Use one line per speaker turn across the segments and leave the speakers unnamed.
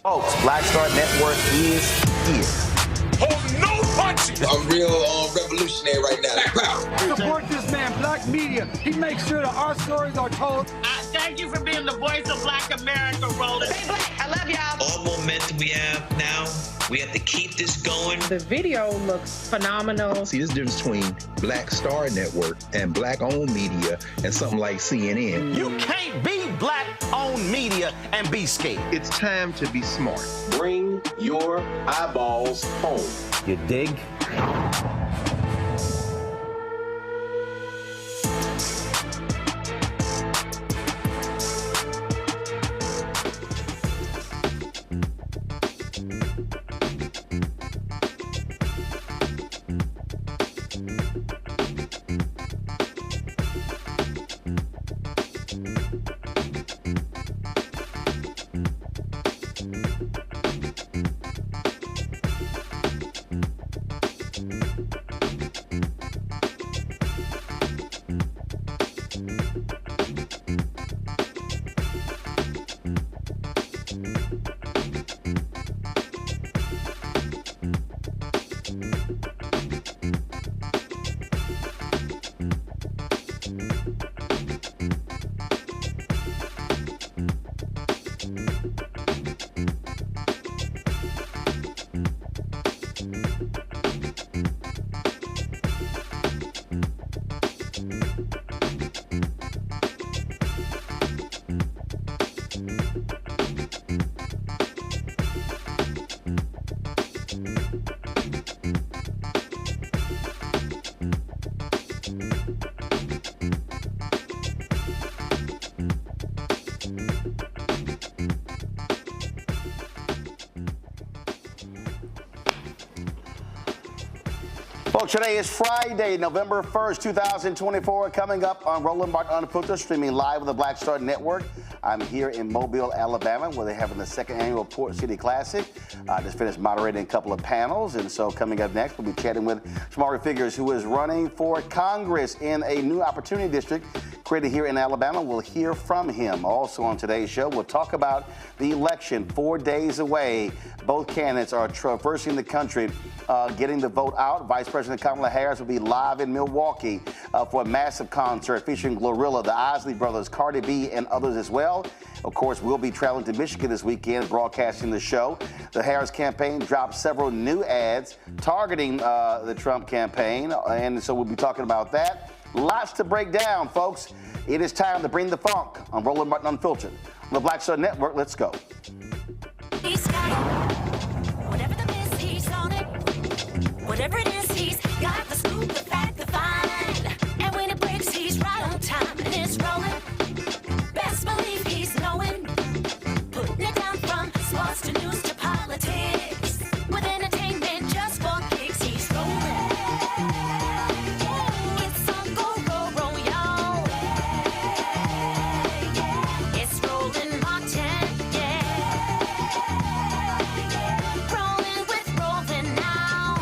Folks, Black Star Network is here.
Oh, no punches!
I'm real revolutionary right now.
Support this man, Black Media. He makes sure that our stories are told.
Thank you for being the voice of Black America, Roland.
Stay black. I love y'all.
All momentum we have now, we have to keep this going.
The video looks phenomenal.
See, this difference between Black Star Network and Black-owned media and something like CNN.
You can't be Black-owned media and be scared.
It's time to be smart.
Bring your eyeballs home.
You dig? Folks, today is Friday, November 1st, 2024, coming up on Roland Martin Unfiltered, streaming live on the Black Star Network. I'm here in Mobile, Alabama, where they're having the second annual Port City Classic. I just finished moderating a couple of panels, and so coming up next, we'll be chatting with Shomari Figures, who is running for Congress in a new opportunity district created here in Alabama. We'll hear from him. Also on today's show, we'll talk about the election 4 days away. Both candidates are traversing the country, getting the vote out. Vice President Kamala Harris will be live in Milwaukee for a massive concert featuring Glorilla, the Isley Brothers, Cardi B, and others as well. Of course, we'll be traveling to Michigan this weekend, broadcasting the show. The Harris campaign dropped several new ads targeting the Trump campaign, and so we'll be talking about that. Lots to break down, folks. It is time to bring the funk on Roland Martin Unfiltered. On the Black Star Network, let's go.
He's got it. Whatever the miss, he's on it. Whatever it is, he's got the scoop, the fact, the find. And when it breaks, he's right on time and it's rolling. Best believe he's knowing. Putting it down from sports to news to politics. With entertainment just for kicks, he's rolling. It's on go, roll, y'all. It's Roland Martin, yeah. Rolling with Roland now.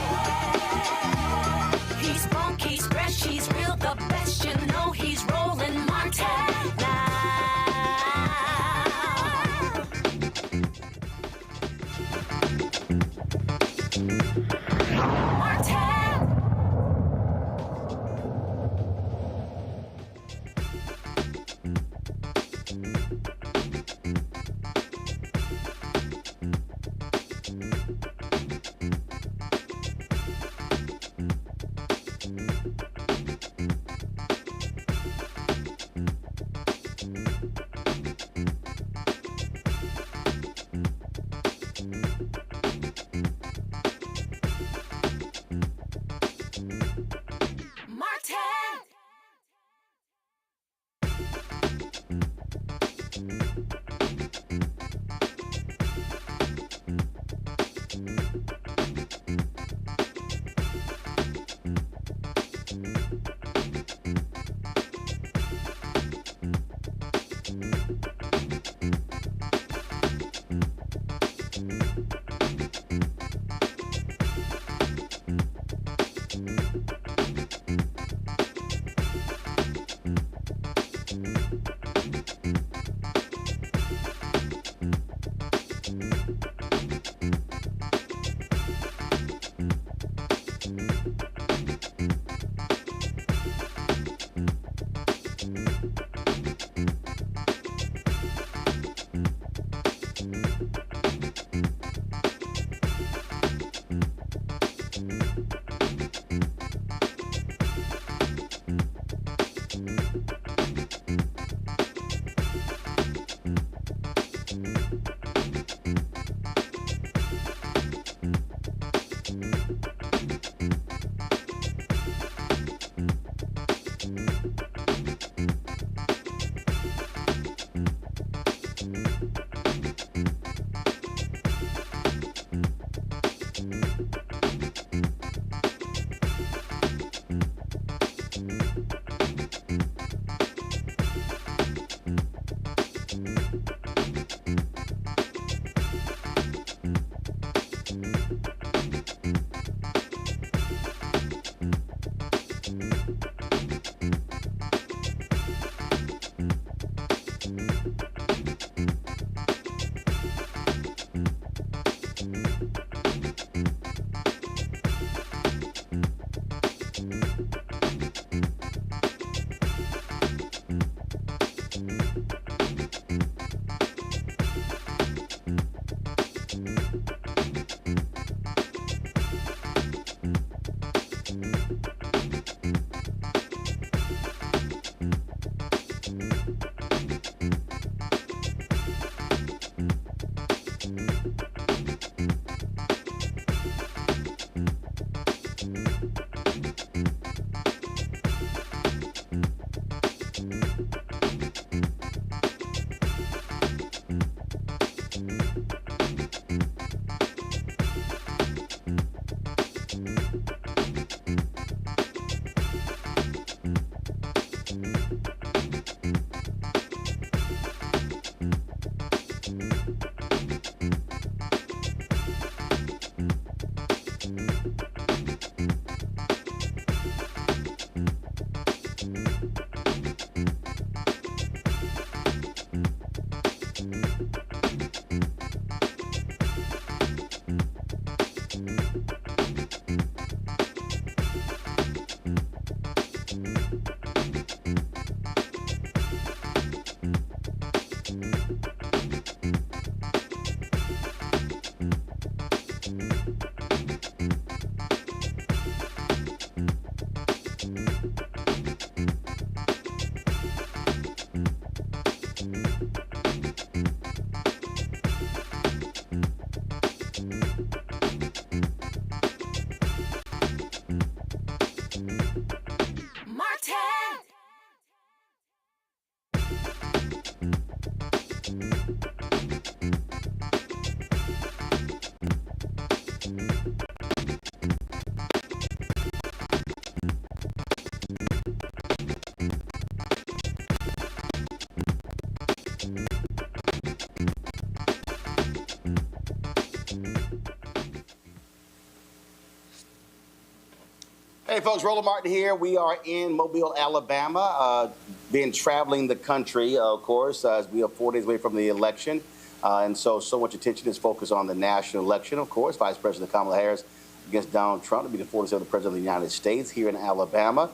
Hey folks, Roland Martin here. We are in Mobile, Alabama. Been traveling the country, of course, as we are 4 days away from the election. And so much attention is focused on the national election, of course. Vice President Kamala Harris against Donald Trump to be the 47th president of the United States here in Alabama.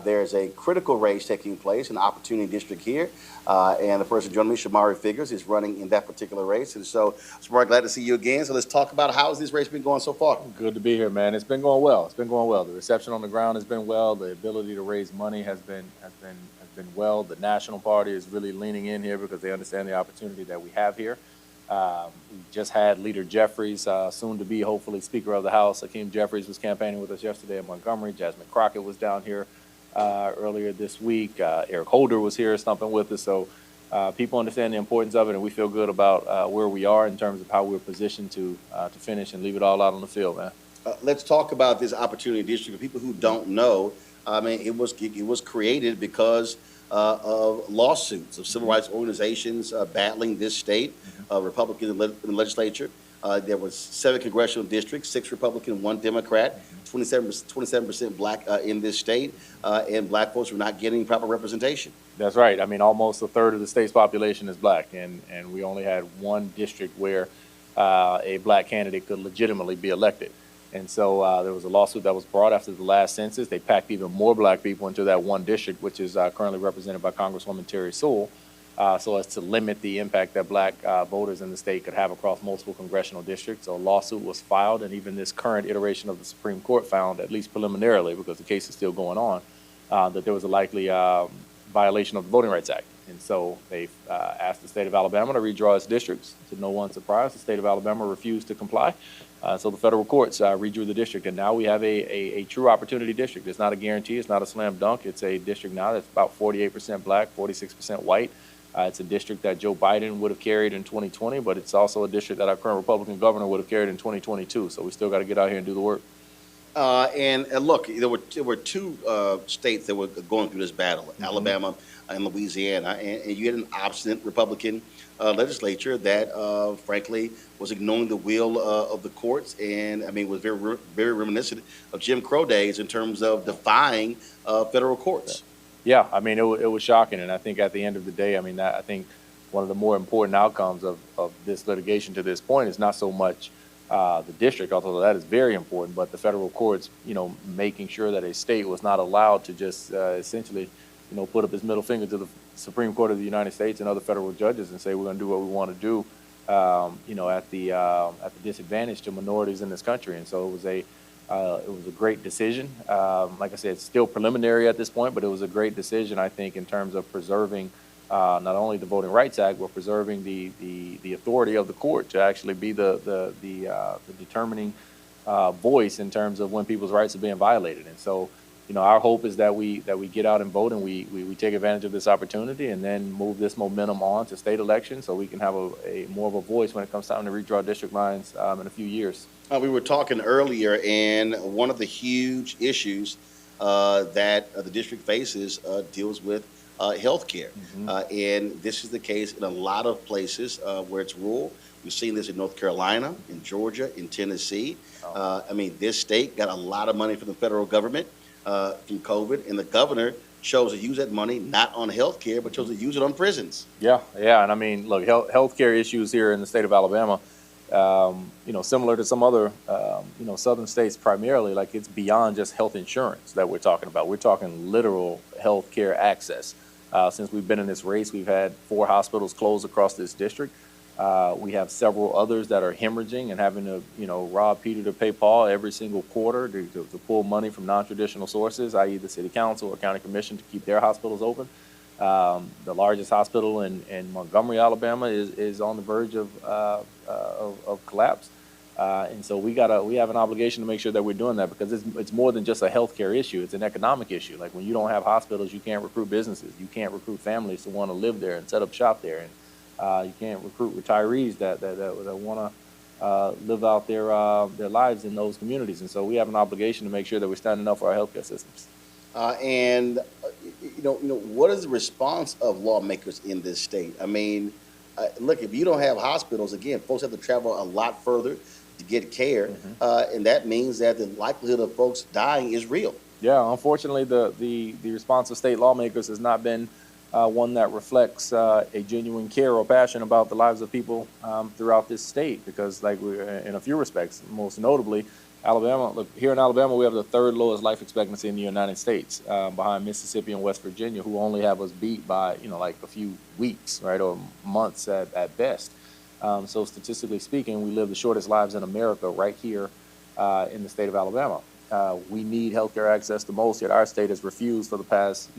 There's a critical race taking place, an opportunity district here. And the person joining me, Shomari Figures, is running in that particular race. And so, Shomari, glad to see you again. So let's talk about how has this race been going so far?
Good to be here, man. It's been going well. It's been going well. The reception on the ground has been well. The ability to raise money has been well. The National Party is really leaning in here because they understand the opportunity that we have here. We just had Leader Jeffries, soon to be hopefully Speaker of the House. Hakeem Jeffries was campaigning with us yesterday in Montgomery. Jasmine Crockett was down here earlier this week. Eric Holder was here stumping with us. So people understand the importance of it, and we feel good about where we are in terms of how we're positioned to finish and leave it all out on the field, man.
Let's talk about this opportunity district. For people who don't know, I mean, it was created because of lawsuits of civil rights organizations battling this state, Republicans in the legislature. There was 7 congressional districts, 6 Republican, 1 Democrat, 27% black in this state, and black folks were not getting proper representation.
That's right. I mean, almost a third of the state's population is black, and we only had 1 district where a black candidate could legitimately be elected. And so there was a lawsuit that was brought after the last census. They packed even more black people into that 1 district, which is currently represented by Congresswoman Terry Sewell, so as to limit the impact that black voters in the state could have across multiple congressional districts. So a lawsuit was filed, and even this current iteration of the Supreme Court found, at least preliminarily, because the case is still going on, that there was a likely violation of the Voting Rights Act. And so they asked the state of Alabama to redraw its districts. To no one's surprise, the state of Alabama refused to comply. So the federal courts redrew the district, and now we have a true opportunity district. It's not a guarantee. It's not a slam dunk. It's a district now that's about 48% black, 46% white. It's a district that Joe Biden would have carried in 2020, but it's also a district that our current Republican governor would have carried in 2022. So we still got to get out here and do the work.
And look, there were 2 states that were going through this battle, Alabama and Louisiana, and you had an obstinate Republican legislature that, frankly, was ignoring the will of the courts, and I mean was very reminiscent of Jim Crow days in terms of defying federal courts.
Yeah, I mean, it was shocking, and I think at the end of the day, I mean, I think one of the more important outcomes of this litigation to this point is not so much the district, although that is very important, but the federal courts, making sure that a state was not allowed to just essentially, put up his middle finger to the Supreme Court of the United States and other federal judges and say we're going to do what we want to do, at the disadvantage to minorities in this country. And so it was a great decision. Like I said, it's still preliminary at this point, but it was a great decision, I think, in terms of preserving not only the Voting Rights Act, but preserving the authority of the court to actually be the determining voice in terms of when people's rights are being violated. And so, our hope is that we get out and vote, and we take advantage of this opportunity, and then move this momentum on to state elections, so we can have a more of a voice when it comes time to redraw district lines in a few years.
We were talking earlier, and one of the huge issues that the district faces deals with health care. And this is the case in a lot of places where it's rural. We've seen this in North Carolina, in Georgia, in Tennessee. This state got a lot of money from the federal government through COVID, and the governor chose to use that money not on health care, but chose to use it on prisons.
Yeah. And look, healthcare issues here in the state of Alabama, similar to some other, southern states primarily, like it's beyond just health insurance that we're talking about. We're talking literal health care access. Since we've been in this race, we've had 4 hospitals close across this district. We have several others that are hemorrhaging and having to, rob Peter to pay Paul every single quarter to pull money from non-traditional sources, i.e. the city council or county commission, to keep their hospitals open. The largest hospital in Montgomery, Alabama, is on the verge of collapse. And so we have an obligation to make sure that we're doing that, because it's more than just a healthcare issue. It's an economic issue. Like, when you don't have hospitals, you can't recruit businesses. You can't recruit families to want to live there and set up shop there. And you can't recruit retirees that want to live out their lives in those communities. And so we have an obligation to make sure that we're standing up for our healthcare systems.
What is the response of lawmakers in this state? Look, if you don't have hospitals, again, folks have to travel a lot further to get care, and that means that the likelihood of folks dying is real.
Yeah, unfortunately, the response of state lawmakers has not been one that reflects a genuine care or passion about the lives of people throughout this state, because, like, in a few respects, most notably, Alabama. Look, here in Alabama, we have the 3rd lowest life expectancy in the United States, behind Mississippi and West Virginia, who only have us beat by, like a few weeks, right, or months at best. So statistically speaking, we live the shortest lives in America right here in the state of Alabama. We need healthcare access the most, yet our state has refused for the past,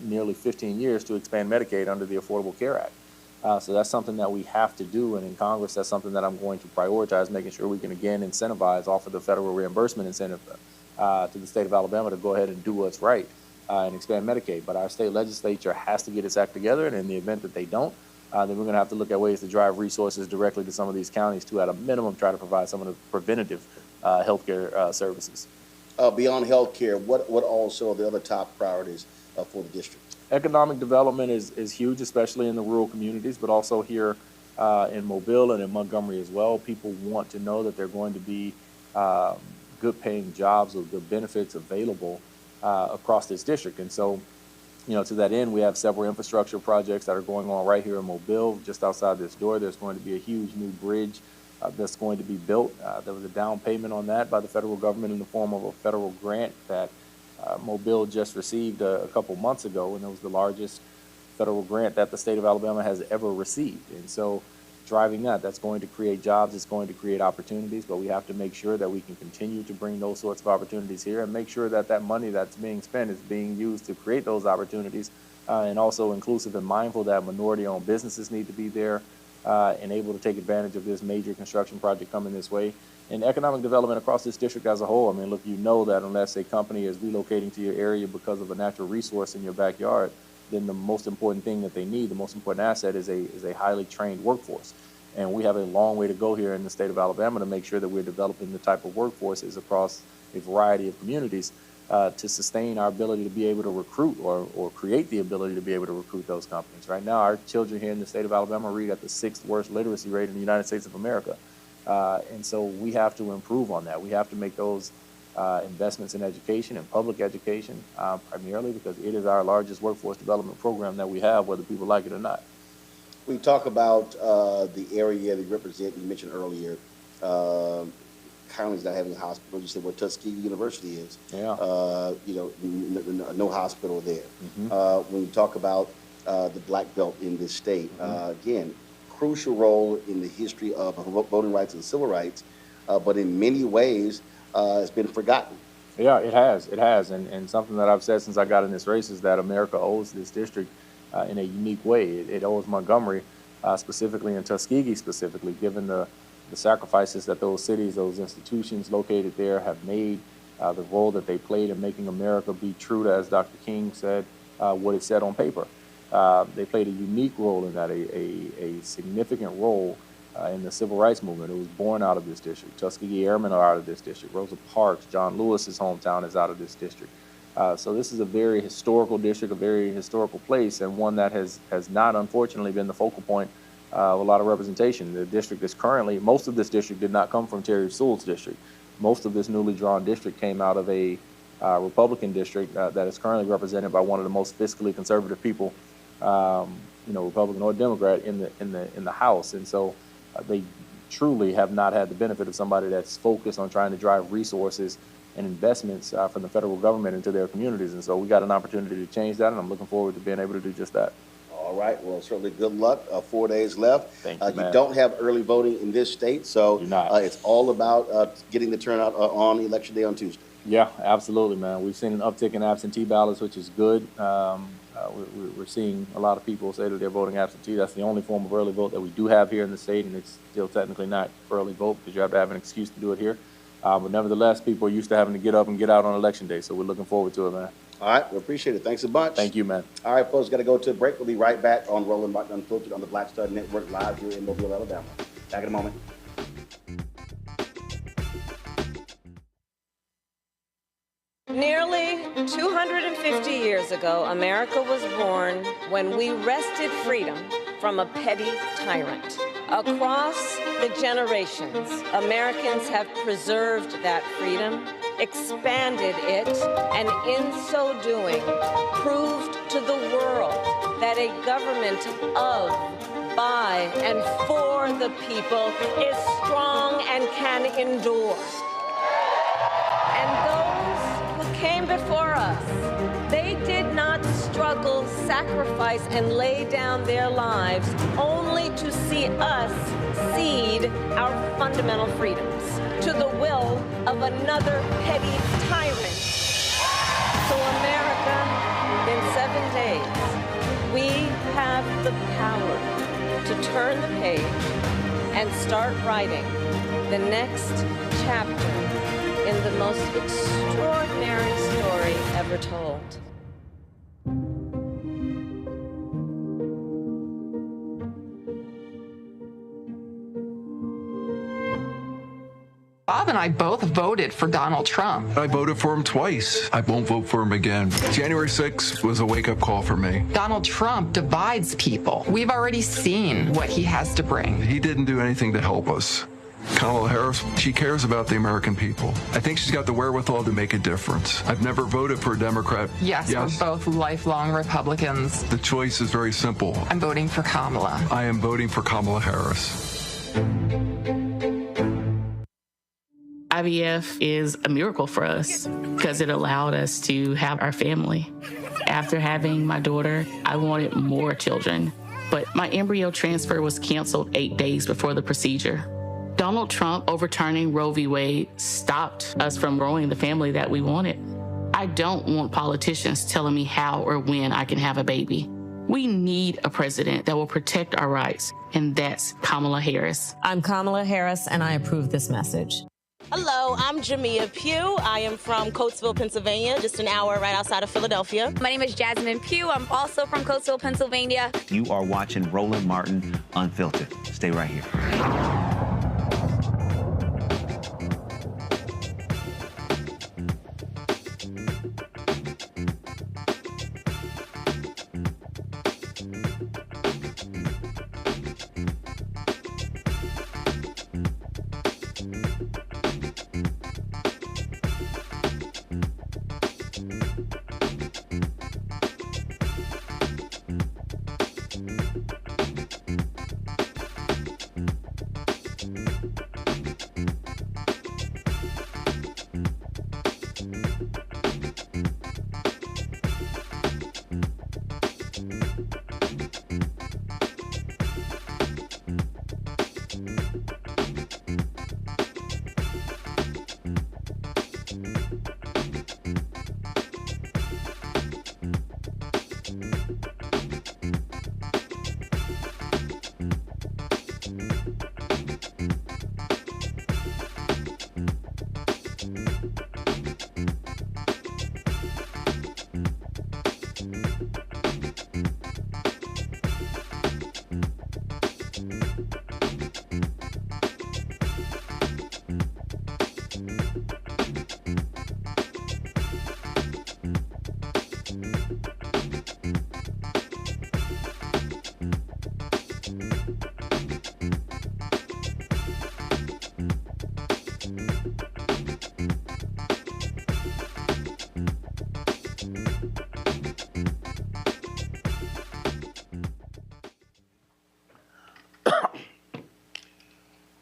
nearly 15 years to expand Medicaid under the Affordable Care Act. So that's something that we have to do, and in Congress, that's something that I'm going to prioritize, making sure we can again incentivize, offer the federal reimbursement incentive to the state of Alabama to go ahead and do what's right and expand Medicaid. But our state legislature has to get its act together, and in the event that they don't, then we're going to have to look at ways to drive resources directly to some of these counties to, at a minimum, try to provide some of the preventative healthcare services.
Beyond healthcare, what also are the other top priorities for the district?
Economic development is huge, especially in the rural communities, but also here in Mobile and in Montgomery as well. People want to know that they're going to be good paying jobs with good benefits available across this district. And so, to that end, we have several infrastructure projects that are going on right here in Mobile. Just outside this door, there's going to be a huge new bridge that's going to be built. There was a down payment on that by the federal government in the form of a federal grant that Mobile just received a couple months ago, and it was the largest federal grant that the state of Alabama has ever received. And so driving that's going to create jobs, it's going to create opportunities, but we have to make sure that we can continue to bring those sorts of opportunities here and make sure that that money that's being spent is being used to create those opportunities, and also inclusive and mindful that minority-owned businesses need to be there and able to take advantage of this major construction project coming this way. And economic development across this district as a whole. Look, you know that unless a company is relocating to your area because of a natural resource in your backyard, then the most important thing that they need, the most important asset, is a highly trained workforce. And we have a long way to go here in the state of Alabama to make sure that we're developing the type of workforces across a variety of communities to sustain our ability to be able to recruit or create the ability to be able to recruit those companies. Right now, our children here in the state of Alabama read at the 6th worst literacy rate in the United States of America. And so we have to improve on that. We have to make those investments in education and public education, primarily because it is our largest workforce development program that we have, whether people like it or not.
We talk about the area that you represent. You mentioned earlier counties not having hospitals. You said where Tuskegee University is.
Yeah.
No hospital there. When you talk about the Black Belt in this state, again, crucial role in the history of voting rights and civil rights, but in many ways it's been forgotten.
Yeah, it has. And something that I've said since I got in this race is that America owes this district in a unique way. It owes Montgomery specifically, and Tuskegee specifically, given the the sacrifices that those cities, those institutions located there have made, the role that they played in making America be true to, as Dr. King said, what it said on paper. They played a unique role in that, a significant role in the civil rights movement. It was born out of this district. Tuskegee Airmen are out of this district. Rosa Parks, John Lewis's hometown, is out of this district. So this is a very historical district, a very historical place, and one that has not, unfortunately, been the focal point of a lot of representation. The district is currently, most of this district did not come from Terry Sewell's district. Most of this newly drawn district came out of a Republican district that is currently represented by one of the most fiscally conservative people, Republican or Democrat, in the House. And so they truly have not had the benefit of somebody that's focused on trying to drive resources and investments from the federal government into their communities. And so we got an opportunity to change that, and I'm looking forward to being able to do just that.
All right. Well, certainly good luck. 4 days left.
Thank you,
you don't have early voting in this state, so it's all about getting the turnout on Election Day on Tuesday.
Yeah, absolutely, man. We've seen an uptick in absentee ballots, which is good. We're seeing a lot of people say that they're voting absentee. That's the only form of early vote that we do have here in the state, and it's still technically not early vote because you have to have an excuse to do it here. But nevertheless, people are used to having to get up and get out on Election Day, so we're looking forward to it, man.
All right, we appreciate it. Thanks a bunch.
Thank you, man.
All right, folks, got to go to a break. We'll be right back on Roland Martin Unfiltered on the Black Star Network, live here in Mobile, Alabama. Back in a moment.
Nearly 250 years ago, America was born when we wrested freedom from a petty tyrant. Across the generations, Americans have preserved that freedom, expanded it, and in so doing, proved to the world that a government of, by, and for the people is strong and can endure. And those who came before us, they did not struggle, sacrifice, and lay down their lives only to see us cede our fundamental freedoms to the will of another petty tyrant. So America, in 7 days, we have the power to turn the page and start writing the next chapter in the most extraordinary story ever told.
Bob and I both voted for Donald Trump.
I voted for him twice. I won't vote for him again. January 6th was a wake-up call for me.
Donald Trump divides people. We've already seen what he has to bring.
He didn't do anything to help us. Kamala Harris, she cares about the American people. I think she's got the wherewithal to make a difference. I've never voted for a Democrat.
Yes, we're both lifelong Republicans.
The choice is very simple.
I'm voting for Kamala.
I am voting for Kamala Harris.
IVF is a miracle for us because it allowed us to have our family. After having my daughter, I wanted more children, but my embryo transfer was canceled 8 days before the procedure. Donald Trump overturning Roe v. Wade stopped us from growing the family that we wanted. I don't want politicians telling me how or when I can have a baby. We need a president that will protect our rights, and that's Kamala Harris.
I'm Kamala Harris, and I approve this message.
Hello, I'm Jamia Pugh. I am from Coatesville, Pennsylvania, just an hour right outside of Philadelphia.
My name is Jasmine Pugh. I'm also from Coatesville, Pennsylvania.
You are watching Roland Martin Unfiltered. Stay right here.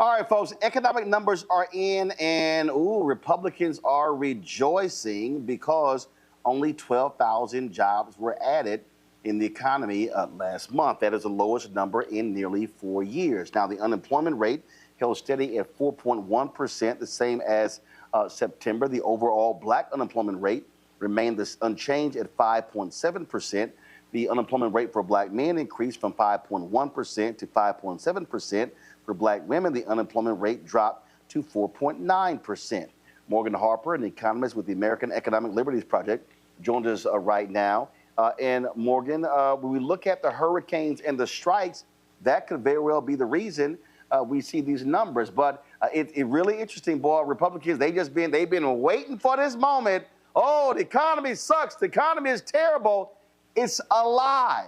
All right, folks, economic numbers are in, and Republicans are rejoicing because only 12,000 jobs were added in the economy last month. That is the lowest number in nearly 4 years. Now, the unemployment rate held steady at 4.1%, the same as September. The overall black unemployment rate remained unchanged at 5.7%. The unemployment rate for black men increased from 5.1% to 5.7%. For black women, the unemployment rate dropped to 4.9%. Morgan Harper, an economist with the American Economic Liberties Project, joins us right now. And Morgan, when we look at the hurricanes and the strikes, that could very well be the reason we see these numbers. But it's really interesting, boy. Republicans, they've been waiting for this moment. Oh, the economy sucks. The economy is terrible. It's a lie.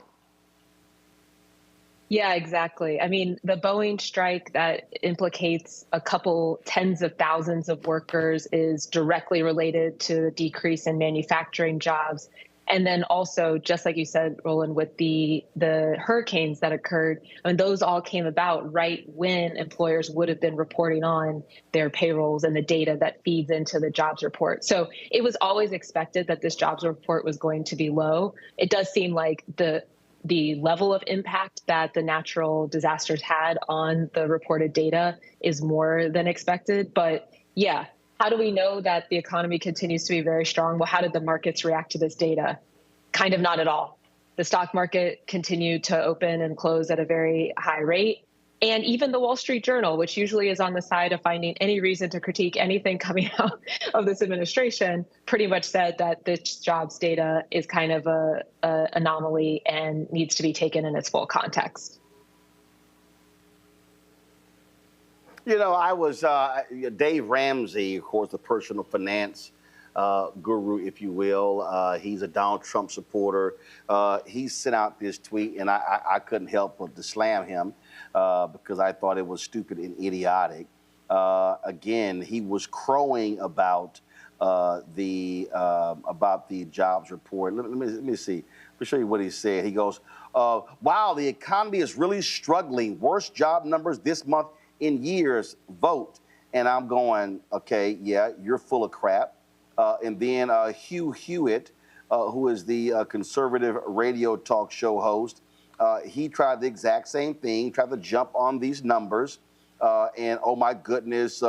Yeah, exactly. I mean, the Boeing strike that implicates a couple tens of thousands of workers is directly related to the decrease in manufacturing jobs. And then also, just like you said, Roland, with the hurricanes that occurred, and those all came about right when employers would have been reporting on their payrolls and the data that feeds into the jobs report. So it was always expected that this jobs report was going to be low. It does seem like the level of impact that the natural disasters had on the reported data is more than expected. But yeah, how do we know that the economy continues to be very strong? Well, how did the markets react to this data? Kind of not at all. The stock market continued to open and close at a very high rate. And even the Wall Street Journal, which usually is on the side of finding any reason to critique anything coming out of this administration, pretty much said that this jobs data is kind of a anomaly and needs to be taken in its full context.
You know, I was Dave Ramsey, of course, the personal finance guru, if you will. He's a Donald Trump supporter. He sent out this tweet, and I couldn't help but to slam him because I thought it was stupid and idiotic. Again, he was crowing about the jobs report. Let me see. Let me show you what he said. He goes, "Wow, the economy is really struggling. Worst job numbers this month in years. Vote." And I'm going, okay, yeah, you're full of crap. And then Hugh Hewitt, who is the conservative radio talk show host, he tried the exact same thing, tried to jump on these numbers. And oh my goodness,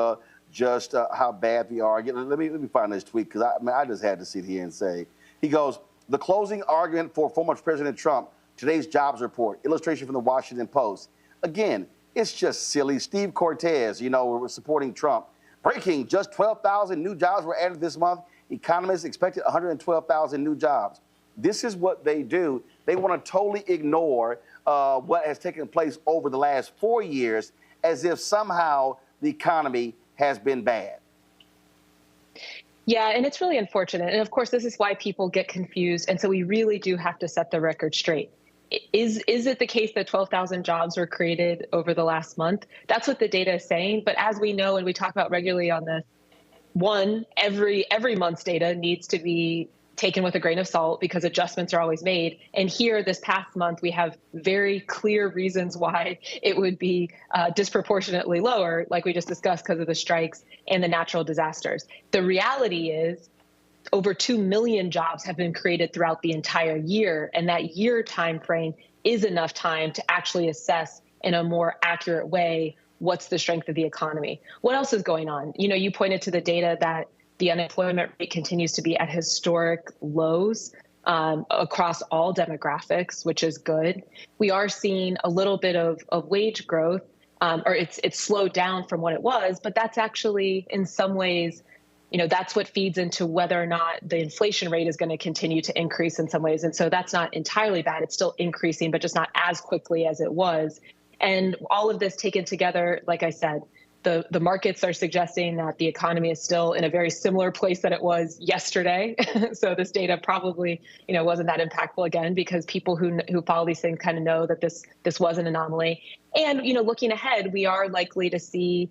just how bad we are. Let me find this tweet, because I just had to sit here and say, he goes, "The closing argument for former President Trump, today's jobs report, illustration from the Washington Post." Again, it's just silly. Steve Cortez, you know, we're supporting Trump. Breaking, just 12,000 new jobs were added this month. Economists expected 112,000 new jobs. This is what they do. They want to totally ignore what has taken place over the last 4 years, as if somehow the economy has been bad.
Yeah, and it's really unfortunate. And of course, this is why people get confused. And so we really do have to set the record straight. Is it the case that 12,000 jobs were created over the last month? That's what the data is saying. But as we know, and we talk about regularly on this, one, every month's data needs to be taken with a grain of salt because adjustments are always made. And here, this past month, we have very clear reasons why it would be disproportionately lower, like we just discussed, because of the strikes and the natural disasters. The reality is, over 2 million jobs have been created throughout the entire year, and that year time frame is enough time to actually assess in a more accurate way what's the strength of the economy. What else is going on? You know, you pointed to the data that the unemployment rate continues to be at historic lows across all demographics, which is good. We are seeing a little bit of wage growth, or it's slowed down from what it was, but that's actually in some ways, you know, that's what feeds into whether or not the inflation rate is going to continue to increase in some ways. And so that's not entirely bad. It's still increasing, but just not as quickly as it was. And all of this taken together, like I said, the markets are suggesting that the economy is still in a very similar place that it was yesterday. So this data probably, you know, wasn't that impactful again, because people who follow these things kind of know that this was an anomaly. And, you know, looking ahead, we are likely to see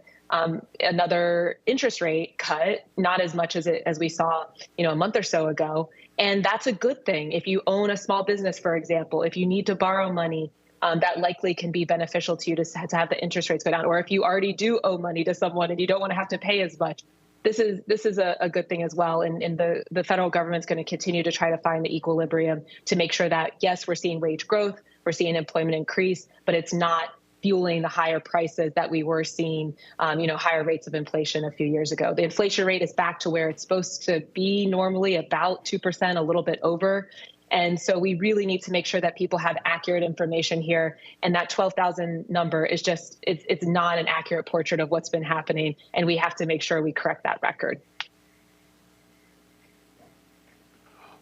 another interest rate cut, not as much as we saw, you know, a month or so ago. And that's a good thing. If you own a small business, for example, if you need to borrow money, that likely can be beneficial to you to have the interest rates go down. Or if you already do owe money to someone and you don't want to have to pay as much, this is a good thing as well. And the federal government's going to continue to try to find the equilibrium to make sure that, yes, we're seeing wage growth, we're seeing employment increase, but it's not fueling the higher prices that we were seeing, higher rates of inflation a few years ago. The inflation rate is back to where it's supposed to be normally, about 2%, a little bit over. And so we really need to make sure that people have accurate information here. And that 12,000 number is just, it's not an accurate portrait of what's been happening. And we have to make sure we correct that record.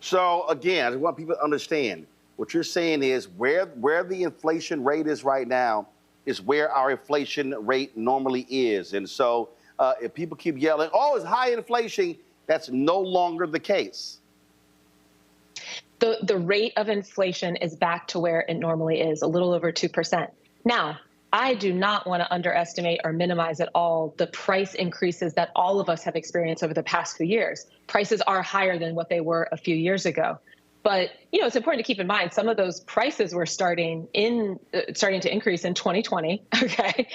So again, I want people to understand what you're saying is where the inflation rate is right now is where our inflation rate normally is. And so if people keep yelling, oh, it's high inflation, that's no longer the case.
The rate of inflation is back to where it normally is, a little over 2%. Now, I do not want to underestimate or minimize at all the price increases that all of us have experienced over the past few years. Prices are higher than what they were a few years ago. But, it's important to keep in mind some of those prices were starting to increase in 2020, okay,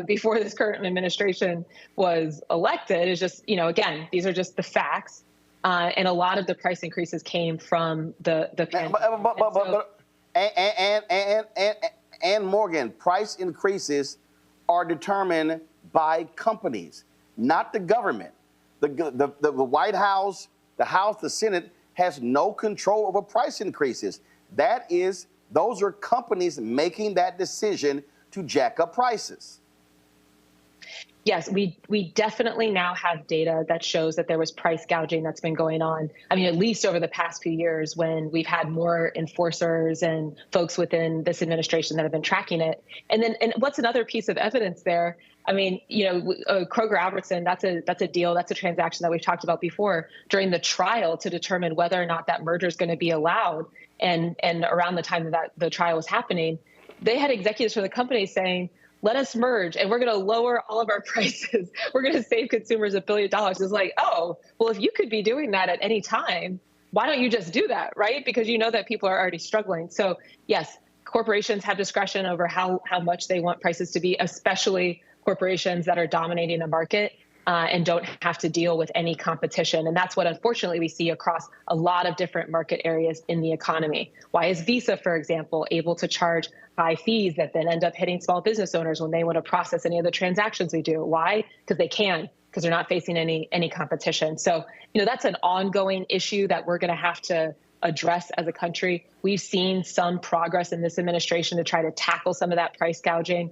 before this current administration was elected. It's just, again, these are just the facts. And a lot of the price increases came from the pandemic.
And Morgan, price increases are determined by companies, not the government. The White House, the House, the Senate has no control over price increases. Those are companies making that decision to jack up prices.
Yes, we definitely now have data that shows that there was price gouging that's been going on. I mean, at least over the past few years when we've had more enforcers and folks within this administration that have been tracking it. And what's another piece of evidence there? I mean, Kroger-Albertson, that's a deal, that's a transaction that we've talked about before during the trial to determine whether or not that merger is going to be allowed. And around the time that the trial was happening, they had executives from the company saying, let us merge and we're going to lower all of our prices. We're going to save consumers $1 billion. It's like, oh, well, if you could be doing that at any time, why don't you just do that, right? Because you know that people are already struggling. So yes, corporations have discretion over how much they want prices to be, especially corporations that are dominating the market and don't have to deal with any competition. And that's what, unfortunately, we see across a lot of different market areas in the economy. Why is Visa, for example, able to charge high fees that then end up hitting small business owners when they want to process any of the transactions we do? Why? Because they can, because they're not facing any competition. So, that's an ongoing issue that we're going to have to address as a country. We've seen some progress in this administration to try to tackle some of that price gouging.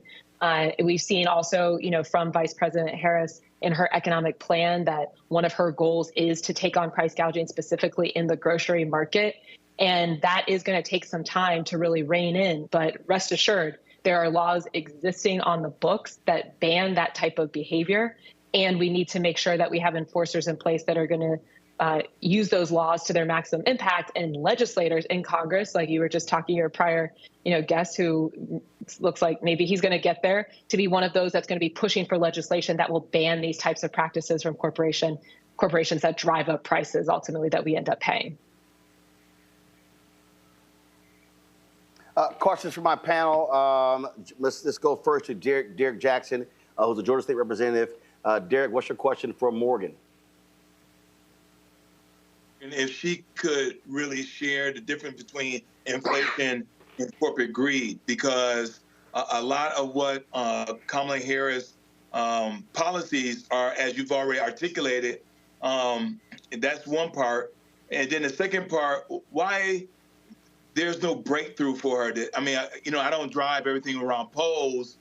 We've seen also, from Vice President Harris in her economic plan that one of her goals is to take on price gouging specifically in the grocery market. And that is going to take some time to really rein in. But rest assured, there are laws existing on the books that ban that type of behavior. And we need to make sure that we have enforcers in place that are going to use those laws to their maximum impact, and legislators in Congress, like you were just talking, your prior, guest who looks like maybe he's going to get there, to be one of those that's going to be pushing for legislation that will ban these types of practices from corporations that drive up prices ultimately that we end up paying.
Questions from my panel. Let's go first to Derek Jackson, who's a Georgia State representative. Derek, what's your question for Morgan?
And if she could really share the difference between inflation and corporate greed, because a lot of what Kamala Harris policies are, as you've already articulated, that's one part. And then the second part, why there's no breakthrough for her. I don't drive everything around polls,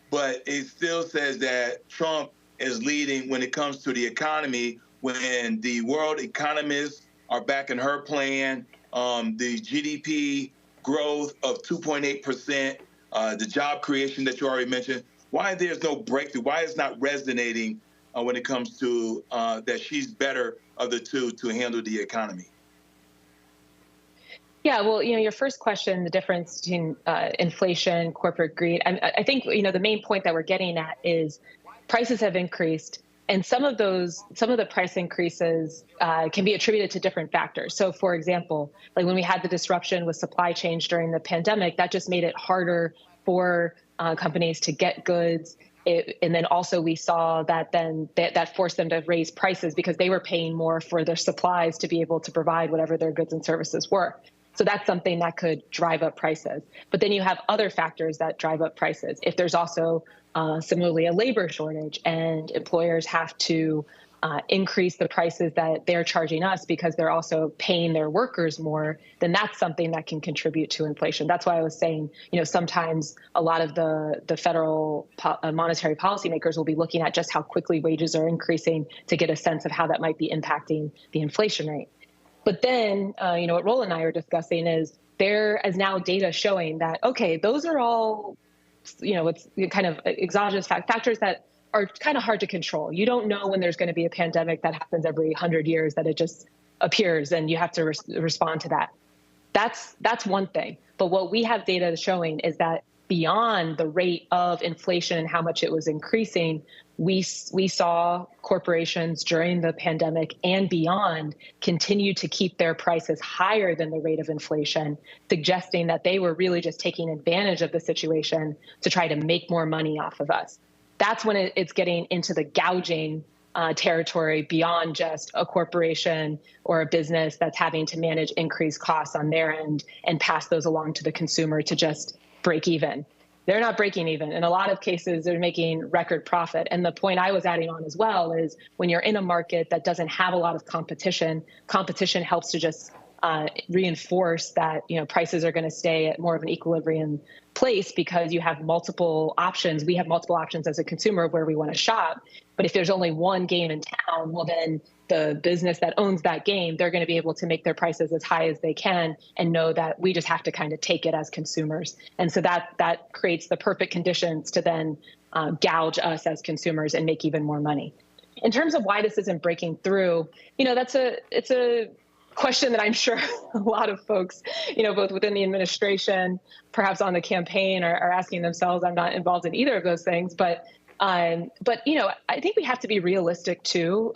but it still says that Trump is leading when it comes to the economy, when the world economists are backing her plan, the GDP growth of 2.8%, the job creation that you already mentioned. Why there's no breakthrough? Why it's not resonating when it comes to that she's better of the two to handle the economy?
Yeah, well, your first question, the difference between inflation, corporate greed, I think, the main point that we're getting at is prices have increased. And some of the price increases can be attributed to different factors. So for example, like when we had the disruption with supply chains during the pandemic, that just made it harder for companies to get goods. And then also we saw that that forced them to raise prices because they were paying more for their supplies to be able to provide whatever their goods and services were. So that's something that could drive up prices. But then you have other factors that drive up prices. If there's also similarly a labor shortage and employers have to increase the prices that they're charging us because they're also paying their workers more, then that's something that can contribute to inflation. That's why I was saying, sometimes a lot of the federal monetary policymakers will be looking at just how quickly wages are increasing to get a sense of how that might be impacting the inflation rate. But then, what Roland and I are discussing is there is now data showing that, okay, those are all, it's kind of exogenous factors that are kind of hard to control. You don't know when there's going to be a pandemic that happens every 100 years that it just appears and you have to respond to that. That's one thing. But what we have data showing is that beyond the rate of inflation and how much it was increasing, we saw corporations during the pandemic and beyond continue to keep their prices higher than the rate of inflation, suggesting that they were really just taking advantage of the situation to try to make more money off of us. That's when it's getting into the gouging territory beyond just a corporation or a business that's having to manage increased costs on their end and pass those along to the consumer to just break even. They're not breaking even. In a lot of cases, they're making record profit. And the point I was adding on as well is when you're in a market that doesn't have a lot of competition, competition helps to just reinforce that prices are going to stay at more of an equilibrium place because you have multiple options. We have multiple options as a consumer of where we want to shop. But if there's only one game in town, well, then the business that owns that game, they're going to be able to make their prices as high as they can and know that we just have to kind of take it as consumers. And so that creates the perfect conditions to then gouge us as consumers and make even more money. In terms of why this isn't breaking through, it's a question that I'm sure a lot of folks, both within the administration, perhaps on the campaign, are asking themselves. I'm not involved in either of those things, but I think we have to be realistic too.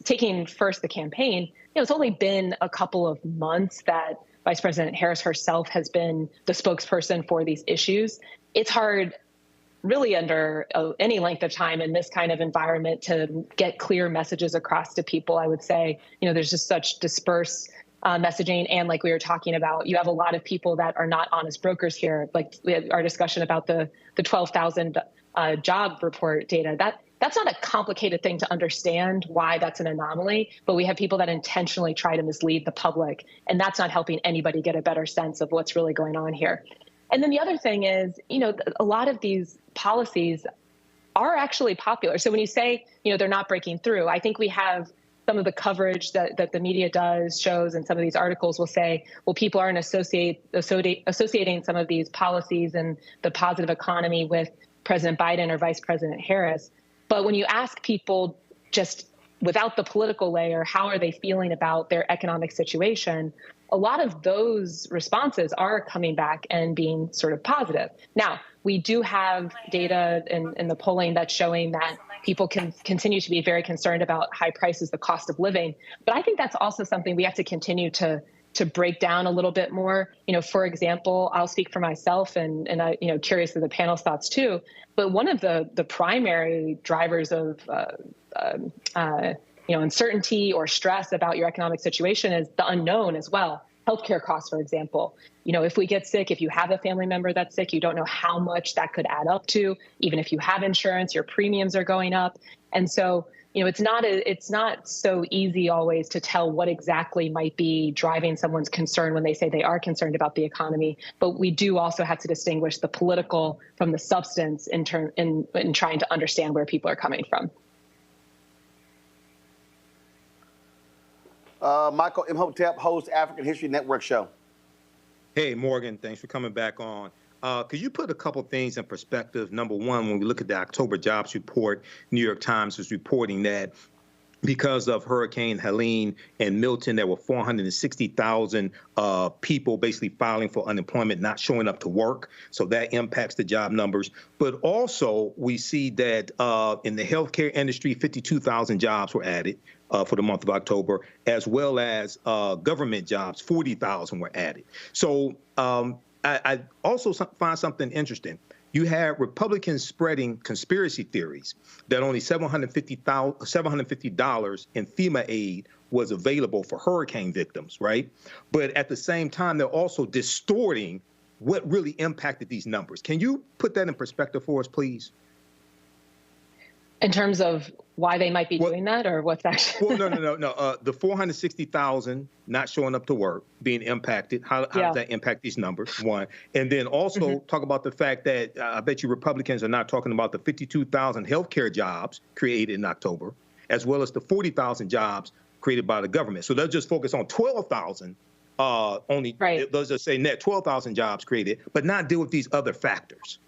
Taking first the campaign, it's only been a couple of months that Vice President Harris herself has been the spokesperson for these issues. It's hard really under any length of time in this kind of environment to get clear messages across to people. I would say, there's just such dispersed messaging. And like we were talking about, you have a lot of people that are not honest brokers here. Like we had our discussion about the 12,000 job report data. That's not a complicated thing to understand why that's an anomaly, but we have people that intentionally try to mislead the public, and that's not helping anybody get a better sense of what's really going on here. And then the other thing is, a lot of these policies are actually popular. So when you say, they're not breaking through, I think we have some of the coverage that the media shows, and some of these articles will say, well, people aren't associating some of these policies and the positive economy with President Biden or Vice President Harris. But when you ask people just without the political layer, how are they feeling about their economic situation? A lot of those responses are coming back and being sort of positive. Now, we do have data in the polling that's showing that people can continue to be very concerned about high prices, the cost of living. But I think that's also something we have to continue to break down a little bit more. For example, I'll speak for myself and I, curious of the panel's thoughts too. But one of the primary drivers of uncertainty or stress about your economic situation is the unknown as well. Healthcare costs, for example. If we get sick, if you have a family member that's sick, you don't know how much that could add up to. Even if you have insurance, your premiums are going up. And so, it's not so easy always to tell what exactly might be driving someone's concern when they say they are concerned about the economy. But we do also have to distinguish the political from the substance in trying to understand where people are coming from.
Michael Imhotep, host African History Network show.
Hey, Morgan, thanks for coming back on. Could you put a couple things in perspective? Number one, when we look at the October jobs report, New York Times was reporting that because of Hurricane Helene and Milton, there were 460,000 people basically filing for unemployment, not showing up to work. So that impacts the job numbers. But also, we see that in the healthcare industry, 52,000 jobs were added for the month of October, as well as government jobs, 40,000 were added. So I also find something interesting. You had Republicans spreading conspiracy theories that only $750 in FEMA aid was available for hurricane victims, right? But at the same time, they're also distorting what really impacted these numbers. Can you put that in perspective for us, please?
In terms of why they might be doing that, or what's actually?
Well, no. The 460,000 not showing up to work, being impacted. How does that impact these numbers? One, and then also talk about the fact that I bet you Republicans are not talking about the 52,000 healthcare jobs created in October, as well as the 40,000 jobs created by the government. So they'll just focus on 12,000. Only, let's just say net 12,000 jobs created, but not deal with these other factors.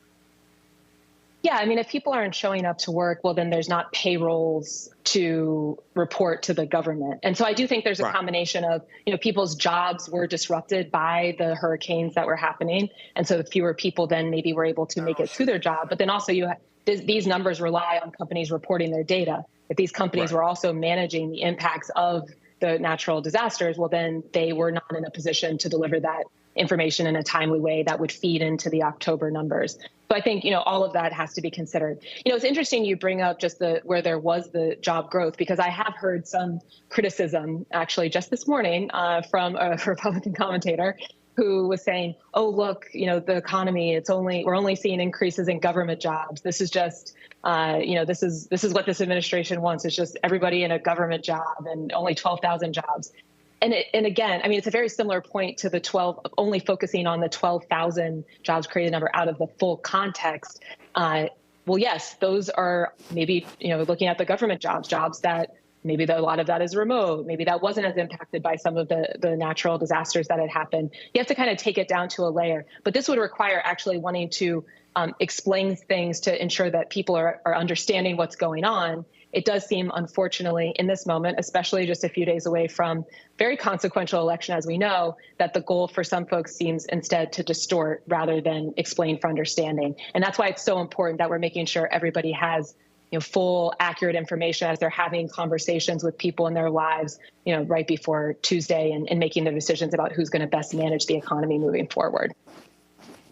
Yeah, I mean, if people aren't showing up to work, well, then there's not payrolls to report to the government. And so I do think there's a combination of, people's jobs were disrupted by the hurricanes that were happening. And so fewer people then maybe were able to make it to their job. But then also these numbers rely on companies reporting their data. If these companies were also managing the impacts of the natural disasters, well, then they were not in a position to deliver that information in a timely way that would feed into the October numbers. So I think, all of that has to be considered. It's interesting you bring up just where there was the job growth, because I have heard some criticism actually just this morning from a Republican commentator who was saying, oh, look, the economy, we're only seeing increases in government jobs. This is just, this is what this administration wants. It's just everybody in a government job and only 12,000 jobs. And again, I mean, it's a very similar point to the only focusing on the 12,000 jobs created number out of the full context. Well, yes, those are maybe, looking at the government jobs that maybe a lot of that is remote. Maybe that wasn't as impacted by some of the natural disasters that had happened. You have to kind of take it down to a layer. But this would require actually wanting to explain things to ensure that people are understanding what's going on. It does seem, unfortunately, in this moment, especially just a few days away from very consequential election, as we know, that the goal for some folks seems instead to distort rather than explain for understanding. And that's why it's so important that we're making sure everybody has full, accurate information as they're having conversations with people in their lives, right before Tuesday and making their decisions about who's going to best manage the economy moving forward.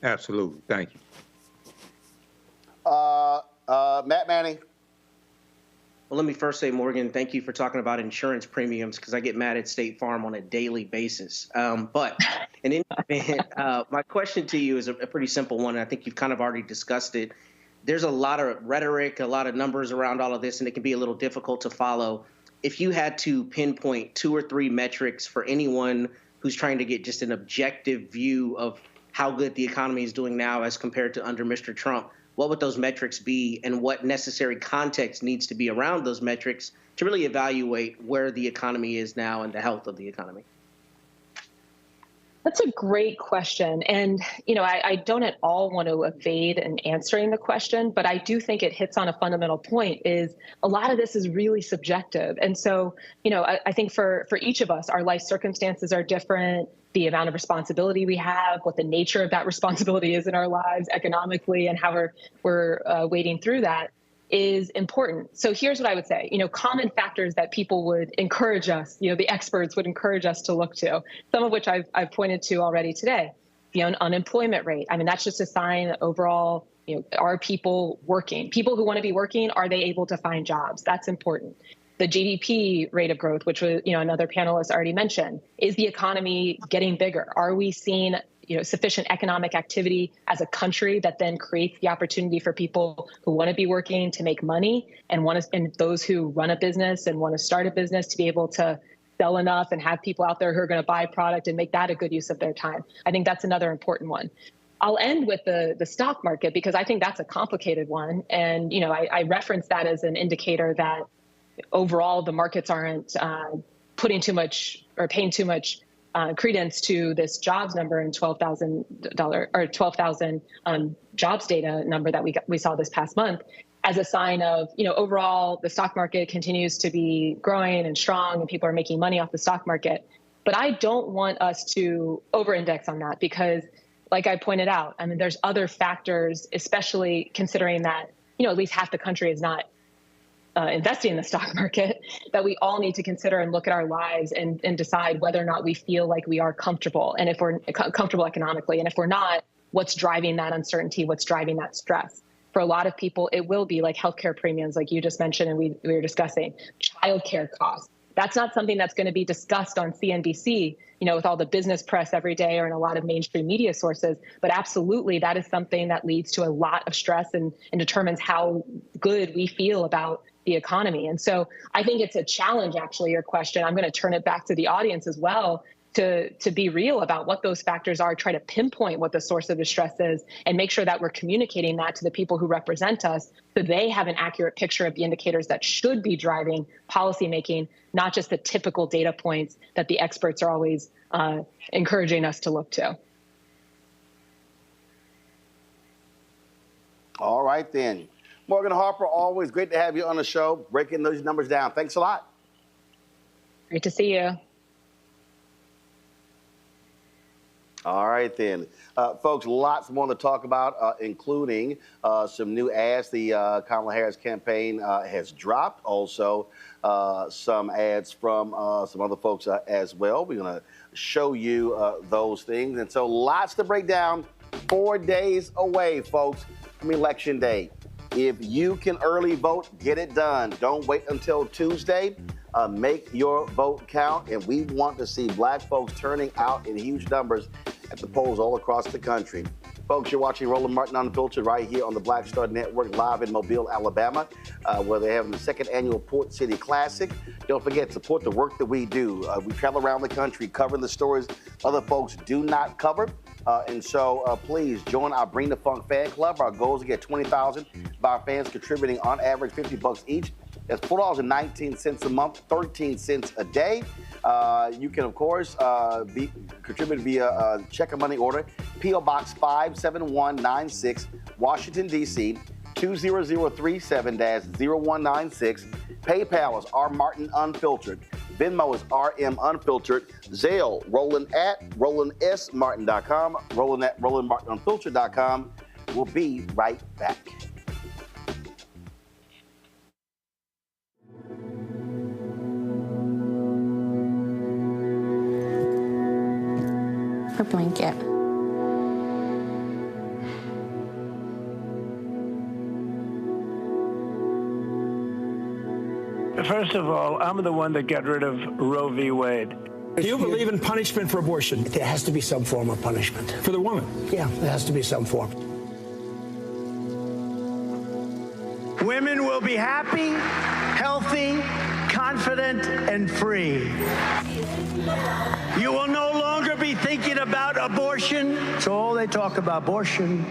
Absolutely. Thank you.
Matt Manning.
Well, let me first say, Morgan, thank you for talking about insurance premiums, because I get mad at State Farm on a daily basis. But in any event, my question to you is a pretty simple one, and I think you've kind of already discussed it. There's a lot of rhetoric, a lot of numbers around all of this, and it can be a little difficult to follow. If you had to pinpoint 2 or 3 metrics for anyone who's trying to get just an objective view of how good the economy is doing now as compared to under Mr. Trump, what would those metrics be, and what necessary context needs to be around those metrics to really evaluate where the economy is now and the health of the economy?
That's a great question. And, I don't at all want to evade in answering the question, but I do think it hits on a fundamental point is a lot of this is really subjective. And so, I think for each of us, our life circumstances are different. The amount of responsibility we have, what the nature of that responsibility is in our lives economically, and how we're wading through that is important. So here's what I would say, common factors that people would encourage us, the experts would encourage us to look to, some of which I've pointed to already today. The unemployment rate. I mean, that's just a sign that overall, are people working? People who want to be working, are they able to find jobs? That's important. The GDP rate of growth, which was, another panelist already mentioned, is the economy getting bigger? Are we seeing, sufficient economic activity as a country that then creates the opportunity for people who want to be working to make money and those who run a business and want to start a business to be able to sell enough and have people out there who are going to buy product and make that a good use of their time? I think that's another important one. I'll end with the stock market, because I think that's a complicated one. And, I reference that as an indicator that overall the markets aren't putting too much or paying too much credence to this jobs number and $12,000 or 12,000 jobs data number that we saw this past month. as a sign of, overall the stock market continues to be growing and strong and people are making money off the stock market. But I don't want us to over-index on that because, like I pointed out, I mean, there's other factors, especially considering that, at least half the country is not investing in the stock market, that we all need to consider and look at our lives and decide whether or not we feel like we are comfortable, and if we're comfortable economically. And if we're not, what's driving that uncertainty? What's driving that stress? For a lot of people, it will be like healthcare premiums, like you just mentioned and we were discussing, childcare costs. That's not something that's going to be discussed on CNBC, with all the business press every day or in a lot of mainstream media sources. But absolutely, that is something that leads to a lot of stress and determines how good we feel about the economy. And so I think it's a challenge, actually, your question. I'm going to turn it back to the audience as well to be real about what those factors are, try to pinpoint what the source of the stress is, and make sure that we're communicating that to the people who represent us so they have an accurate picture of the indicators that should be driving policymaking, not just the typical data points that the experts are always encouraging us to look to.
All right, then. Morgan Harper, always great to have you on the show, breaking those numbers down. Thanks a lot.
Great to see you.
All right, then. Folks, lots more to talk about, including some new ads the Kamala Harris campaign has dropped. Also, some ads from some other folks as well. We're going to show you those things. And so lots to break down. 4 days away, folks, from Election Day. If you can early vote, get it done. Don't wait until Tuesday. Make your vote count. And we want to see Black folks turning out in huge numbers at the polls all across the country. Folks, you're watching Roland Martin Unfiltered right here on the Black Star Network, live in Mobile, Alabama, where they're having the second annual Port City Classic. Don't forget, support the work that we do. We travel around the country covering the stories other folks do not cover. And so please join our Bring the Funk fan club. Our goal is to get 20,000 of our fans contributing on average $50 each. That's $4.19 a month, 13 cents a day. You can, of course, contribute via check or money order, P.O. Box 57196, Washington, D.C., 20037-0196. PayPal is R Martin Unfiltered. Venmo is RM Unfiltered. Zelle, Roland at RolandSMartin.com. Roland at RolandMartinUnfiltered.com. We'll be right back.
Her blanket.
First of all, I'm the one that got rid of Roe v. Wade.
Do you believe in punishment for abortion?
There has to be some form of punishment.
For the woman?
Yeah, there has to be some form.
Women will be happy, healthy, confident, and free. You will no longer be thinking about abortion. That's all they talk about, abortion.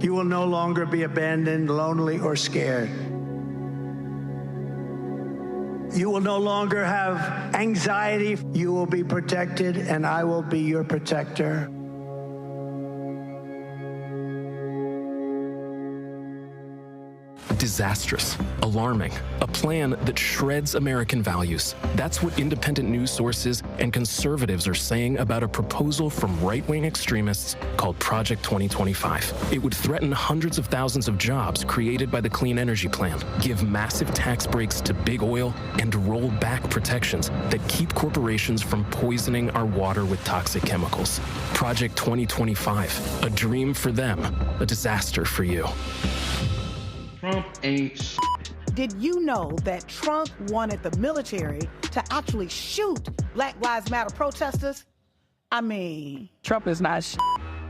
You will no longer be abandoned, lonely, or scared. You will no longer have anxiety. You will be protected, and I will be your protector.
Disastrous, alarming, a plan that shreds American values. That's what independent news sources and conservatives are saying about a proposal from right-wing extremists called Project 2025. It would threaten hundreds of thousands of jobs created by the Clean Energy Plan, give massive tax breaks to big oil, and roll back protections that keep corporations from poisoning our water with toxic chemicals. Project 2025, a dream for them, a disaster for you.
Trump ain't
Did you know that Trump wanted the military to actually shoot Black Lives Matter protesters? I mean,
Trump is not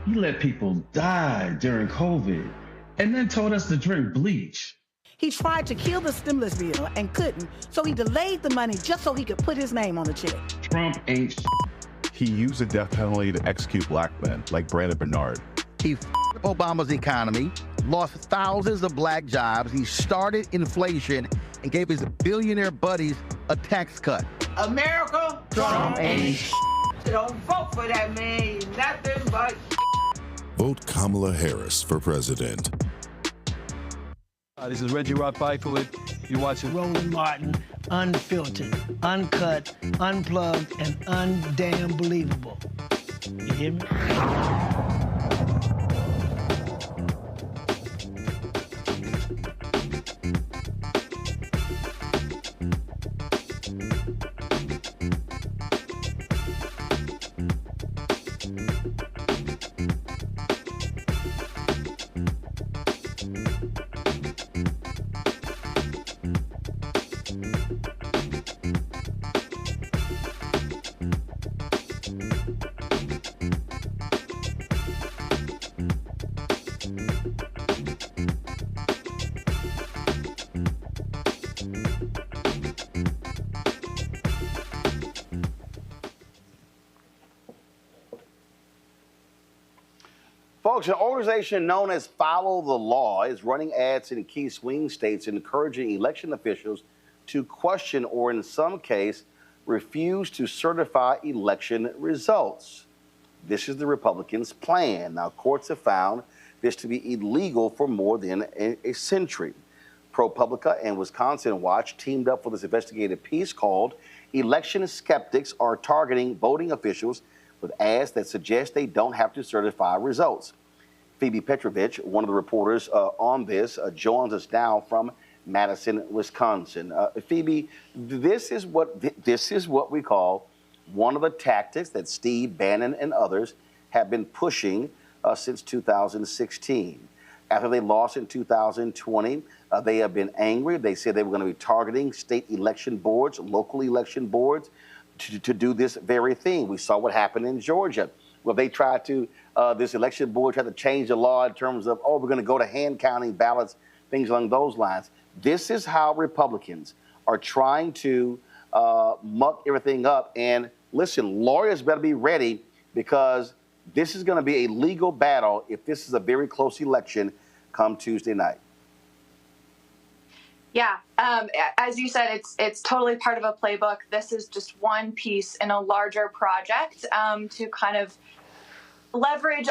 He let people die during COVID and then told us to drink bleach.
He tried to kill the stimulus bill and couldn't, so he delayed the money just so he could put his name on the check.
Trump ain't
He used the death penalty to execute Black men like Brandon Bernard.
He Obama's economy, lost thousands of Black jobs. He started inflation and gave his billionaire buddies a tax cut.
America, Trump ain't Don't vote for that man. He's nothing but
Vote Kamala Harris for president.
This is Reggie Rock Byford. You're watching
Roland Martin Unfiltered, uncut, unplugged, and undamn believable. You hear me?
Folks, an organization known as Follow the Law is running ads in key swing states encouraging election officials to question or, in some case, refuse to certify election results. This is the Republicans' plan. Now, courts have found this to be illegal for more than a century. ProPublica and Wisconsin Watch teamed up for this investigative piece called Election Skeptics Are Targeting Voting Officials with Ads That Suggest They Don't Have to Certify Results. Phoebe Petrovich, one of the reporters on this, joins us now from Madison, Wisconsin. Phoebe, this is what we call one of the tactics that Steve Bannon and others have been pushing since 2016. After they lost in 2020, they have been angry. They said they were going to be targeting state election boards, local election boards, to do this very thing. We saw what happened in Georgia, where they tried to, this election board tried to change the law in terms of, oh, we're going to go to hand counting ballots, things along those lines. This is how Republicans are trying to muck everything up. And listen, lawyers better be ready, because this is going to be a legal battle if this is a very close election come Tuesday night.
Yeah, as you said, it's totally part of a playbook. This is just one piece in a larger project to kind of leverage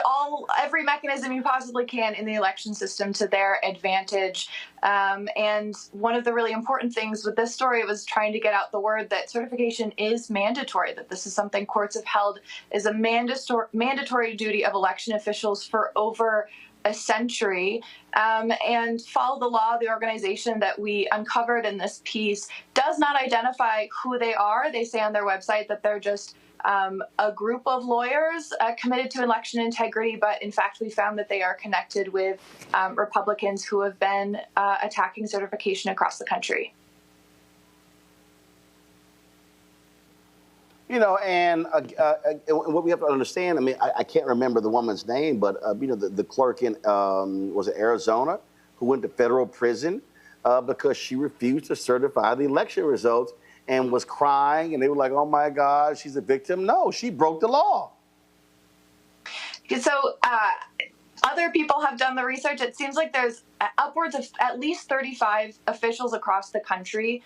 every mechanism you possibly can in the election system to their advantage. And one of the really important things with this story was trying to get out the word that certification is mandatory, that this is something courts have held is a mandatory duty of election officials for over a century. And Follow the Law, the organization that we uncovered in this piece, does not identify who they are. They say on their website that they're just a group of lawyers committed to election integrity, but in fact we found that they are connected with Republicans who have been attacking certification across the country.
You know, and what we have to understand, I mean, I can't remember the woman's name, but, you know, the clerk in, was it Arizona, who went to federal prison because she refused to certify the election results and was crying, and they were like, oh, my God, she's a victim. No, she broke the law.
So other people have done the research. It seems like there's upwards of at least 35 officials across the country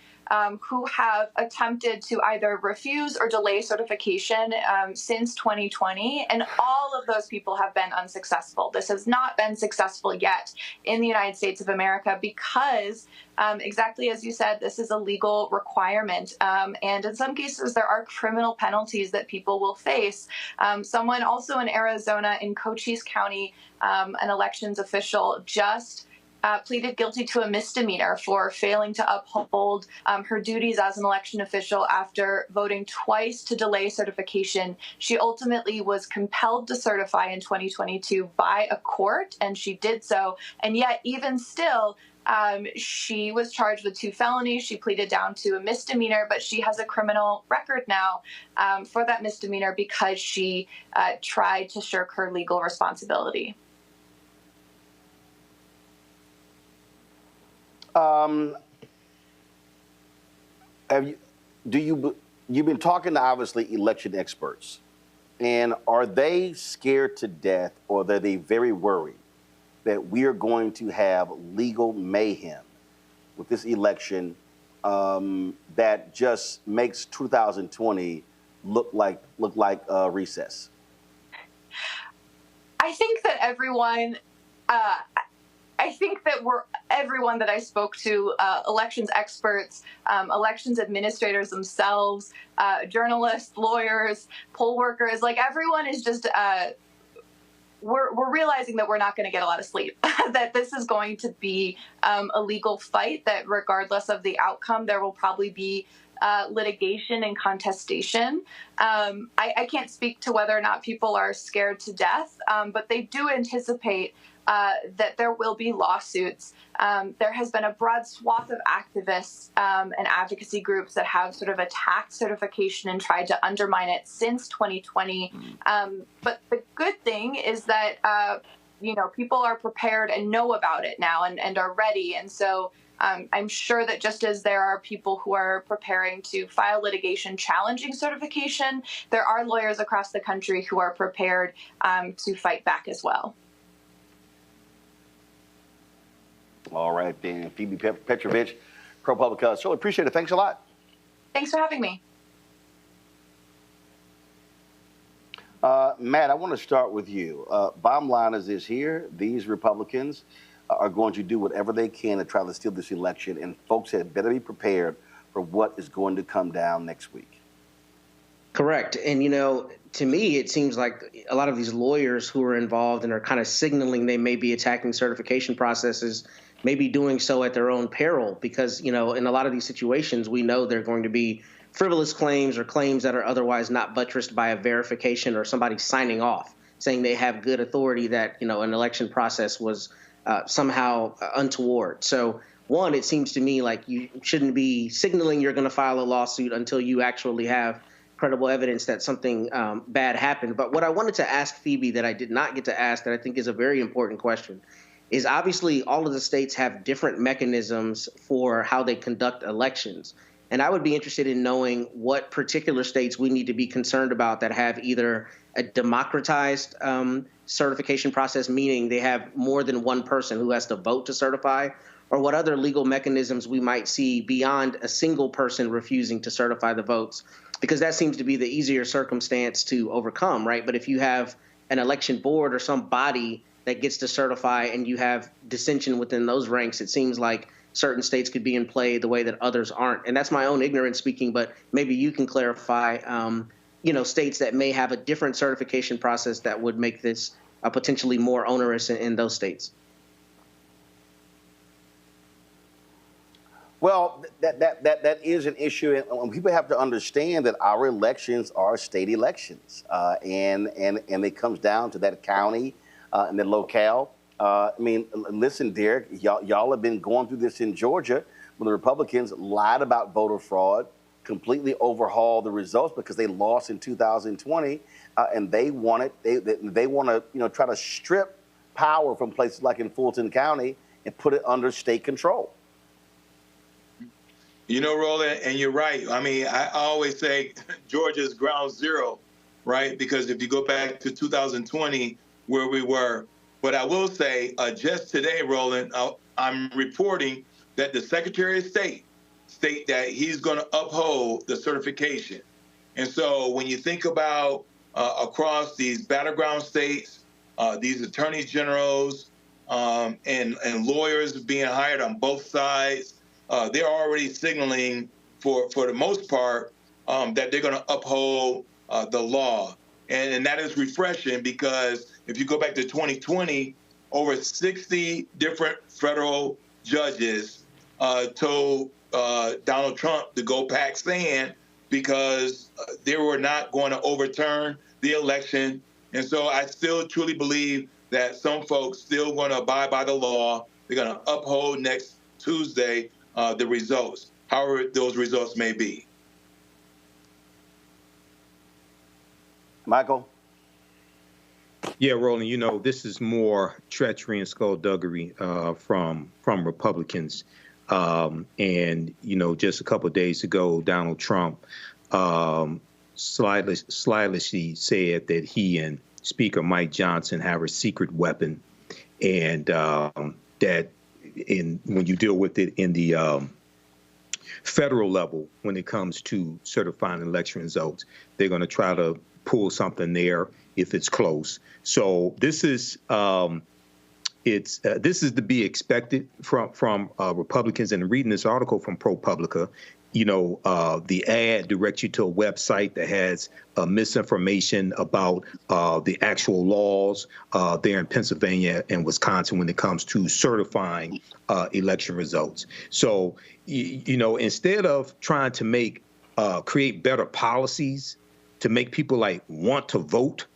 who have attempted to either refuse or delay certification since 2020, and all of those people have been unsuccessful. This has not been successful yet in the United States of America because, exactly as you said, this is a legal requirement, and in some cases there are criminal penalties that people will face. Someone also in Arizona, in Cochise County, an elections official just pleaded guilty to a misdemeanor for failing to uphold her duties as an election official after voting twice to delay certification. She ultimately was compelled to certify in 2022 by a court, and she did so. And yet, even still, she was charged with 2 felonies. She pleaded down to a misdemeanor, but she has a criminal record now for that misdemeanor because she tried to shirk her legal responsibility.
You've been talking to obviously election experts, and are they scared to death, or are they very worried that we are going to have legal mayhem with this election that just makes 2020 look like recess?
I think that everyone. I think that everyone that I spoke to, elections experts, elections administrators themselves, journalists, lawyers, poll workers, like everyone is just, we're realizing that we're not going to get a lot of sleep, that this is going to be a legal fight, that regardless of the outcome, there will probably be litigation and contestation. I can't speak to whether or not people are scared to death, but they do anticipate that there will be lawsuits. There has been a broad swath of activists and advocacy groups that have sort of attacked certification and tried to undermine it since 2020. But the good thing is that, people are prepared and know about it now and are ready. And so I'm sure that just as there are people who are preparing to file litigation challenging certification, there are lawyers across the country who are prepared to fight back as well.
All right, then. Phoebe Petrovich, ProPublica. So appreciate it. Thanks a lot.
Thanks for having me.
Matt, I want to start with you. Bottom line is this here. These Republicans are going to do whatever they can to try to steal this election, and folks had better be prepared for what is going to come down next week.
Correct. And, to me, it seems like a lot of these lawyers who are involved and are kind of signaling they may be attacking certification processes may be doing so at their own peril because, in a lot of these situations, we know they're going to be frivolous claims or claims that are otherwise not buttressed by a verification or somebody signing off saying they have good authority that, an election process was somehow untoward. So, one, it seems to me like you shouldn't be signaling you're going to file a lawsuit until you actually have credible evidence that something bad happened. But what I wanted to ask Phoebe that I did not get to ask that I think is a very important question is obviously all of the states have different mechanisms for how they conduct elections. And I would be interested in knowing what particular states we need to be concerned about that have either a democratized certification process, meaning they have more than one person who has to vote to certify, or what other legal mechanisms we might see beyond a single person refusing to certify the votes, because that seems to be the easier circumstance to overcome, right? But if you have an election board or some body that gets to certify and you have dissension within those ranks, it seems like certain states could be in play the way that others aren't. And that's my own ignorance speaking, but maybe you can clarify, states that may have a different certification process that would make this potentially more onerous in those states.
Well, that is an issue, and people have to understand that our elections are state elections, and it comes down to that county and the locale. Listen, Derek, y'all have been going through this in Georgia when the Republicans lied about voter fraud, completely overhauled the results because they lost in 2020, and they want to try to strip power from places like in Fulton County and put it under state control.
Roland, and you're right. I always say Georgia's ground zero, right? Because if you go back to 2020, where we were. But I will say, just today, Roland, I'm reporting that the Secretary of State that he's going to uphold the certification. And so when you think about across these battleground states, these attorneys generals and lawyers being hired on both sides, they're already signaling for the most part that they're going to uphold the law. And that is refreshing because if you go back to 2020, over 60 different federal judges told Donald Trump to go pack sand because they were not going to overturn the election. And so I still truly believe that some folks still going to abide by the law. They're going to uphold next Tuesday the results, however those results may be.
Michael?
Yeah, Roland, this is more treachery and skullduggery from Republicans. And, just a couple of days ago, Donald Trump slyly said that he and Speaker Mike Johnson have a secret weapon, and that when you deal with it in the federal level, when it comes to certifying election results, they're going to try to pull something there if it's close. So this is It's this is to be expected from Republicans. And reading this article from ProPublica, the ad directs you to a website that has misinformation about the actual laws there in Pennsylvania and Wisconsin when it comes to certifying election results. So, instead of trying to create better policies to make people want to vote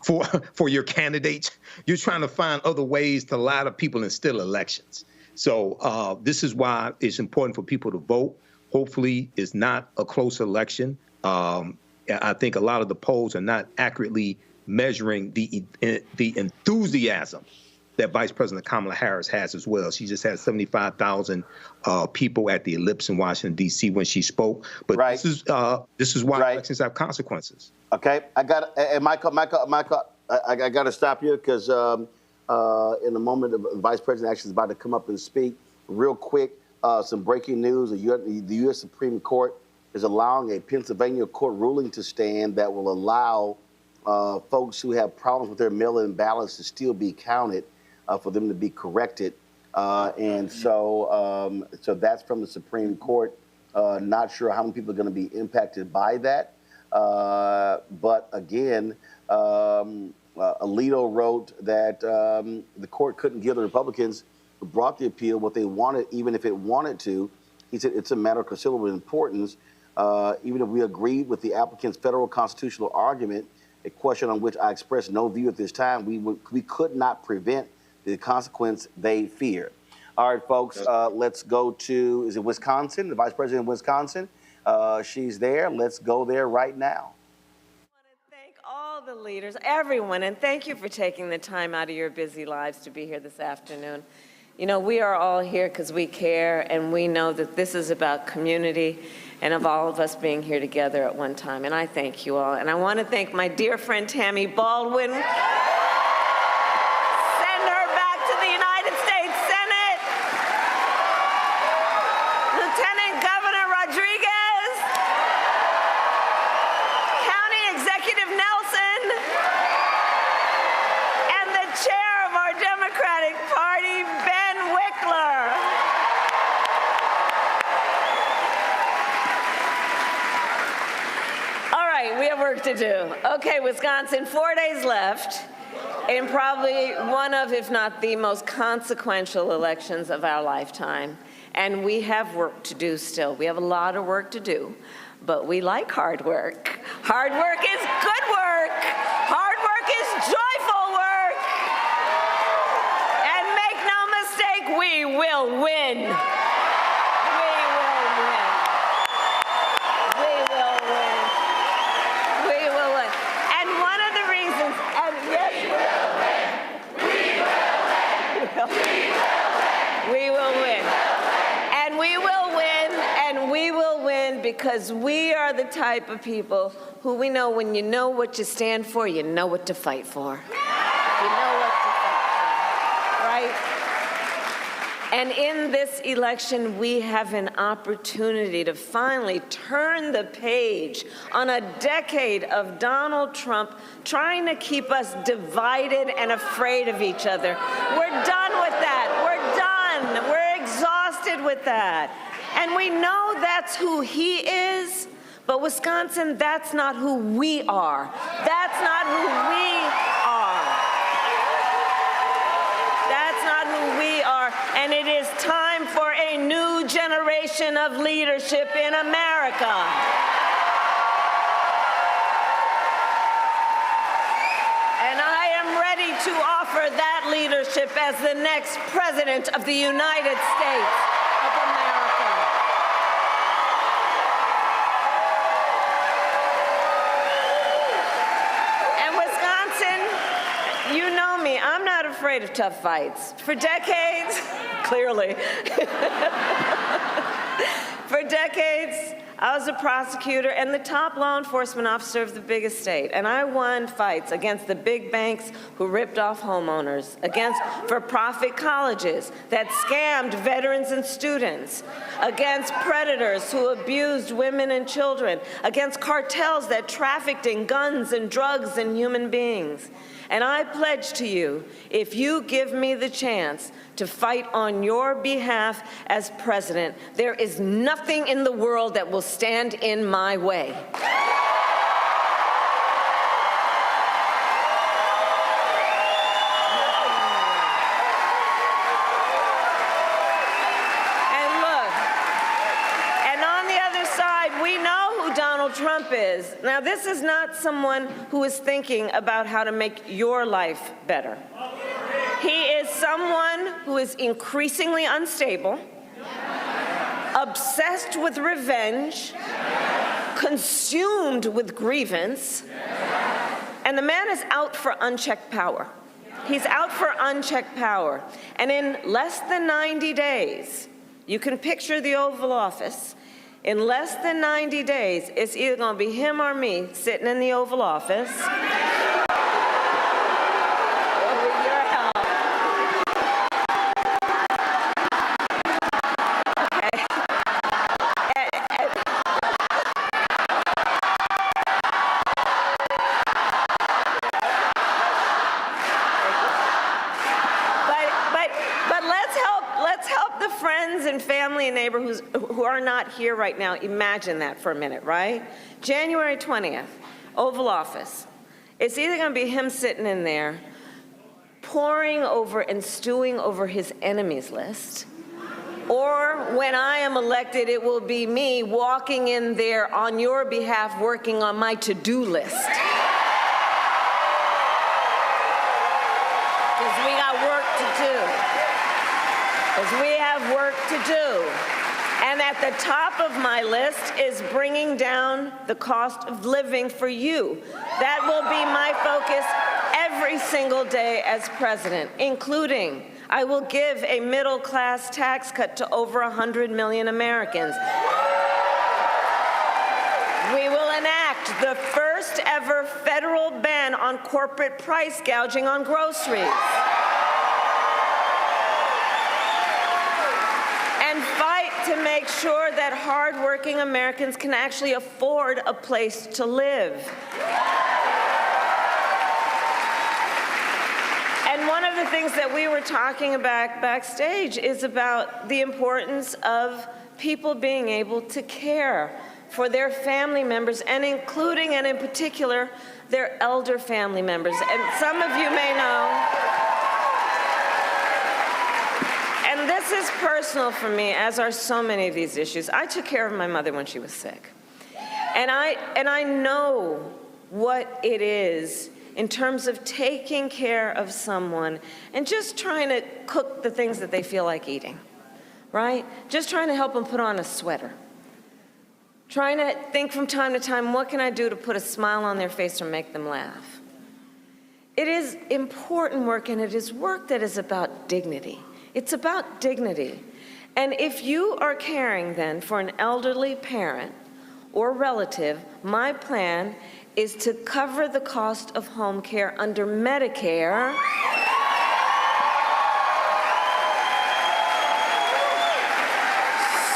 for your candidates, you're trying to find other ways to lie to people and steal elections. So this is why it's important for people to vote. Hopefully, it's not a close election. I think a lot of the polls are not accurately measuring the enthusiasm that Vice President Kamala Harris has as well. She just had 75,000 people at the Ellipse in Washington, D.C. when she spoke. But this is why elections have consequences.
Okay, I got Michael, I got to stop you because in a moment, the Vice President actually is about to come up and speak. Real quick, some breaking news: the U.S. Supreme Court is allowing a Pennsylvania court ruling to stand that will allow folks who have problems with their mail-in ballots to still be counted, for them to be corrected, and so that's from the Supreme Court. Not sure how many people are going to be impacted by that. But again, Alito wrote that the court couldn't give the Republicans who brought the appeal what they wanted, even if it wanted to. He said it's a matter of considerable importance. Even if we agreed with the applicant's federal constitutional argument, a question on which I expressed no view at this time, we could not prevent the consequence they fear. All right, folks, let's go to, is it Wisconsin? The Vice President of Wisconsin? She's there. Let's go there right now.
All the leaders, everyone, and thank you for taking the time out of your busy lives to be here this afternoon. We are all here because we care, and we know that this is about community and of all of us being here together at one time, and I thank you all. And I want to thank my dear friend Tammy Baldwin. Send her back to the United States Senate. Lieutenant Governor Rodriguez. County Executive Nelson. And the chair of our Democratic Party, Ben Wickler. All right, we have work to do. Okay, Wisconsin, 4 days left in probably one of, if not the most consequential elections of our lifetime. And we have work to do still. We have a lot of work to do, but we like hard work. Hard work is good work. Hard work is joyful work. And make no mistake, we will win. We will win. We will win. We will win. And one of the reasons, and yes, we will win. And we will win, and we will win because we are the type of people who we know when you know what you stand for, you know what to fight for. You know what to fight for, right? And in this election, we have an opportunity to finally turn the page on a decade of Donald Trump trying to keep us divided and afraid of each other. We're done with that. We're done. We're exhausted with that. And we know that's who he is, but Wisconsin, that's not who we are. That's not who we are. That's not who we are. And it is time for a new generation of leadership in America. And I am ready to offer that leadership as the next president of the United States of America. And Wisconsin, you know me, I'm not afraid of tough fights. For decades, clearly, for decades, I was a prosecutor and the top law enforcement officer of the biggest state, and I won fights against the big banks who ripped off homeowners, against for-profit colleges that scammed veterans and students, against predators who abused women and children, against cartels that trafficked in guns and drugs and human beings. And I pledge to you, if you give me the chance to fight on your behalf as president, there is nothing in the world that will stand in my way. And look, and on the other side, we know who Donald Trump is. Now, this is not someone who is thinking about how to make your life better. He is someone who is increasingly unstable, obsessed with revenge, consumed with grievance, and the man is out for unchecked power. He's out for unchecked power. And in less than 90 days, you can picture the Oval Office. In less than 90 days, it's either going to be him or me sitting in the Oval Office. And family and neighbors who are not here right now, imagine that for a minute, right? January 20th, Oval Office. It's either going to be him sitting in there, poring over and stewing over his enemies list, or when I am elected, it will be me walking in there on your behalf, working on my to-do list. Because we got work to do. Because we have work to do. And at the top of my list is bringing down the cost of living for you. That will be my focus every single day as president, including I will give a middle-class tax cut to over 100 million Americans. We will enact the first ever federal ban on corporate price gouging on groceries. And fight to make sure that hardworking Americans can actually afford a place to live. And one of the things that we were talking about backstage is about the importance of people being able to care for their family members, and including and in particular their elder family members. And some of you may know, and this is personal for me, as are so many of these issues. I took care of my mother when she was sick. And I know what it is in terms of taking care of someone and just trying to cook the things that they feel like eating, right? Just trying to help them put on a sweater. Trying to think from time to time, what can I do to put a smile on their face or make them laugh? It is important work, and it is work that is about dignity. It's about dignity. And if you are caring then for an elderly parent or relative, my plan is to cover the cost of home care under Medicare.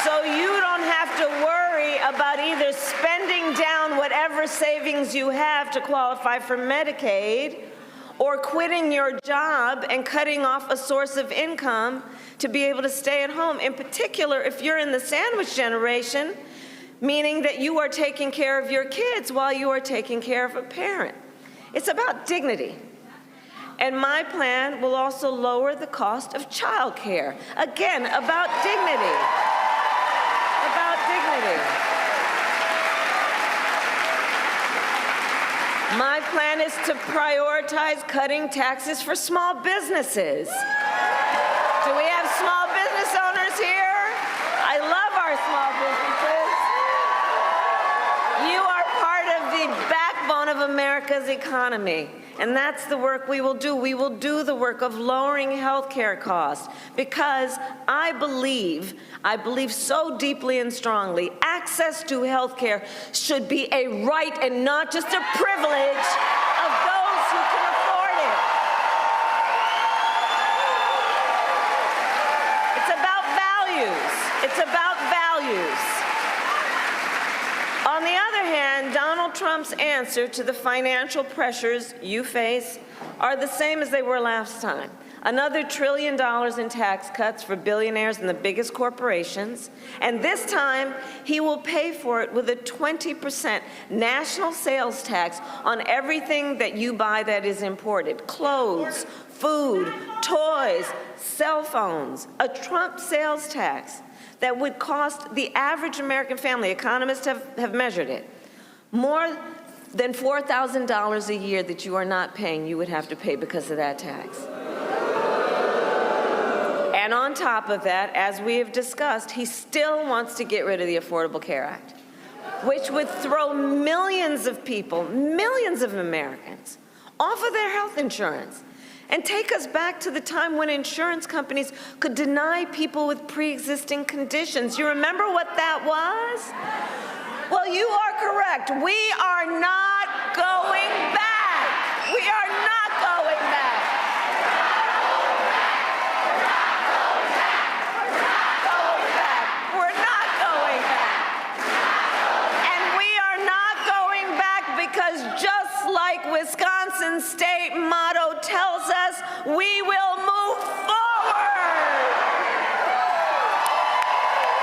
So you don't have to worry about either spending down whatever savings you have to qualify for Medicaid, or quitting your job and cutting off a source of income to be able to stay at home. In particular, if you're in the sandwich generation, meaning that you are taking care of your kids while you are taking care of a parent. It's about dignity. And my plan will also lower the cost of child care. Again, about dignity. About dignity. My plan is to prioritize cutting taxes for small businesses. Do we have small business owners here? I love our small businesses. You are part of the backbone of America's economy. And that's the work we will do. We will do the work of lowering health care costs, because I believe so deeply and strongly, access to health care should be a right and not just a privilege of those who can afford it. It's about values. It's about values. On the other hand, Donald Trump's answer to the financial pressures you face are the same as they were last time. Another $1 trillion in tax cuts for billionaires and the biggest corporations. And this time, he will pay for it with a 20% national sales tax on everything that you buy that is imported. Clothes, food, toys, cell phones. A Trump sales tax that would cost the average American family, economists have measured it, more than $4,000 a year that you are not paying, you would have to pay because of that tax. And on top of that, as we have discussed, he still wants to get rid of the Affordable Care Act, which would throw millions of people, millions of Americans, off of their health insurance and take us back to the time when insurance companies could deny people with pre-existing conditions. You remember what that was? Well, you are correct. We are not going back. We are not going back. We're not going back. And we are not going back because just like Wisconsin's state motto tells us, we will move forward.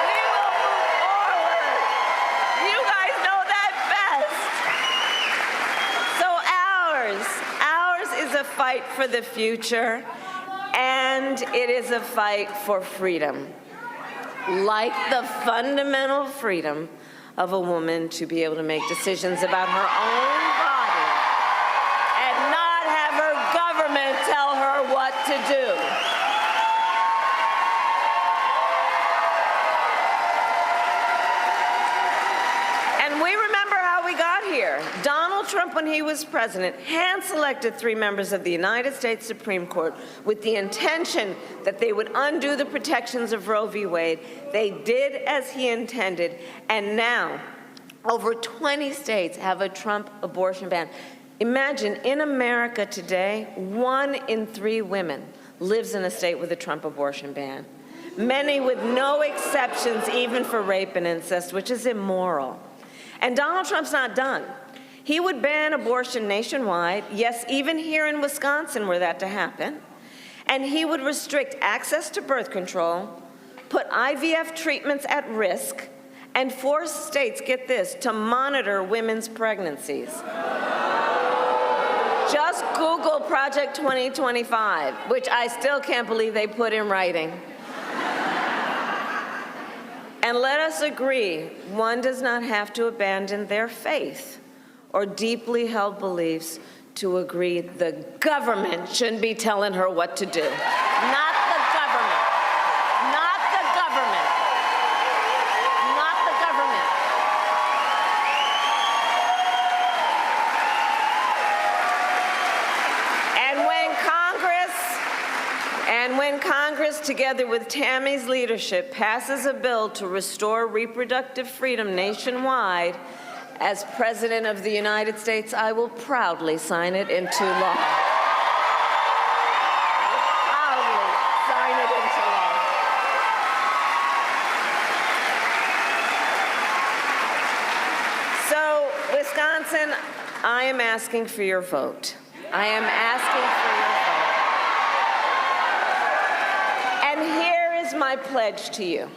We will move forward. You guys know that best. So ours is a fight for the future, and it is a fight for freedom. Like the fundamental freedom of a woman to be able to make decisions about her own body and not have her government tell her what to do. And we remember how we got here. Donald Trump, when he was president, hand-selected 3 members of the United States Supreme Court with the intention that they would undo the protections of Roe v. Wade. They did as he intended, and now over 20 states have a Trump abortion ban. Imagine, in America today, 1 in 3 women lives in a state with a Trump abortion ban. Many with no exceptions, even for rape and incest, which is immoral. And Donald Trump's not done. He would ban abortion nationwide, yes, even here in Wisconsin were that to happen. And he would restrict access to birth control, put IVF treatments at risk, and force states, get this, to monitor women's pregnancies. Just Google Project 2025, which I still can't believe they put in writing. And let us agree, one does not have to abandon their faith or deeply held beliefs to agree the government shouldn't be telling her what to do. Not the government. Not the government. Not the government. And when Congress, together with Tammy's leadership, passes a bill to restore reproductive freedom nationwide, as President of the United States, I will proudly sign it into law. Proudly sign it into law. So, Wisconsin, I am asking for your vote. I am asking for your vote. And here is my pledge to you.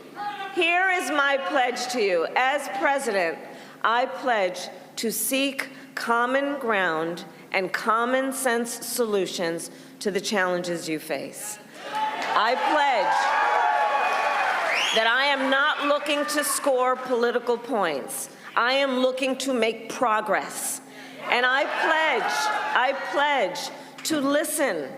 Here is my pledge to you. As president, I pledge to seek common ground and common sense solutions to the challenges you face. I pledge that I am not looking to score political points. I am looking to make progress. And I pledge to listen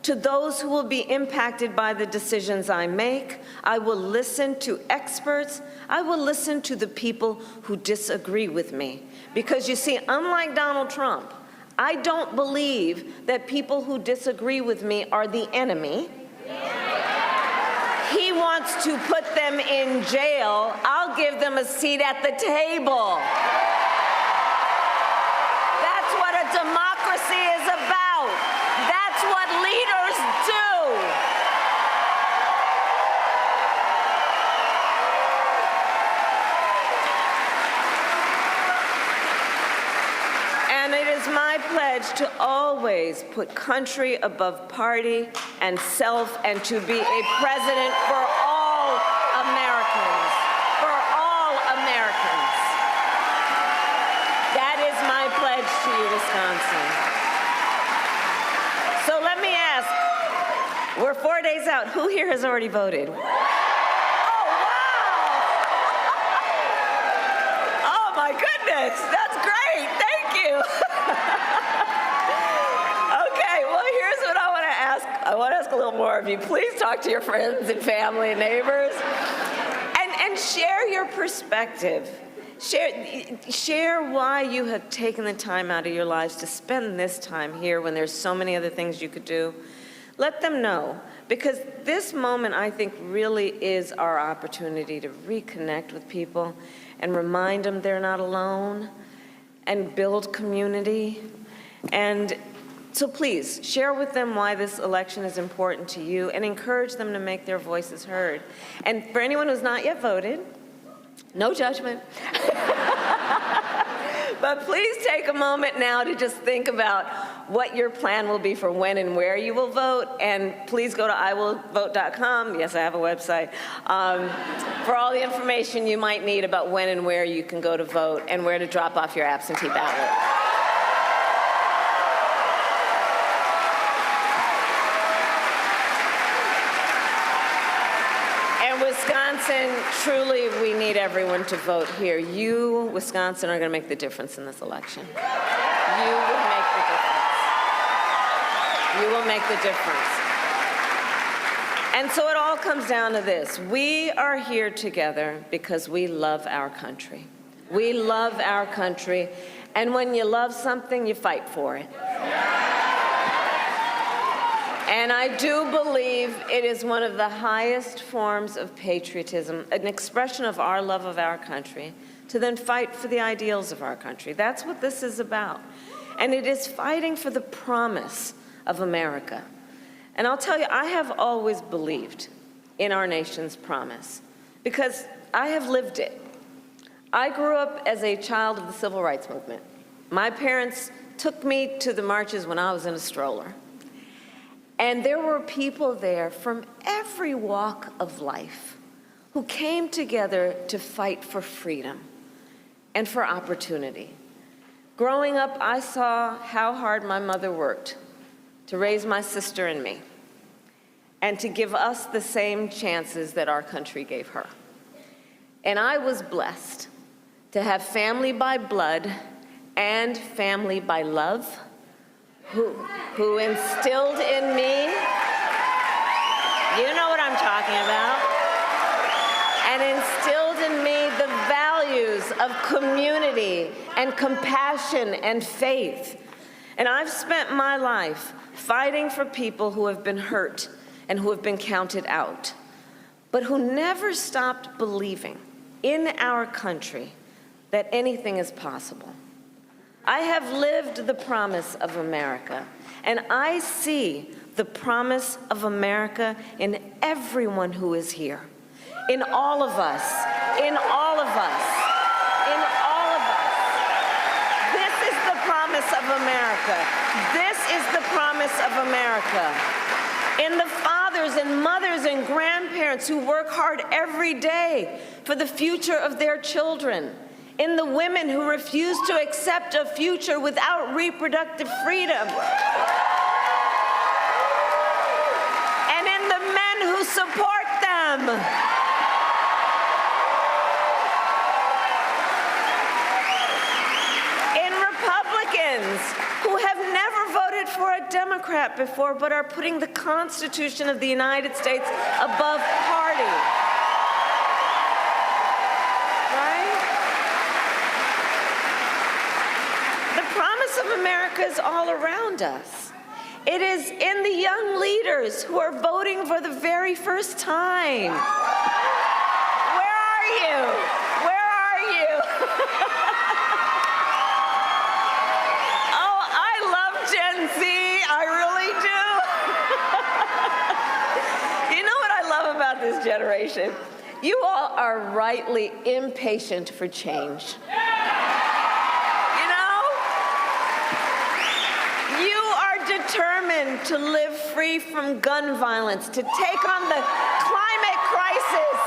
to those who will be impacted by the decisions I make. I will listen to experts. I will listen to the people who disagree with me. Because you see, unlike Donald Trump, I don't believe that people who disagree with me are the enemy. He wants to put them in jail. I'll give them a seat at the table. That's what a democracy is about. That's what leaders do. And it is my pledge to always put country above party and self, and to be a president for all Americans. For all Americans. That is my pledge to you, Wisconsin. So let me ask, we're 4 days out. Who here has already voted? Oh, wow! Oh, my goodness. That's great. Thank you. Okay, well, here's what I want to ask. I want to ask a little more of you. Please talk to your friends and family and neighbors and share your perspective. Share why you have taken the time out of your lives to spend this time here when there's so many other things you could do. Let them know, because this moment, I think, really is our opportunity to reconnect with people and remind them they're not alone and build community. And so please, share with them why this election is important to you and encourage them to make their voices heard. And for anyone who's not yet voted, no judgment. But please take a moment now to just think about what your plan will be for when and where you will vote. And please go to iwillvote.com. Yes, I have a website. For all the information you might need about when and where you can go to vote and where to drop off your absentee ballot. Wisconsin, truly, we need everyone to vote here. You, Wisconsin, are going to make the difference in this election. You will make the difference. You will make the difference. And so it all comes down to this. We are here together because we love our country. We love our country. And when you love something, you fight for it. And I do believe it is one of the highest forms of patriotism, an expression of our love of our country, to then fight for the ideals of our country. That's what this is about. And it is fighting for the promise of America. And I'll tell you, I have always believed in our nation's promise because I have lived it. I grew up as a child of the Civil Rights Movement. My parents took me to the marches when I was in a stroller. And there were people there from every walk of life who came together to fight for freedom and for opportunity. Growing up, I saw how hard my mother worked to raise my sister and me and to give us the same chances that our country gave her. And I was blessed to have family by blood and family by love who instilled in me, you know what I'm talking about, and instilled in me the values of community and compassion and faith. And I've spent my life fighting for people who have been hurt and who have been counted out, but who never stopped believing in our country that anything is possible. I have lived the promise of America, and I see the promise of America in everyone who is here, in all of us, in all of us, in all of us. This is the promise of America. This is the promise of America. In the fathers and mothers and grandparents who work hard every day for the future of their children. In the women who refuse to accept a future without reproductive freedom. And in the men who support them. In Republicans who have never voted for a Democrat before but are putting the Constitution of the United States above party. of America is all around us. It is in the young leaders who are voting for the very first time. Where are you? Where are you? Oh, I love Gen Z. I really do. You know what I love about this generation? You all are rightly impatient for change. Determined to live free from gun violence, to take on the climate crisis.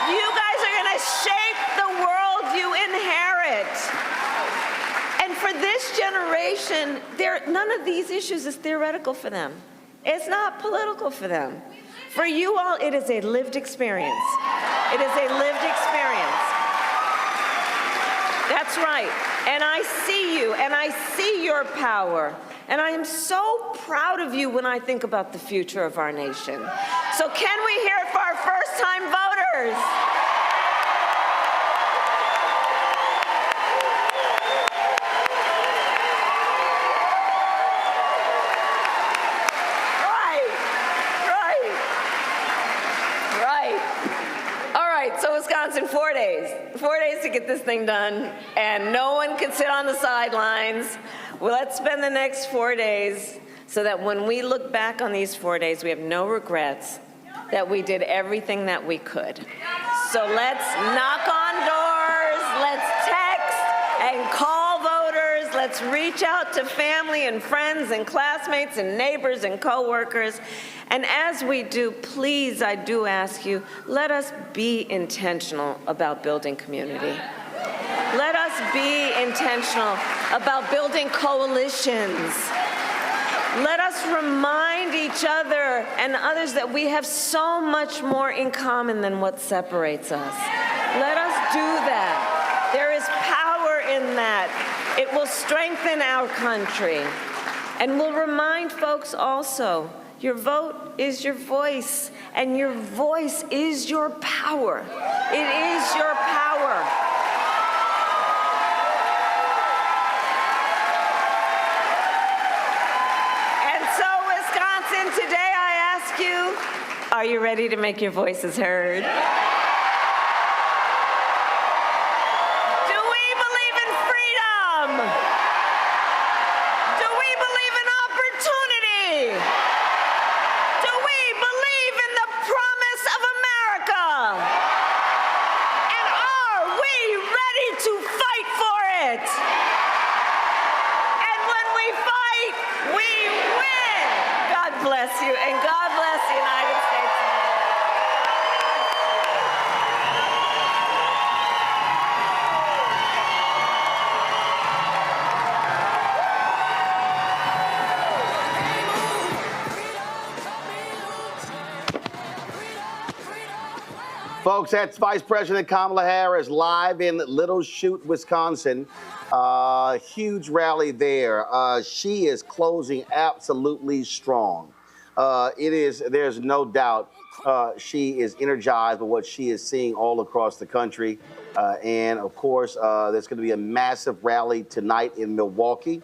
You guys are going to shape the world you inherit. And for this generation, none of these issues is theoretical for them. It's not political for them. For you all, it is a lived experience. It is a lived experience. That's right. And I see you, and I see your power. And I am so proud of you when I think about the future of our nation. So can we hear it for our first-time voters? Right. All right, so Wisconsin, 4 days. 4 days to get this thing done, and no one can sit on the sidelines. Well, let's spend the next 4 days so that when we look back on these 4 days, we have no regrets that we did everything that we could. So let's knock on doors, let's text and call voters, let's reach out to family and friends and classmates and neighbors and coworkers. And as we do, please, I do ask you, let us be intentional about building community. Let us be intentional about building coalitions. Let us remind each other and others that we have so much more in common than what separates us. Let us do that. There is power in that. It will strengthen our country. And we'll remind folks also, your vote is your voice, and your voice is your power. It is your power. Today I ask you, are you ready to make your voices heard? Do we believe in freedom? Do we believe in opportunity? Do we believe in the promise of America? And are we ready to fight for it? And when we fight, we win. God bless you, and God bless the United States of
Folks, that's Vice President Kamala Harris live in Little Chute, Wisconsin. Huge rally there. She is closing absolutely strong. There's no doubt she is energized by what she is seeing all across the country. And of course, there's going to be a massive rally tonight in Milwaukee.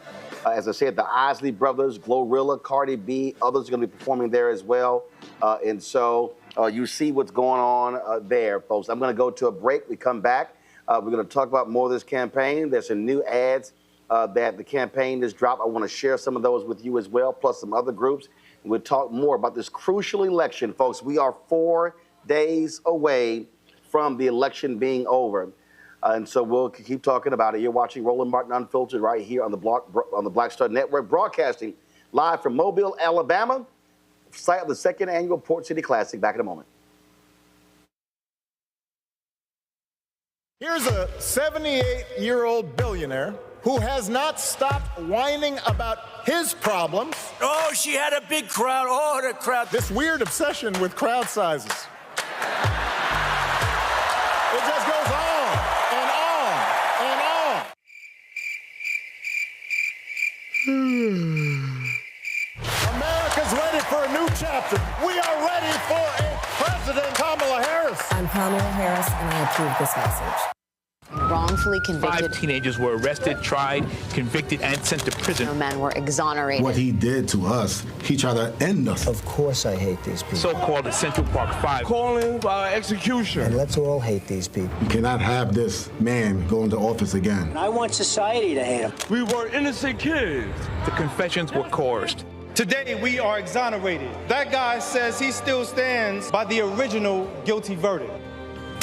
As I said, the Isley Brothers, Glorilla, Cardi B, others are going to be performing there as well. And so you see what's going on there, folks. I'm going to go to a break. We come back. We're going to talk about more of this campaign. There's some new ads that the campaign has dropped. I want to share some of those with you as well, plus some other groups. And we'll talk more about this crucial election, folks. We are 4 days away from the election being over. And so we'll keep talking about it. You're watching Roland Martin Unfiltered right here on the Black Star Network, broadcasting live from Mobile, Alabama, site of the second annual Port City Classic. Back in a moment.
Here's a 78-year-old billionaire who has not stopped whining about his problems.
Oh, she had a big crowd. Oh, the crowd.
This weird obsession with crowd sizes. It just goes on and on and on. America's ready for a new chapter. We are ready for a President Kamala Harris.
I'm Kamala Harris, and I approve this message. wrongfully convicted.
5 teenagers were arrested, tried, convicted, and sent to prison.
No men were exonerated.
What he did to us, he tried to end us.
Of course I hate these people.
So-called Central Park 5.
Calling for execution.
And let's all hate these people.
You cannot have this man go into office again.
I want society to hate him.
We were innocent kids.
The confessions were coerced.
Today, we are exonerated. That guy says he still stands by the original guilty verdict.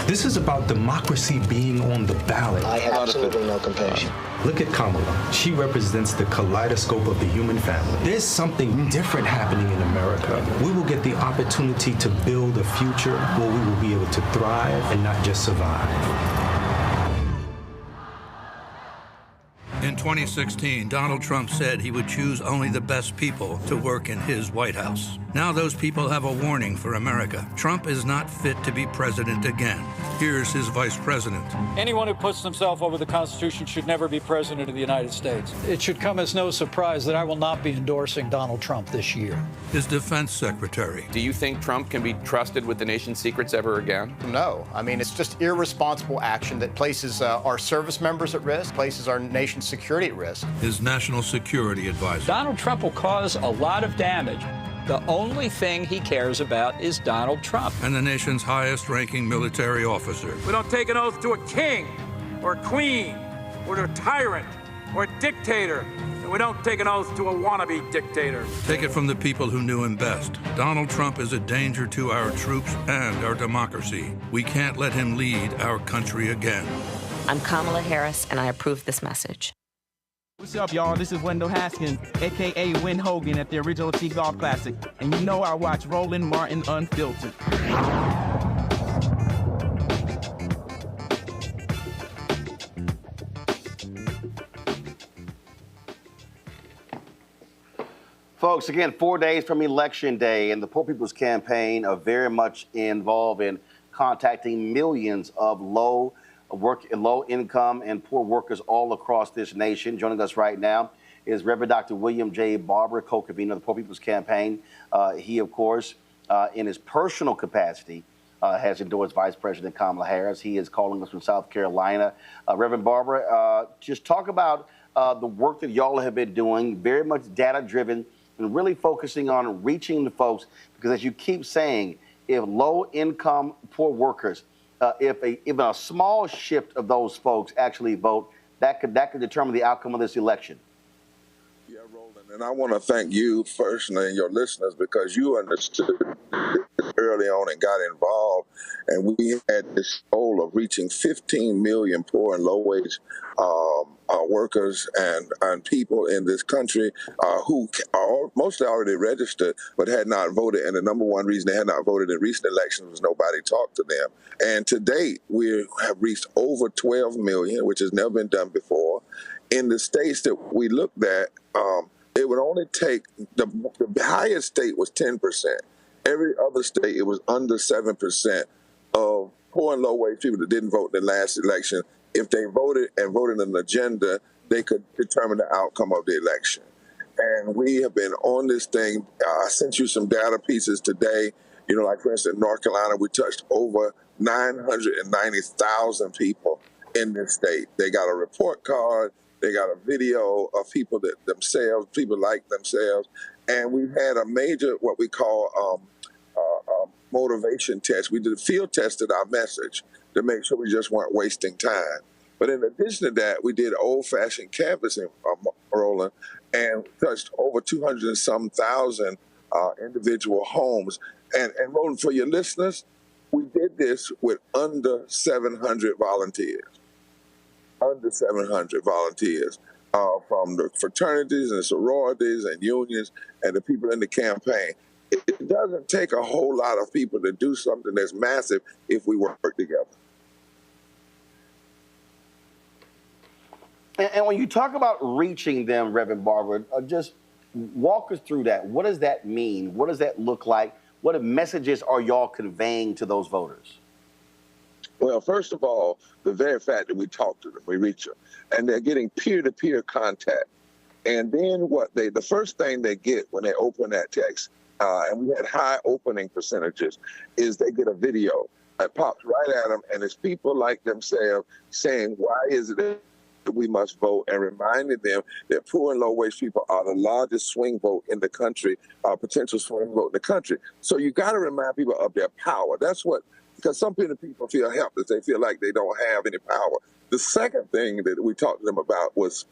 This is about democracy being on the ballot.
I have absolutely no compassion.
Look at Kamala. She represents the kaleidoscope of the human family. There's something different happening in America. We will get the opportunity to build a future where we will be able to thrive and not just survive.
In 2016, Donald Trump said he would choose only the best people to work in his White House. Now those people have a warning for America. Trump is not fit to be president again. Here's his vice president.
Anyone who puts himself over the Constitution should never be president of the United States. It should come as no surprise that I will not be endorsing Donald Trump this year.
His defense secretary.
Do you think Trump can be trusted with the nation's secrets ever again?
No. I mean, it's just irresponsible action that places our service members at risk, places our nation's security at risk.
His national security advisor.
Donald Trump will cause a lot of damage. The only thing he cares about is Donald Trump.
And the nation's highest-ranking military officer.
We don't take an oath to a king or a queen or to a tyrant or a dictator. And we don't take an oath to a wannabe dictator.
Take it from the people who knew him best. Donald Trump is a danger to our troops and our democracy. We can't let him lead our country again.
I'm Kamala Harris, and I approve this message.
What's up, y'all? This is Wendell Haskins, a.k.a. Win Hogan at the Original T Golf Classic. And you know I watch Roland Martin Unfiltered.
Folks, again, 4 days from Election Day, and the Poor People's Campaign are very much involved in contacting millions of low income and poor workers all across this nation. Joining us right now is Reverend Dr. William J. Barber, co-convener of the Poor People's Campaign. He, of course, in his personal capacity, has endorsed Vice President Kamala Harris. He is calling us from South Carolina. Reverend Barber, just talk about the work that y'all have been doing, very much data-driven, and really focusing on reaching the folks, because as you keep saying, if low-income poor workers, even a small shift of those folks actually vote, that could determine the outcome of this election.
Yeah, Roland, and I want to thank you personally and your listeners, because you understood early on and got involved, and we had this goal of reaching 15 million poor and low-wage workers and people in this country who are mostly already registered but had not voted. And the number one reason they had not voted in recent elections was nobody talked to them. And to date, we have reached over 12 million, which has never been done before. In the states that we looked at, it would only take, the highest state was 10%. Every other state, it was under 7% of poor and low-wage people that didn't vote in the last election. If they voted and voted an agenda, they could determine the outcome of the election. And we have been on this thing. I sent you some data pieces today. You know, like, for instance, in North Carolina, we touched over 990,000 people in this state. They got a report card. They got a video of people that themselves, people like themselves. And we've had a major, what we call motivation test. We did field tested our message to make sure we just weren't wasting time. But in addition to that, we did old-fashioned canvassing, Roland, and touched over 200 and some thousand individual homes. And Roland, for your listeners, we did this with under 700 volunteers. Under 700 volunteers from the fraternities and sororities and unions and the people in the campaign. It doesn't take a whole lot of people to do something that's massive if we work together.
And when you talk about reaching them, Reverend Barber, just walk us through that. What does that mean? What does that look like? What messages are y'all conveying to those voters?
Well, first of all, the very fact that we talk to them, we reach them, and they're getting peer-to-peer contact. And then the first thing they get when they open that text, and we had high opening percentages, is they get a video. that pops right at them, and it's people like themselves saying, why is it that we must vote, and reminding them that poor and low-wage people are the largest swing vote in the country, potential swing vote in the country. So you got to remind people of their power. That's what, because some people feel helpless. They feel like they don't have any power. The second thing that we talked to them about was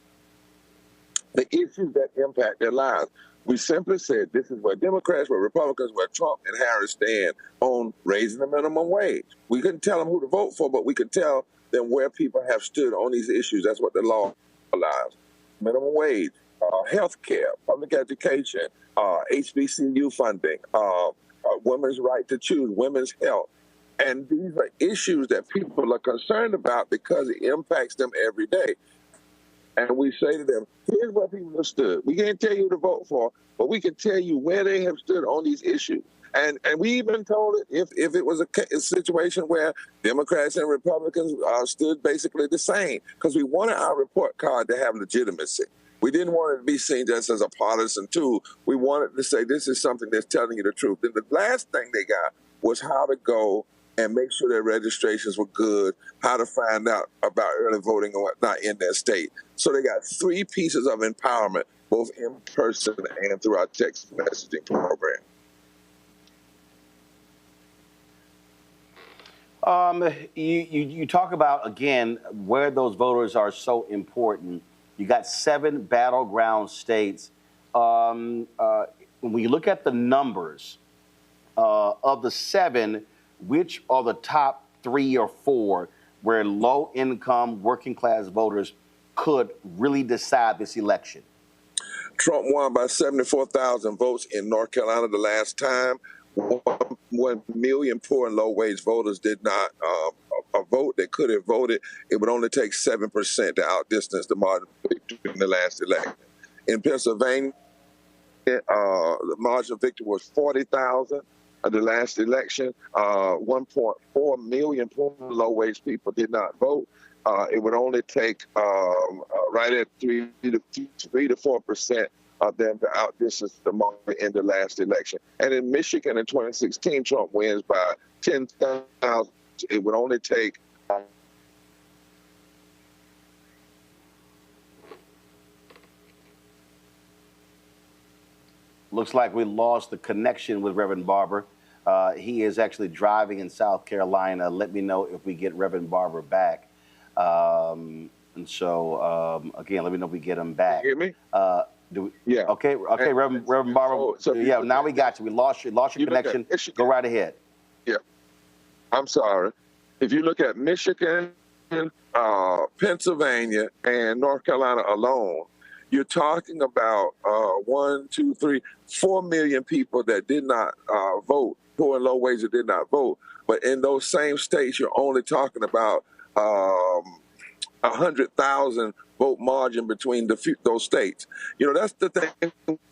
the issues that impact their lives. We simply said this is where Democrats, where Republicans, where Trump and Harris stand on raising the minimum wage. We couldn't tell them who to vote for, but we could tell them where people have stood on these issues. That's what the law allows. Minimum wage, health care, public education, HBCU funding, women's right to choose, women's health. And these are issues that people are concerned about because it impacts them every day. And we say to them, here's where people have stood. We can't tell you who to vote for, but we can tell you where they have stood on these issues. And we even told it if it was a situation where Democrats and Republicans stood basically the same, because we wanted our report card to have legitimacy. We didn't want it to be seen just as a partisan tool. We wanted to say this is something that's telling you the truth. And the last thing they got was how to go and make sure their registrations were good, how to find out about early voting and whatnot in their state. So they got 3 pieces of empowerment, both in person and through our text messaging program.
You talk about, again, where those voters are so important. You got 7 battleground states. When you look at the numbers of the 7, which are the top 3 or 4 where low-income, working-class voters could really decide this election?
Trump won by 74,000 votes in North Carolina the last time. 1 million poor and low-wage voters did not vote. They could have voted. It would only take 7% to outdistance the margin of victory in the last election. In Pennsylvania, the margin of victory was 40,000. The last election, 1.4 million poor and low-wage people did not vote. It would only take right at 3 to 4% of them to outdistance the margin in the last election. And in Michigan in 2016, Trump wins by 10,000. It would only take
Looks like we lost the connection with Reverend Barber. He is actually driving in South Carolina. Let me know if we get Reverend Barber back. And so, again, let me know if we get him back.
You hear me?
Yeah. Okay, Reverend Barber. Yeah, now we got you. We lost your connection. Go right ahead.
Yeah. I'm sorry. If you look at Michigan, Pennsylvania, and North Carolina alone, you're talking about 4 million people that did not vote, poor and low wage that did not vote. But in those same states, you're only talking about 100,000 vote margin between those states. You know, that's the thing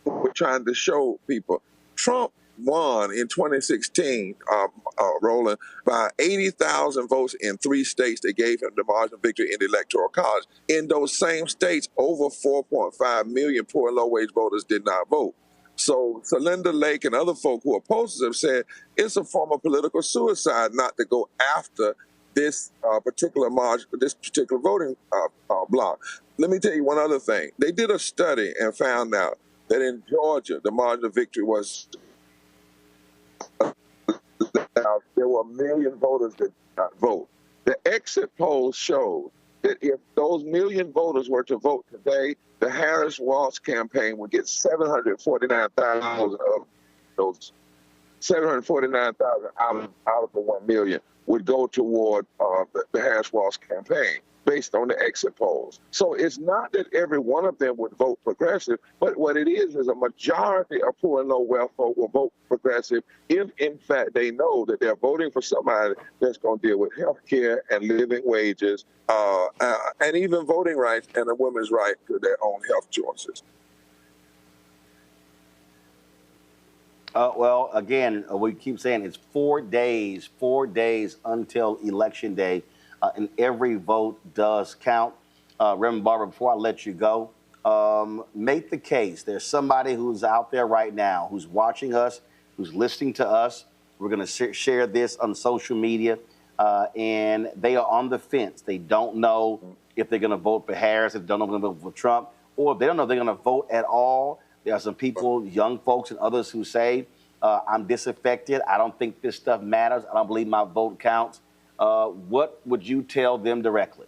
we're trying to show people. Trump won in 2016, Roland, by 80,000 votes in 3 states that gave him the margin of victory in the Electoral College. In those same states, over 4.5 million poor and low-wage voters did not vote. So Linda Lake and other folk who oppose him said it's a form of political suicide not to go after this particular margin, this particular voting block. Let me tell you one other thing. They did a study and found out that in Georgia, the margin of victory was there were 1 million voters that did not vote. The exit polls showed that if those 1 million voters were to vote today, the Harris-Walsh campaign would get 749,000 of those. 749,000 out of the 1 million would go toward the Harris-Walsh campaign based on the exit polls. So it's not that every one of them would vote progressive, but what it is a majority of poor and low wealth folk will vote progressive if, in fact, they know that they're voting for somebody that's going to deal with health care and living wages and even voting rights and a woman's right to their own health choices.
Well, again, we keep saying it's 4 days until Election Day, and every vote does count. Reverend Barber, before I let you go, make the case. There's somebody who's out there right now who's watching us, who's listening to us, We're going to share this on social media, and they are on the fence. They don't know if they're going to vote for Harris, if they don't know if they're going to vote for Trump, or they don't know if they're going to vote at all. There are some people, young folks and others, who say, I'm disaffected. I don't think this stuff matters. I don't believe my vote counts. What would you tell them directly?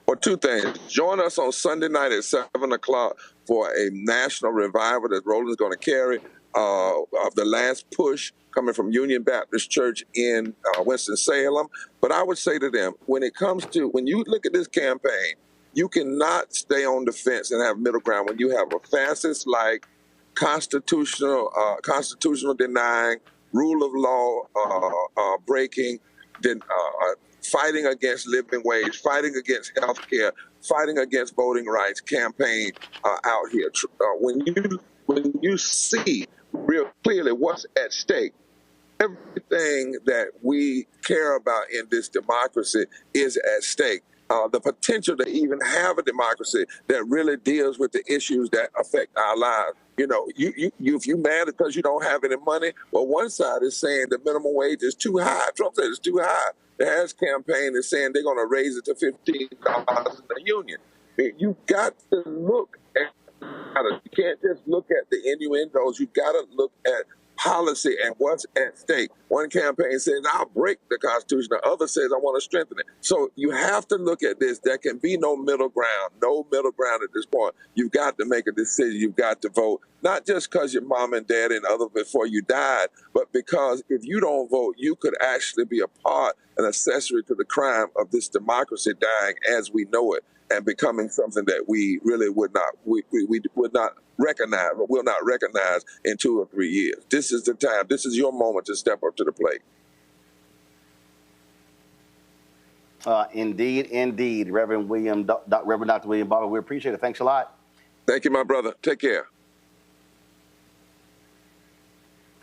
Well, two things. Join us on Sunday night at 7 o'clock for a national revival that Roland's going to carry of the last push coming from Union Baptist Church in Winston-Salem. But I would say to them, when you look at this campaign, you cannot stay on the fence and have middle ground when you have a fascist-like, constitutional denying, rule of law breaking, fighting against living wage, fighting against health care, fighting against voting rights campaign out here. When you see real clearly what's at stake, everything that we care about in this democracy is at stake. The potential to even have a democracy that really deals with the issues that affect our lives. You know, if you're mad because you don't have any money, well, one side is saying the minimum wage is too high. Trump said it's too high. The Harris campaign is saying they're going to raise it to $15 in the union. You've got to look at, you can't just look at the innuendos. You've got to look at policy and what's at stake. One campaign says, I'll break the Constitution. The other says, I want to strengthen it. So you have to look at this. There can be no middle ground at this point. You've got to make a decision. You've got to vote, not just because your mom and dad and others before you died, but because if you don't vote, you could actually be a part, an accessory to the crime of this democracy dying as we know it and becoming something that we really would not recognize or will not recognize in 2 or 3 years. This is the time. This is your moment to step up to the plate.
Indeed. Reverend Dr. William Barber, we appreciate it. Thanks a lot.
Thank you, my brother. Take care.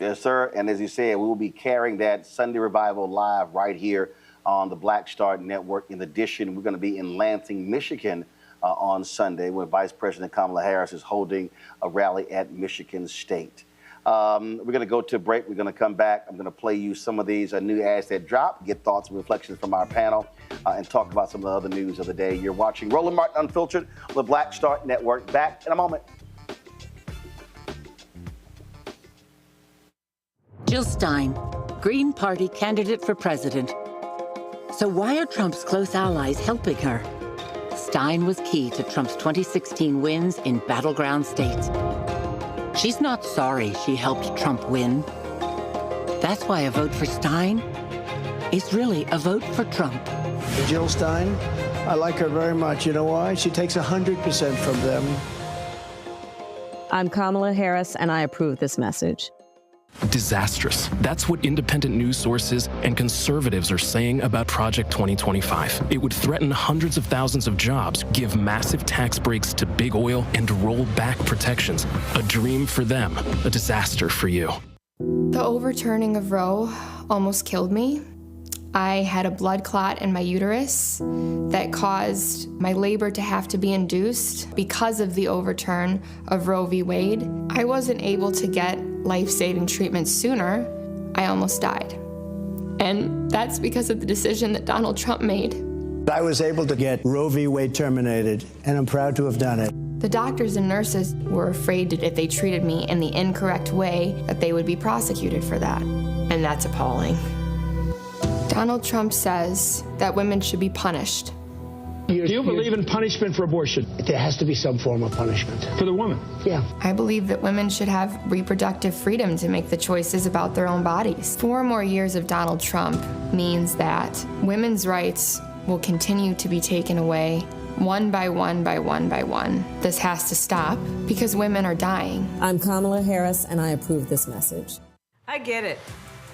Yes, sir. And as you said, we will be carrying that Sunday Revival live right here on the Black Star Network. In addition, we're going to be in Lansing, Michigan on Sunday, where Vice President Kamala Harris is holding a rally at Michigan State. We're going to go to a break. We're going to come back. I'm going to play you some of these new ads that drop, get thoughts and reflections from our panel, and talk about some of the other news of the day. You're watching Roland Martin Unfiltered on the Black Star Network. Back in a moment.
Jill Stein, Green Party candidate for president. So why are Trump's close allies helping her? Stein was key to Trump's 2016 wins in battleground states. She's not sorry she helped Trump win. That's why a vote for Stein is really a vote for Trump.
Jill Stein, I like her very much. You know why? She takes 100% from them.
I'm Kamala Harris, and I approve this message.
Disastrous. That's what independent news sources and conservatives are saying about Project 2025. It would threaten hundreds of thousands of jobs, give massive tax breaks to big oil, and roll back protections. A dream for them, a disaster for you.
The overturning of Roe almost killed me. I had a blood clot in my uterus that caused my labor to have to be induced because of the overturn of Roe v. Wade. I wasn't able to get life-saving treatment sooner. I almost died. And that's because of the decision that Donald Trump made.
I was able to get Roe v. Wade terminated, and I'm proud to have done it.
The doctors and nurses were afraid that if they treated me in the incorrect way, that they would be prosecuted for that. And that's appalling. Donald Trump says that women should be punished.
Do you believe in punishment for abortion?
There has to be some form of punishment.
For the woman?
Yeah.
I believe that women should have reproductive freedom to make the choices about their own bodies. 4 more years of Donald Trump means that women's rights will continue to be taken away one by one by one by one. This has to stop because women are dying.
I'm Kamala Harris, and I approve this message.
I get it.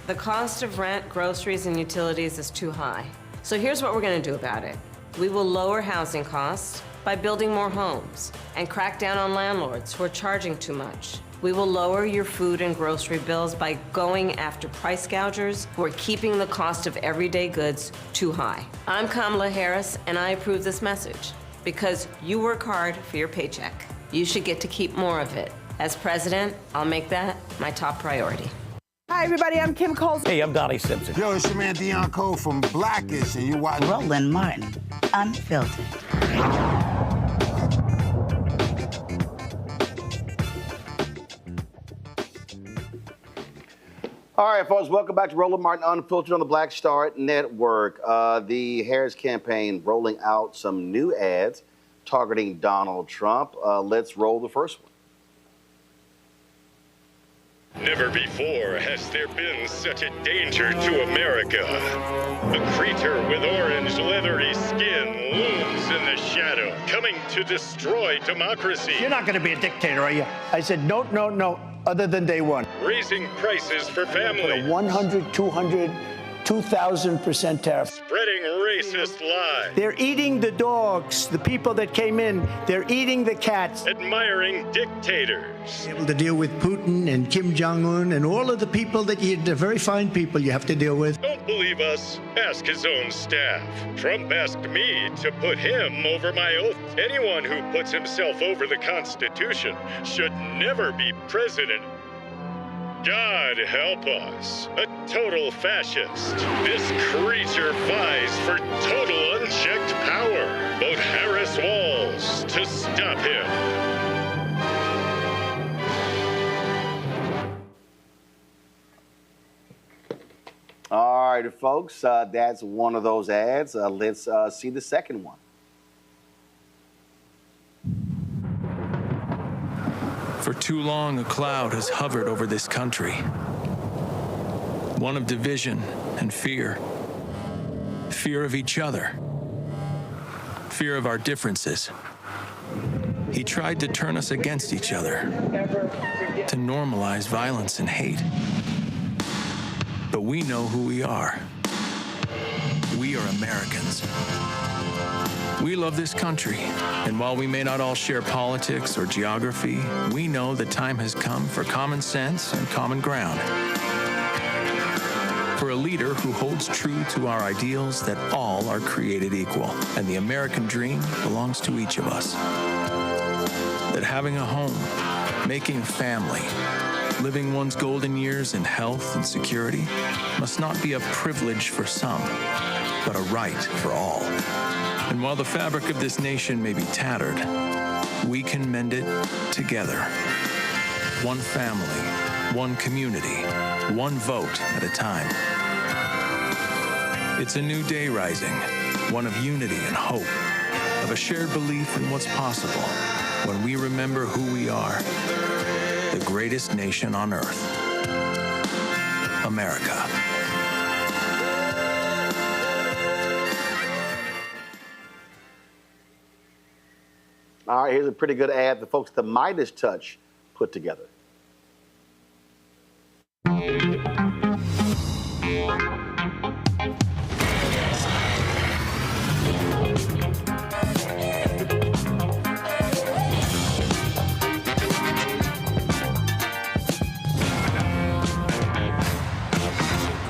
The cost of rent, groceries, and utilities is too high. So here's what we're going to do about it. We will lower housing costs by building more homes and crack down on landlords who are charging too much. We will lower your food and grocery bills by going after price gougers who are keeping the cost of everyday goods too high. I'm Kamala Harris, and I approve this message because you work hard for your paycheck. You should get to keep more of it. As president, I'll make that my top priority.
Hi, everybody. I'm Kim Coles.
Hey, I'm Donnie Simpson.
Yo, it's your man Deion Cole from Blackish, and you watch
Roland Martin Unfiltered.
All right, folks, welcome back to Roland Martin Unfiltered on the Black Star Network. The Harris campaign rolling out some new ads targeting Donald Trump. Let's roll the first one.
Never before has there been such a danger to America. A creature with orange leathery skin looms in the shadow, coming to destroy democracy.
You're not going to be a dictator, are you? I said no, no, no, other than day one.
Raising prices for families.
100, 200, 2,000% tariff.
Spreading racist lies.
They're eating the dogs, the people that came in. They're eating the cats.
Admiring dictators.
Able to deal with Putin and Kim Jong-un and all of the people that they're very fine people you have to deal with.
Don't believe us? Ask his own staff. Trump asked me to put him over my oath. Anyone who puts himself over the Constitution should never be president. God help us. A total fascist. This creature vies for total unchecked power. Vote Harris Walls to stop him.
All right, folks, that's one of those ads. Let's see the second one.
For too long, a cloud has hovered over this country. One of division and fear. Fear of each other. Fear of our differences. He tried to turn us against each other, to normalize violence and hate. But we know who we are. We are Americans. We love this country, and while we may not all share politics or geography, we know the time has come for common sense and common ground. For a leader who holds true to our ideals that all are created equal, and the American dream belongs to each of us. That having a home, making a family, living one's golden years in health and security must not be a privilege for some, but a right for all. And while the fabric of this nation may be tattered, we can mend it together. One family, one community, one vote at a time. It's a new day rising, one of unity and hope, of a shared belief in what's possible when we remember who we are, the greatest nation on earth, America.
All right, here's a pretty good ad the folks at the Midas Touch put together.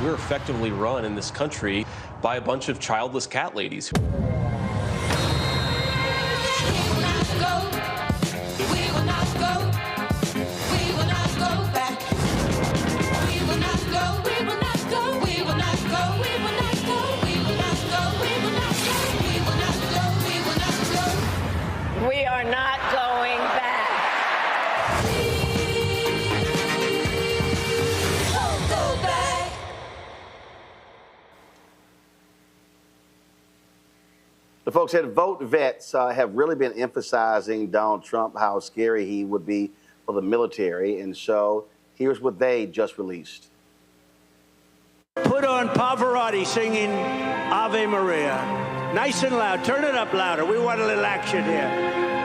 We're effectively run in this country by a bunch of childless cat ladies.
We are not going back. Don't go back.
The folks at Vote Vets have really been emphasizing Donald Trump, how scary he would be for the military. And so here's what they just released.
Put on Pavarotti singing Ave Maria. Nice and loud. Turn it up louder. We want a little action here.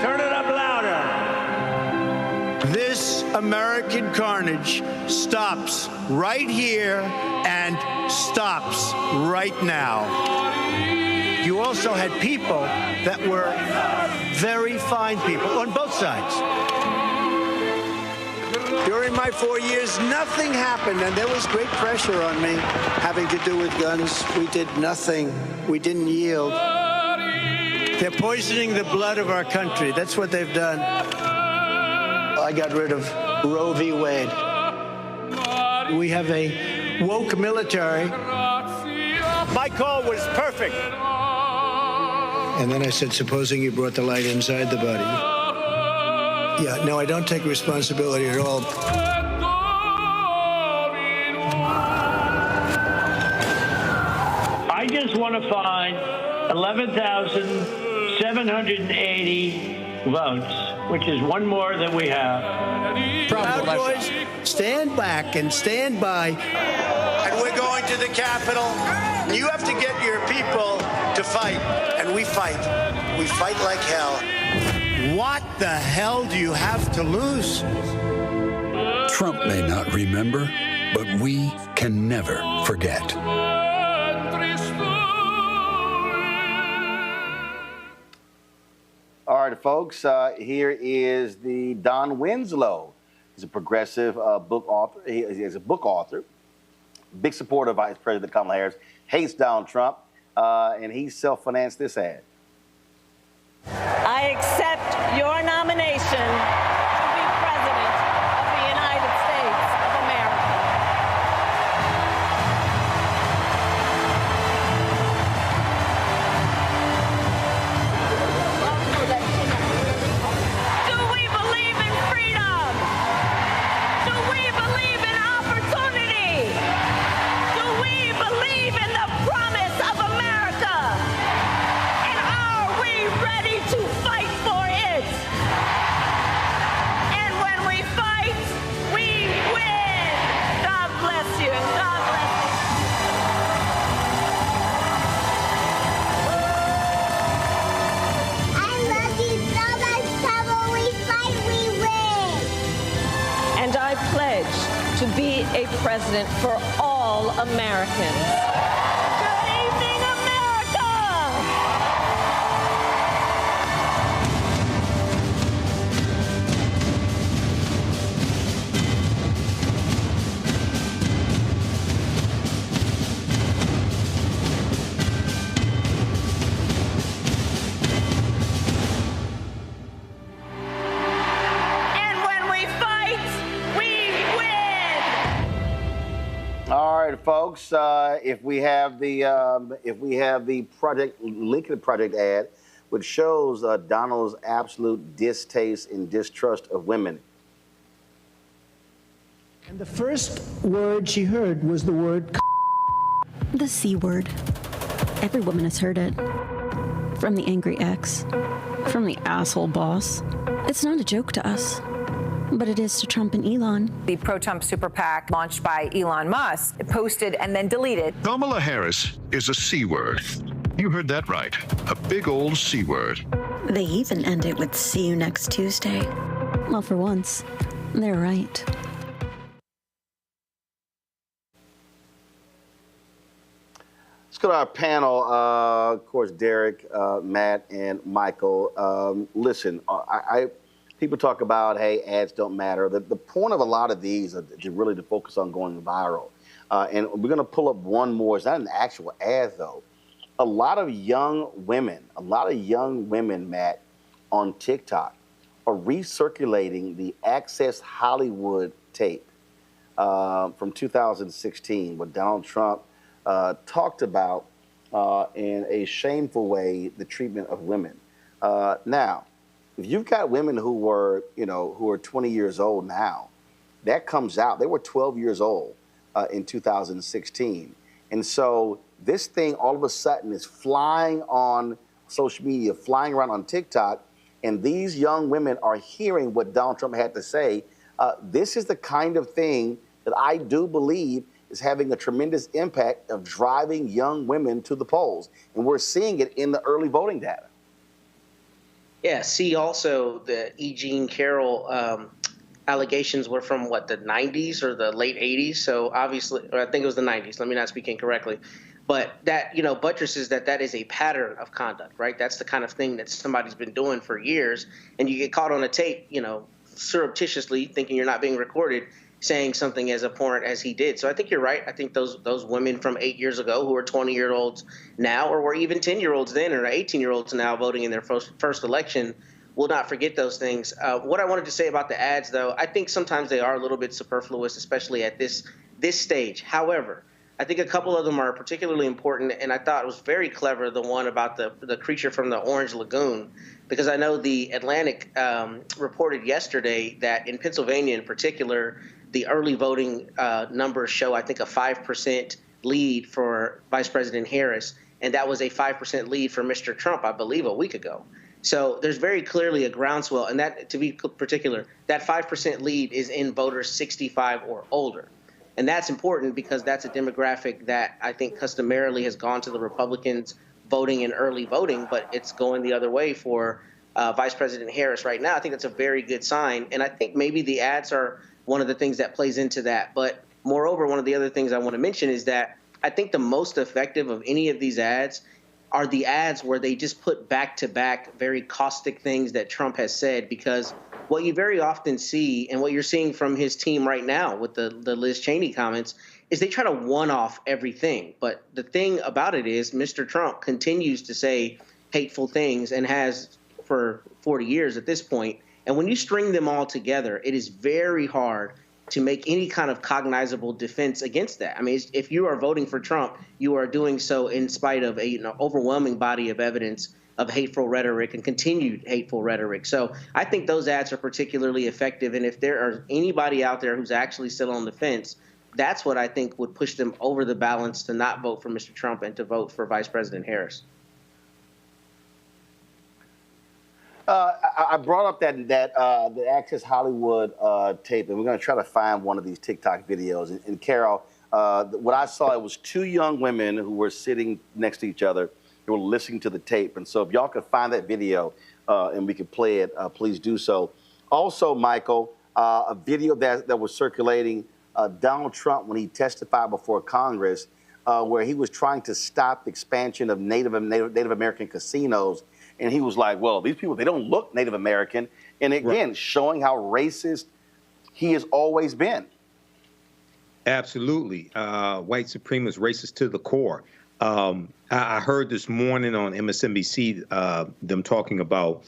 Turn it up louder. This American carnage stops right here and stops right now. You also had people that were very fine people on both sides. During my 4 years, nothing happened, and there was great pressure on me having to do with guns. We did nothing. We didn't yield. They're poisoning the blood of our country. That's what they've done. I got rid of Roe v. Wade.
We have a woke military.
My call was perfect.
And then I said, supposing you brought the light inside the body. Yeah, no, I don't take responsibility at all.
I just want to find 11,780 votes, which is one more than we have.
Proud boys, stand back and stand by.
And we're going to the Capitol. You have to get your people to fight. And we fight. We fight like hell.
What the hell do you have to lose?
Trump may not remember, but we can never forget.
All right, folks, here is the Don Winslow. He's a progressive book author. He is a book author, big supporter of Vice President Kamala Harris, hates Donald Trump, and he self-financed this ad.
I accept your nomination to be President of the United States of America. Do we believe in freedom? Do we believe in opportunity? Do we believe in the promise of America? And are we ready to fight for it? And when we fight, we win. God bless you, and God bless you.
I love you so much, but when we fight, we win.
And I pledge to be a president for all Americans. Good evening, America! And when we fight, we win.
All right, folks. If we have the project Lincoln Project ad, which shows Donald's absolute distaste and distrust of women.
And the first word she heard was the word
The C word. Every woman has heard it. From the angry ex. From the asshole boss. It's not a joke to us. But it is to Trump and Elon.
The pro-Trump super PAC launched by Elon Musk posted and then deleted.
Kamala Harris is a C word. You heard that right. A big old C word.
They even end it with "see you next Tuesday." Well, for once, they're right.
Let's go to our panel. Of course, Derek, Matt, and Michael. Listen, people talk about, hey, ads don't matter. The point of a lot of these are to focus on going viral. And we're going to pull up one more. It's not an actual ad, though. A lot of young women, Matt, on TikTok are recirculating the Access Hollywood tape from 2016, where Donald Trump talked about in a shameful way the treatment of women. Now, if you've got women who are 20 years old now, that comes out. They were 12 years old in 2016. And so this thing all of a sudden is flying on social media, flying around on TikTok, and these young women are hearing what Donald Trump had to say. This is the kind of thing that I do believe is having a tremendous impact of driving young women to the polls. And we're seeing it in the early voting data.
Yeah, see also the E. Jean Carroll allegations were from, what, the 90s or the late 80s? So obviously, or I think it was the 90s. Let me not speak incorrectly. But that, buttresses that is a pattern of conduct, right? That's the kind of thing that somebody's been doing for years. And you get caught on a tape, surreptitiously thinking you're not being recorded, saying something as abhorrent as he did. So I think you're right. I think those women from 8 years ago who are 20-year-olds now, or were even 10-year-olds then, or 18-year-olds now voting in their first election, will not forget those things. What I wanted to say about the ads, though, I think sometimes they are a little bit superfluous, especially at this this stage. However, I think a couple of them are particularly important, and I thought it was very clever, the one about the creature from the Orange Lagoon, because I know the Atlantic reported yesterday that in Pennsylvania in particular, the early voting numbers show, I think, a 5% lead for Vice President Harris, and that was a 5% lead for Mr. Trump, I believe, a week ago. So there's very clearly a groundswell, and that, to be particular, that 5% lead is in voters 65 or older. And that's important because that's a demographic that I think customarily has gone to the Republicans voting in early voting, but it's going the other way for Vice President Harris right now. I think that's a very good sign. And I think maybe the ads are one of the things that plays into that. But moreover, one of the other things I want to mention is that I think the most effective of any of these ads are the ads where they just put back-to-back very caustic things that Trump has said, because what you very often see, and what you're seeing from his team right now with the Liz Cheney comments, is they try to one-off everything. But the thing about it is Mr. Trump continues to say hateful things and has for 40 years at this point. And when you string them all together, it is very hard to make any kind of cognizable defense against that. I mean, if you are voting for Trump, you are doing so in spite of a overwhelming body of evidence of hateful rhetoric and continued hateful rhetoric. So I think those ads are particularly effective. And if there are anybody out there who's actually still on the fence, that's what I think would push them over the balance to not vote for Mr. Trump and to vote for Vice President Harris.
I brought up the Access Hollywood tape, and we're going to try to find one of these TikTok videos. And Carol, what I saw, it was two young women who were sitting next to each other. They were listening to the tape. And so if y'all could find that video and we could play it, please do so. Also, Michael, a video that was circulating, Donald Trump, when he testified before Congress, where he was trying to stop the expansion of Native American casinos. And he was like, well, these people, they don't look Native American. And again, showing how racist he has always been.
Absolutely. White supremacist, racist to the core. I heard this morning on MSNBC them talking about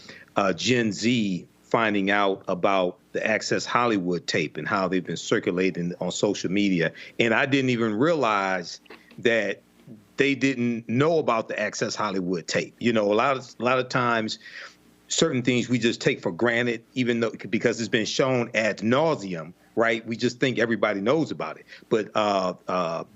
Gen Z finding out about the Access Hollywood tape and how they've been circulating on social media. And I didn't even realize that they didn't know about the Access Hollywood tape. You know, a lot of times, certain things we just take for granted, even though because it's been shown ad nauseum, right? We just think everybody knows about it. But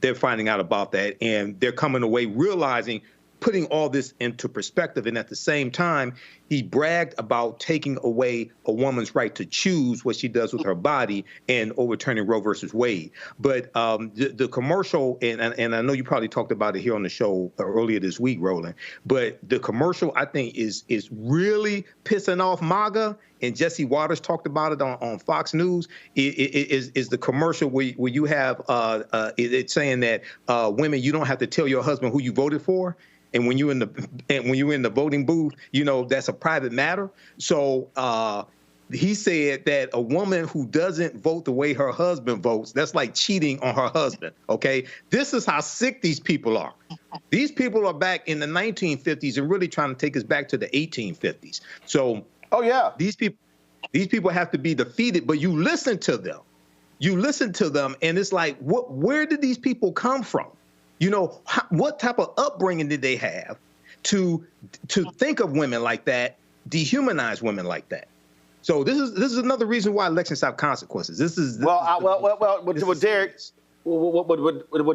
they're finding out about that, and they're coming away realizing, putting all this into perspective. And at the same time, he bragged about taking away a woman's right to choose what she does with her body and overturning Roe versus Wade. But the commercial, and I know you probably talked about it here on the show earlier this week, Roland, but the commercial, I think, is really pissing off MAGA. And Jesse Waters talked about it on Fox News. Is the commercial where you have it's saying that women, you don't have to tell your husband who you voted for. And when you're in the voting booth, you know, that's a private matter. So he said that a woman who doesn't vote the way her husband votes, that's like cheating on her husband. OK, this is how sick these people are. These people are back in the 1950s and really trying to take us back to the 1850s. So, oh, yeah, these people have to be defeated. But you listen to them. You listen to them. And it's like, where did these people come from? You know, what type of upbringing did they have to think of women like that, dehumanize women like that? So this is another reason why elections have consequences.
What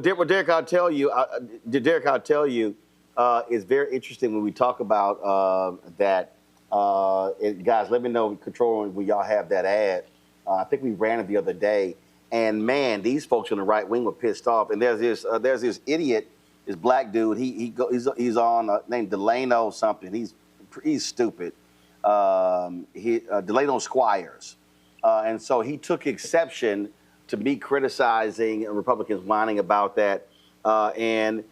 Derek, I'll tell you, is very interesting when we talk about that. Guys, let me know, control, when y'all have that ad. I think we ran it the other day. And man, these folks on the right wing were pissed off. And there's this idiot, this black dude. He's on named Delano something. He's stupid. Delano Squires, and so he took exception to me criticizing Republicans whining about that. And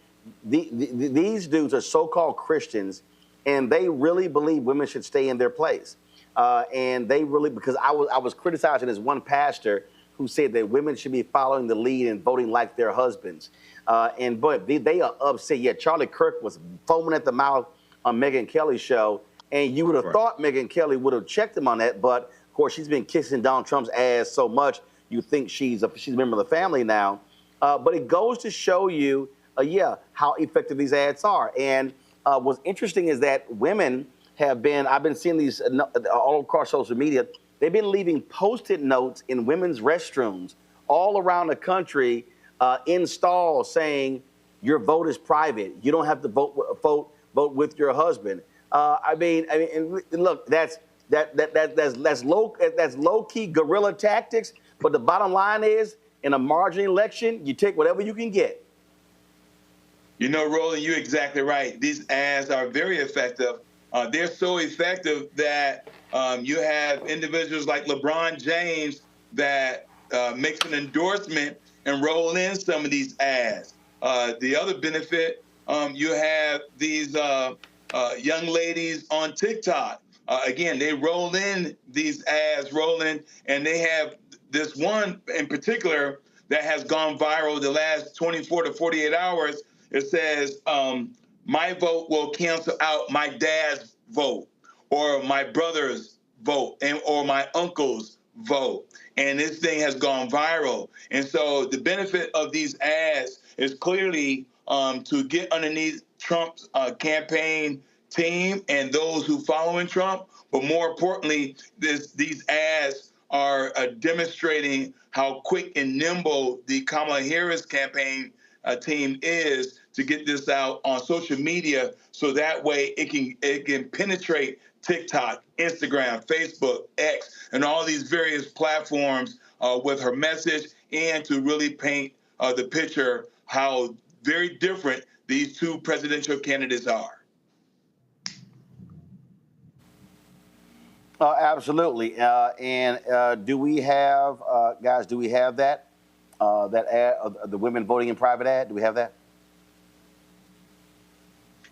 these dudes are so-called Christians, and they really believe women should stay in their place. And they really, because I was criticizing this one pastor who said that women should be following the lead and voting like their husbands. But they are upset. Yeah, Charlie Kirk was foaming at the mouth on Megyn Kelly's show, and you would have thought Megyn Kelly would have checked him on that, but of course she's been kissing Donald Trump's ass so much, you think she's a member of the family now. But it goes to show you, how effective these ads are. And what's interesting is that women have been, I've been seeing these all across social media, they've been leaving Post-it notes in women's restrooms all around the country in stalls saying, your vote is private. You don't have to vote with your husband. And look, that's low key guerrilla tactics. But the bottom line is, in a margin election, you take whatever you can get.
You know, Roland, you're exactly right. These ads are very effective. They're so effective that you have individuals like LeBron James that makes an endorsement and roll in some of these ads. The other benefit, you have these young ladies on TikTok. Again, they roll in these ads, and they have this one in particular that has gone viral the last 24 to 48 hours. It says, my vote will cancel out my dad's vote, or my brother's vote, or my uncle's vote. And this thing has gone viral. And so the benefit of these ads is clearly to get underneath Trump's campaign team and those who following Trump. But more importantly, these ads are demonstrating how quick and nimble the Kamala Harris campaign team is to get this out on social media, so that way it can penetrate TikTok, Instagram, Facebook, X, and all these various platforms with her message, and to really paint the picture how very different these two presidential candidates are.
Absolutely. Do we have, guys, do we have that ad, the women voting in private ad? Do we have that?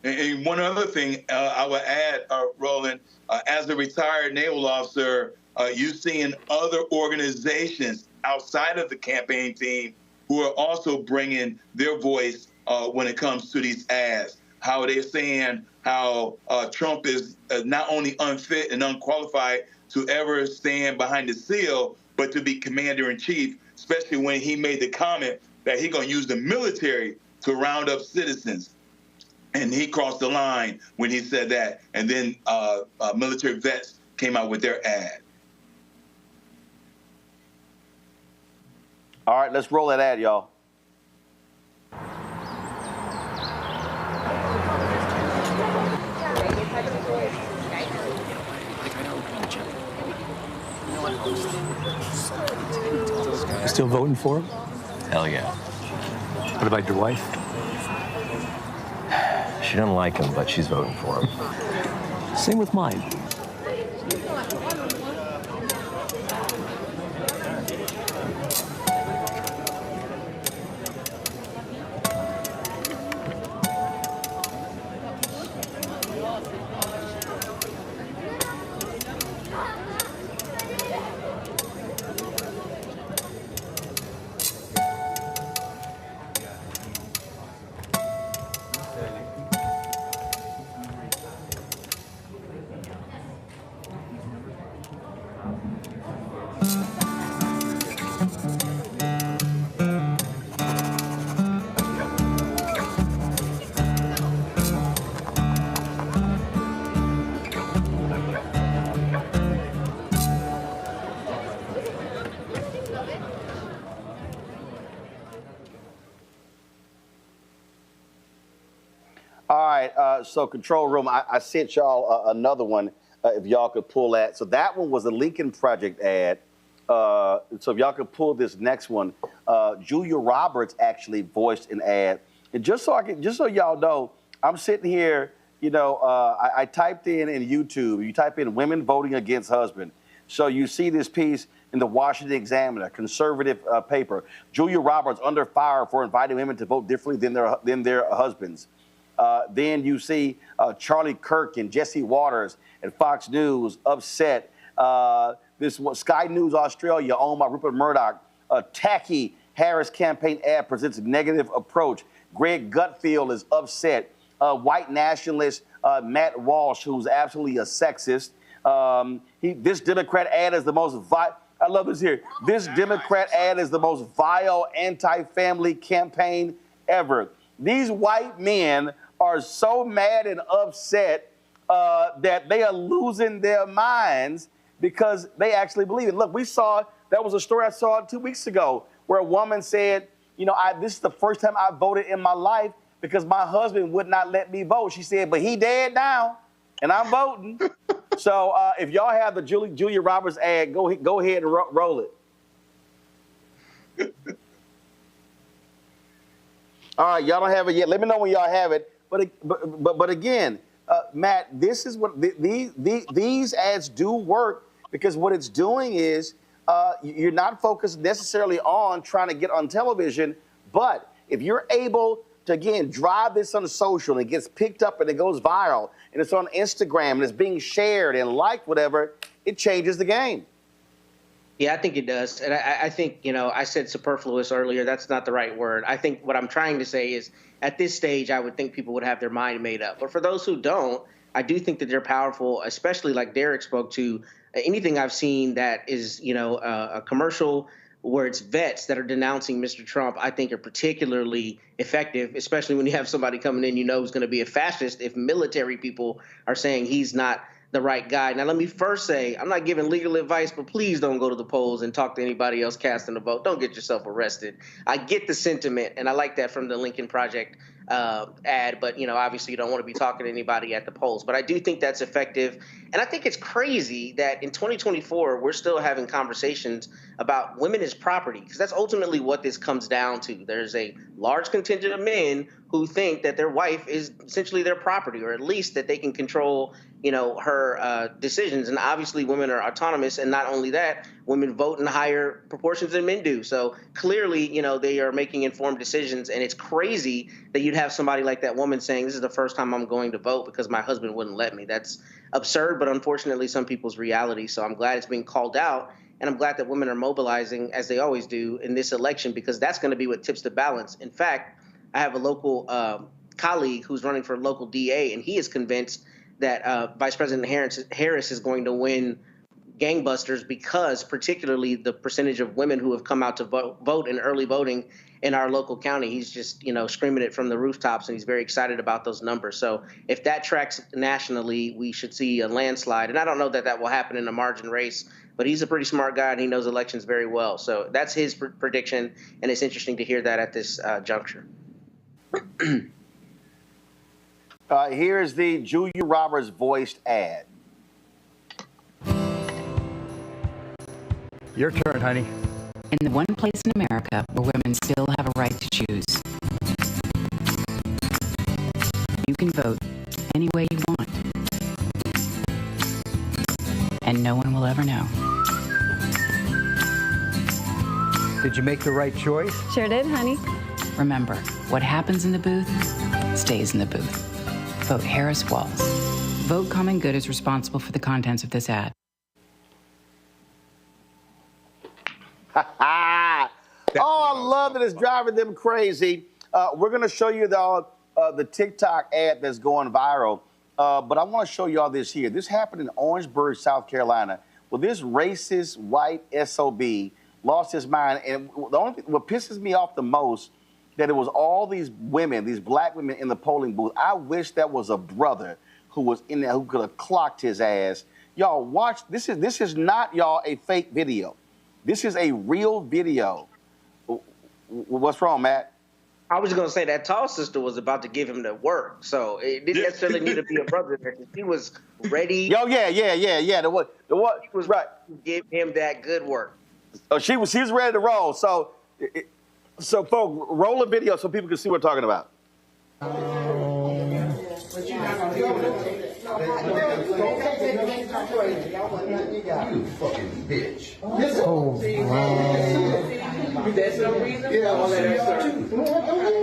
And one other thing I would add, Roland, as a retired naval officer, you've seen other organizations outside of the campaign team who are also bringing their voice when it comes to these ads. How they're saying how Trump is not only unfit and unqualified to ever stand behind the seal, but to be commander-in-chief, especially when he made the comment that he's going to use the military to round up citizens. And he crossed the line when he said that. And then military vets came out with their ad.
All right, let's roll that ad, y'all.
You still voting for him?
Hell yeah.
What about your wife?
She doesn't like him, but she's voting for him.
Same with mine.
So control room, I sent y'all another one, if y'all could pull that. So that one was a Lincoln Project ad. So if y'all could pull this next one, Julia Roberts actually voiced an ad. And just so y'all know, I'm sitting here, I typed in YouTube, you type in women voting against husband. So you see this piece in the Washington Examiner, conservative paper. Julia Roberts under fire for inviting women to vote differently than their husbands. Then you see Charlie Kirk and Jesse Waters at Fox News upset. This Sky News Australia, owned by Rupert Murdoch, tacky Harris campaign ad presents a negative approach. Greg Gutfeld is upset. White nationalist Matt Walsh, who's absolutely a sexist. This Democrat ad is the most I love this here. This Democrat ad is the most vile anti-family campaign ever. These white men are so mad and upset that they are losing their minds because they actually believe it. Look, that was a story I saw 2 weeks ago where a woman said, you know, this is the first time I voted in my life because my husband would not let me vote. She said, but he dead now, and I'm voting. So if y'all have the Julia Roberts ad, go ahead and roll it. All right, y'all don't have it yet. Let me know when y'all have it. But again, Matt, this is what these ads do work because what it's doing is you're not focused necessarily on trying to get on television, but if you're able to, again, drive this on social and it gets picked up and it goes viral and it's on Instagram and it's being shared and liked, whatever, it changes the game.
Yeah, I think it does. And I think, you know, I said superfluous earlier. That's not the right word. I think what I'm trying to say is at this stage, I would think people would have their mind made up. But for those who don't, I do think that they're powerful, especially like Derek spoke to. Anything I've seen that is, you know, a commercial where it's vets that are denouncing Mr. Trump, I think are particularly effective, especially when you have somebody coming in, you know, who's going to be a fascist if military people are saying he's not the right guy. Now, let me first say, I'm not giving legal advice, but please don't go to the polls and talk to anybody else casting a vote. Don't get yourself arrested. I get the sentiment, and I like that from the Lincoln Project ad, but, you know, obviously you don't want to be talking to anybody at the polls. But I do think that's effective. And I think it's crazy that in 2024, we're still having conversations about women as property, because that's ultimately what this comes down to. There's a large contingent of men who think that their wife is essentially their property, or at least that they can control, you know, her decisions. And obviously women are autonomous. And not only that, women vote in higher proportions than men do. So clearly, you know, they are making informed decisions. And it's crazy that you'd have somebody like that woman saying, this is the first time I'm going to vote because my husband wouldn't let me. That's absurd, but unfortunately some people's reality. So I'm glad it's being called out. And I'm glad that women are mobilizing, as they always do, in this election, because that's going to be what tips the balance. In fact, I have a local colleague who's running for local DA, and he is convinced that Vice President Harris is going to win gangbusters because particularly the percentage of women who have come out to vote in early voting in our local county. He's just, you know, screaming it from the rooftops, and he's very excited about those numbers. So if that tracks nationally, we should see a landslide. And I don't know that that will happen in a margin race, but he's a pretty smart guy and he knows elections very well. So that's his prediction, and it's interesting to hear that at this juncture.
Here's the Julia Roberts voiced ad.
Your turn, honey.
In the one place in America where women still have a right to choose. You can vote any way you want. And no one will ever know.
Did you make the right choice?
Sure did, honey. Remember, what happens in the booth stays in the booth. Vote Harris Walls. Vote Common Good is responsible for the contents of this ad.
Oh, I love that it's driving them crazy. We're going to show you the TikTok ad that's going viral. But I want to show you all this here. This happened in Orangeburg, South Carolina. Well, this racist white SOB lost his mind. And what pisses me off the most, that it was all these women, these black women in the polling booth. I wish that was a brother who was in there who could have clocked his ass. Y'all watch. This is not, y'all, a fake video. This is a real video. What's wrong, Matt?
I was going to say that tall sister was about to give him the work, so it didn't necessarily need to be a brother. She was ready.
Oh yeah. The what?
She was right to give him that good work.
Oh, she was ready to roll. So folks, roll a video so people can see what we're talking about.
You fucking bitch.
Oh,
There's no reason? Yeah, I'll let her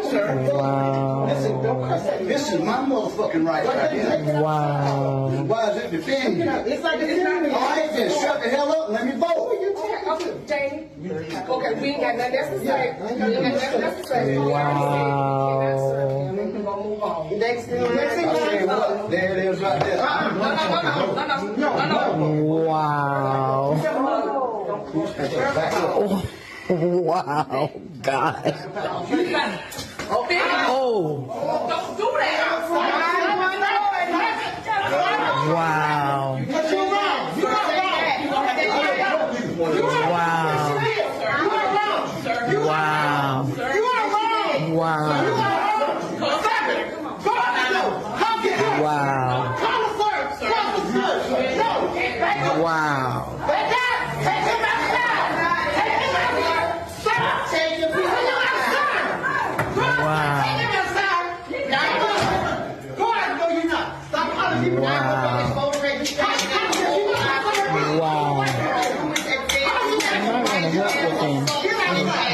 sir.
Wow.
Listen, don't cuss at me. This is my motherfucking right here.
Wow.
Why is it defending you?
It's like defending you.
All right, then shut the hell up and let me vote.
Okay, Jamie. Okay, we ain't got nothing else to say. We ain't got nothing else to say. Wow. We can go move on. Next thing.
There it is right there.
No.
Wow.
Wow, God. Oh.
Don't do that.
Wow. Wow. Wow.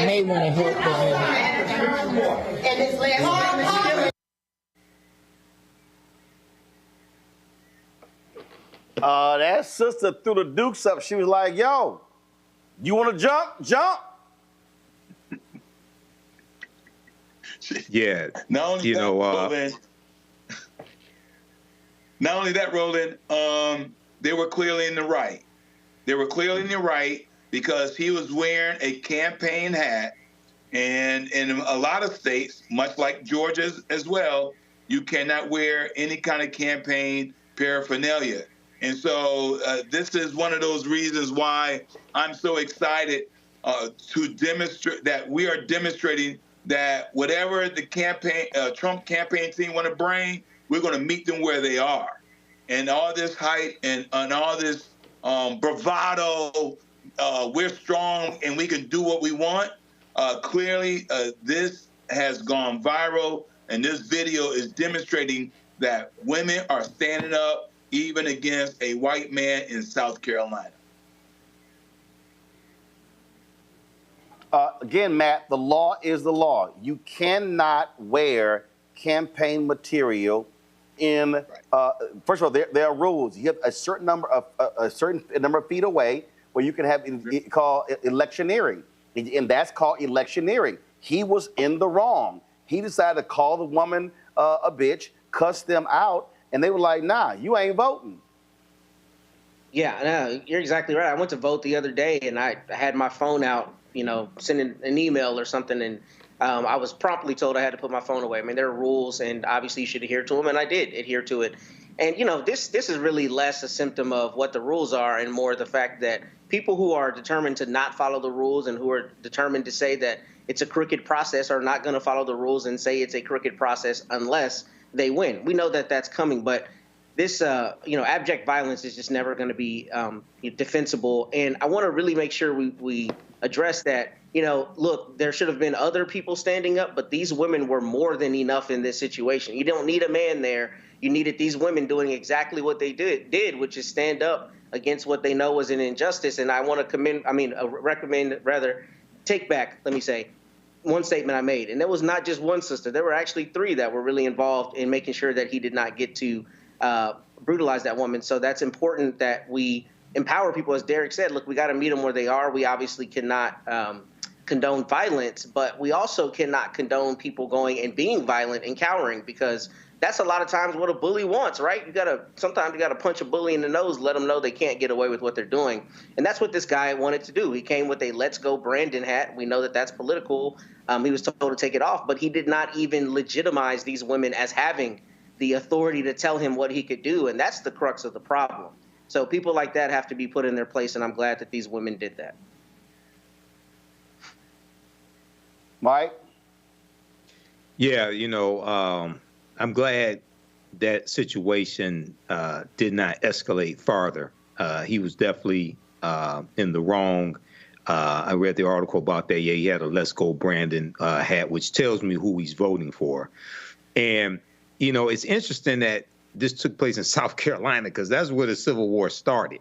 May want to help with him.
That sister threw the dukes up. She was like, yo, you want to jump? Jump.
Yeah.
Not only that, Roland, they were clearly in the right. They were clearly in the right because he was wearing a campaign hat. And in a lot of states, much like Georgia as well, you cannot wear any kind of campaign paraphernalia. And so this is one of those reasons why I'm so excited to demonstrate that we are demonstrating that whatever the Trump campaign team want to bring, we're going to meet them where they are. And all this hype and all this bravado, we're strong and we can do what we want. Clearly, this has gone viral, and this video is demonstrating that women are standing up even against a white man in South Carolina.
Again, Matt, the law is the law. You cannot wear campaign material in. First of all, there are rules. You have a certain number of feet away where you can have it called electioneering, and that's called electioneering. He was in the wrong. He decided to call the woman a bitch, cuss them out, and they were like, "Nah, you ain't voting."
Yeah, no, you're exactly right. I went to vote the other day, and I had my phone out, sending an email or something, and I was promptly told I had to put my phone away. I mean, there are rules, and obviously you should adhere to them, and I did adhere to it. And, this is really less a symptom of what the rules are and more the fact that people who are determined to not follow the rules and who are determined to say that it's a crooked process are not going to follow the rules and say it's a crooked process unless they win. We know that that's coming, but this, abject violence is just never going to be defensible. And I want to really make sure we address that. Look, there should have been other people standing up, but these women were more than enough in this situation. You don't need a man there. You needed these women doing exactly what they did, which is stand up against what they know was an injustice. And I want to take back, let me say, one statement I made. And there was not just one sister. There were actually three that were really involved in making sure that he did not get to brutalize that woman. So that's important that we empower people. As Derek said, look, we got to meet them where they are. We obviously cannot condone violence, but we also cannot condone people going and being violent and cowering, because that's a lot of times what a bully wants, right? Sometimes you gotta punch a bully in the nose, let them know they can't get away with what they're doing. And that's what this guy wanted to do. He came with a Let's Go Brandon hat. We know that that's political. He was told to take it off, but he did not even legitimize these women as having the authority to tell him what he could do. And that's the crux of the problem. So people like that have to be put in their place, and I'm glad that these women did that.
Mike?
Yeah, I'm glad that situation did not escalate farther. He was definitely in the wrong. I read the article about that. Yeah, he had a Let's Go Brandon hat, which tells me who he's voting for. And, it's interesting that this took place in South Carolina because that's where the Civil War started.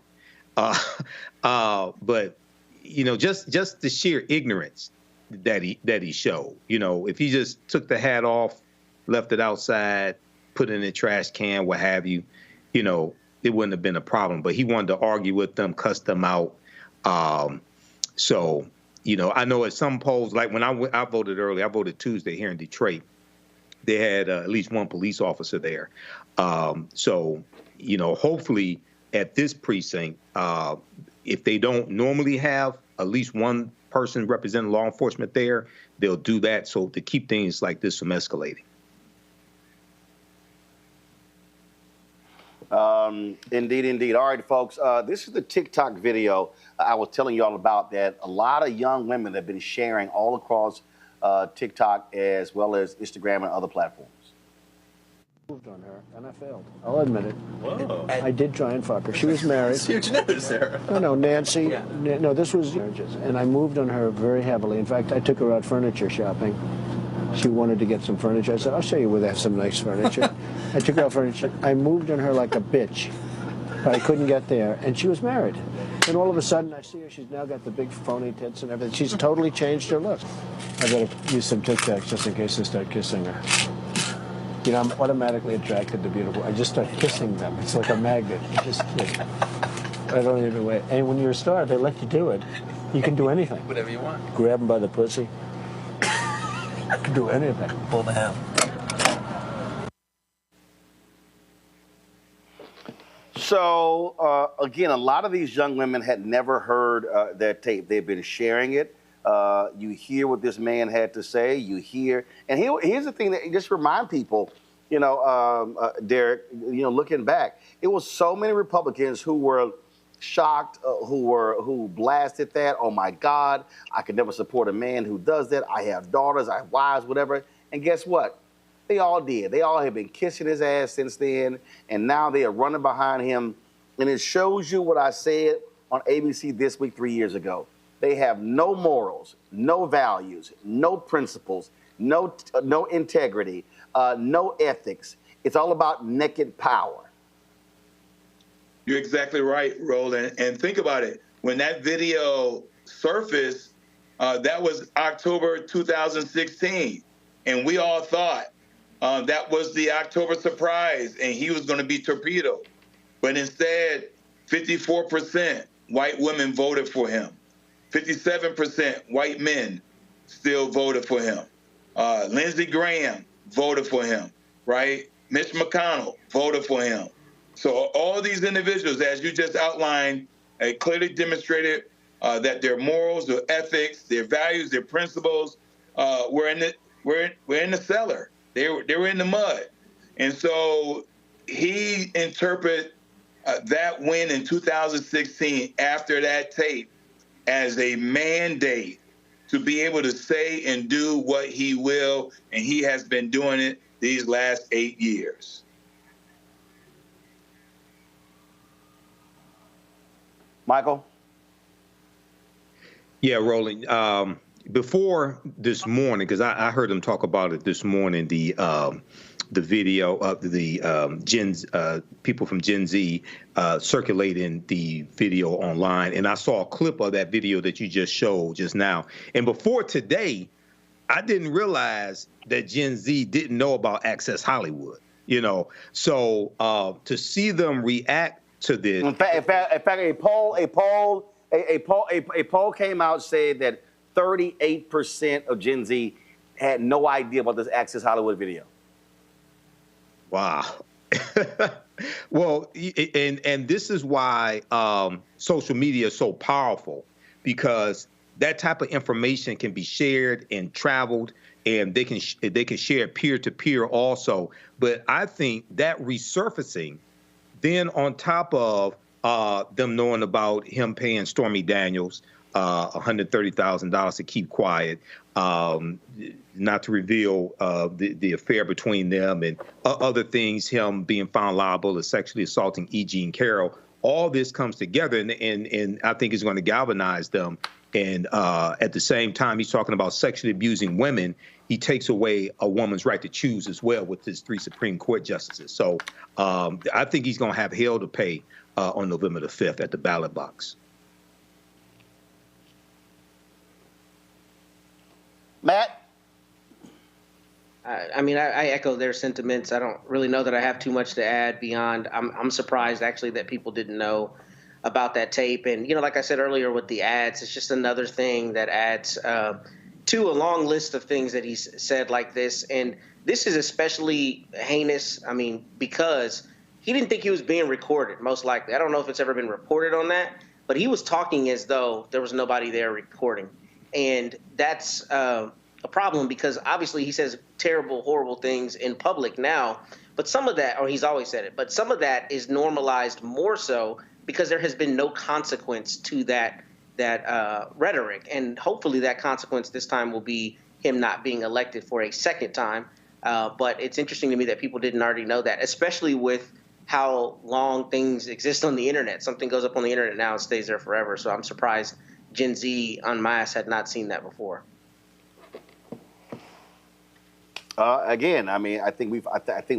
But, just the sheer ignorance that he showed. If he just took the hat off, left it outside, put it in a trash can, what have you, it wouldn't have been a problem. But he wanted to argue with them, cuss them out. So, I know at some polls, like when I voted early, I voted Tuesday here in Detroit, they had at least one police officer there. So, hopefully at this precinct, if they don't normally have at least one person representing law enforcement there, they'll do that so to keep things like this from escalating.
Indeed, indeed. All right, folks, this is the TikTok video I was telling you all about that a lot of young women have been sharing all across TikTok as well as Instagram and other platforms.
Moved on her, and I failed. I'll admit it.
Whoa.
I did try and fuck her. She was married.
Huge news there.
No, Nancy. Yeah. No, this was marriages, and I moved on her very heavily. In fact, I took her out furniture shopping. She wanted to get some furniture. I said, I'll show you where they have some nice furniture. I took her out furniture. I moved on her like a bitch, but I couldn't get there, and she was married. And all of a sudden, I see her. She's now got the big phony tits and everything. She's totally changed her look. I better use some Tic Tacs just in case I start kissing her. You know, I'm automatically attracted to beautiful. I just start kissing them. It's like a magnet. I don't even wait. And when you're a star, they let you do it. You can do anything.
Whatever you want.
Grab them by the pussy. You can do anything.
Pull the ham.
So, again, a lot of these young women had never heard that tape. They've been sharing it. You hear what this man had to say. You hear, and here's the thing that just remind people, you know, Derek, you know, looking back, it was so many Republicans who were shocked, who blasted that. Oh my God, I could never support a man who does that. I have daughters, I have wives, whatever. And guess what? They all did. They all have been kissing his ass since then, and now they are running behind him. And it shows you what I said on ABC This Week 3 years ago. They have no morals, no values, no principles, no integrity, no ethics. It's all about naked power.
You're exactly right, Roland. And think about it. When that video surfaced, that was October 2016. And we all thought that was the October surprise and he was going to be torpedoed. But instead, 54% white women voted for him. 57% white men still voted for him. Lindsey Graham voted for him, right? Mitch McConnell voted for him. So all these individuals, as you just outlined, clearly demonstrated that their morals, their ethics, their values, their principles were in the cellar. They were in the mud. And so he interpreted that win in 2016 after that tape as a mandate to be able to say and do what he will, and he has been doing it these last 8 years.
Michael?
Yeah, Roland. Before this morning, because I heard him talk about it this morning, the video of the people from Gen Z circulating the video online, and I saw a clip of that video that you just showed just now. And before today, I didn't realize that Gen Z didn't know about Access Hollywood. You know, so to see them react to this.
In fact, a poll came out saying that 38% of Gen Z had no idea about this Access Hollywood video.
Wow. Well, and this is why social media is so powerful, because that type of information can be shared and traveled, and they can share peer to peer also. But I think that resurfacing, then on top of them knowing about him paying Stormy Daniels $130,000 to keep quiet, not to reveal the affair between them, and other things, him being found liable of sexually assaulting E. Jean Carroll. All this comes together, and I think it's going to galvanize them. And at the same time, he's talking about sexually abusing women. He takes away a woman's right to choose as well with his 3 Supreme Court justices. So I think he's going to have hell to pay on November the 5th at the ballot box.
Matt?
I mean, I echo their sentiments. I don't really know that I have too much to add beyond. I'm surprised, actually, that people didn't know about that tape. And, you know, like I said earlier with the ads, it's just another thing that adds to a long list of things that he's said like this. And this is especially heinous, I mean, because he didn't think he was being recorded, most likely. I don't know if it's ever been reported on that, but he was talking as though there was nobody there recording. And that's a problem because obviously he says terrible, horrible things in public now. But some of that, or he's always said it, but some of that is normalized more so because there has been no consequence to that rhetoric. And hopefully that consequence this time will be him not being elected for a second time. But it's interesting to me that people didn't already know that, especially with how long things exist on the internet. Something goes up on the internet now and stays there forever. So I'm surprised Gen Z en masse had not seen that before.
Again, I mean, I think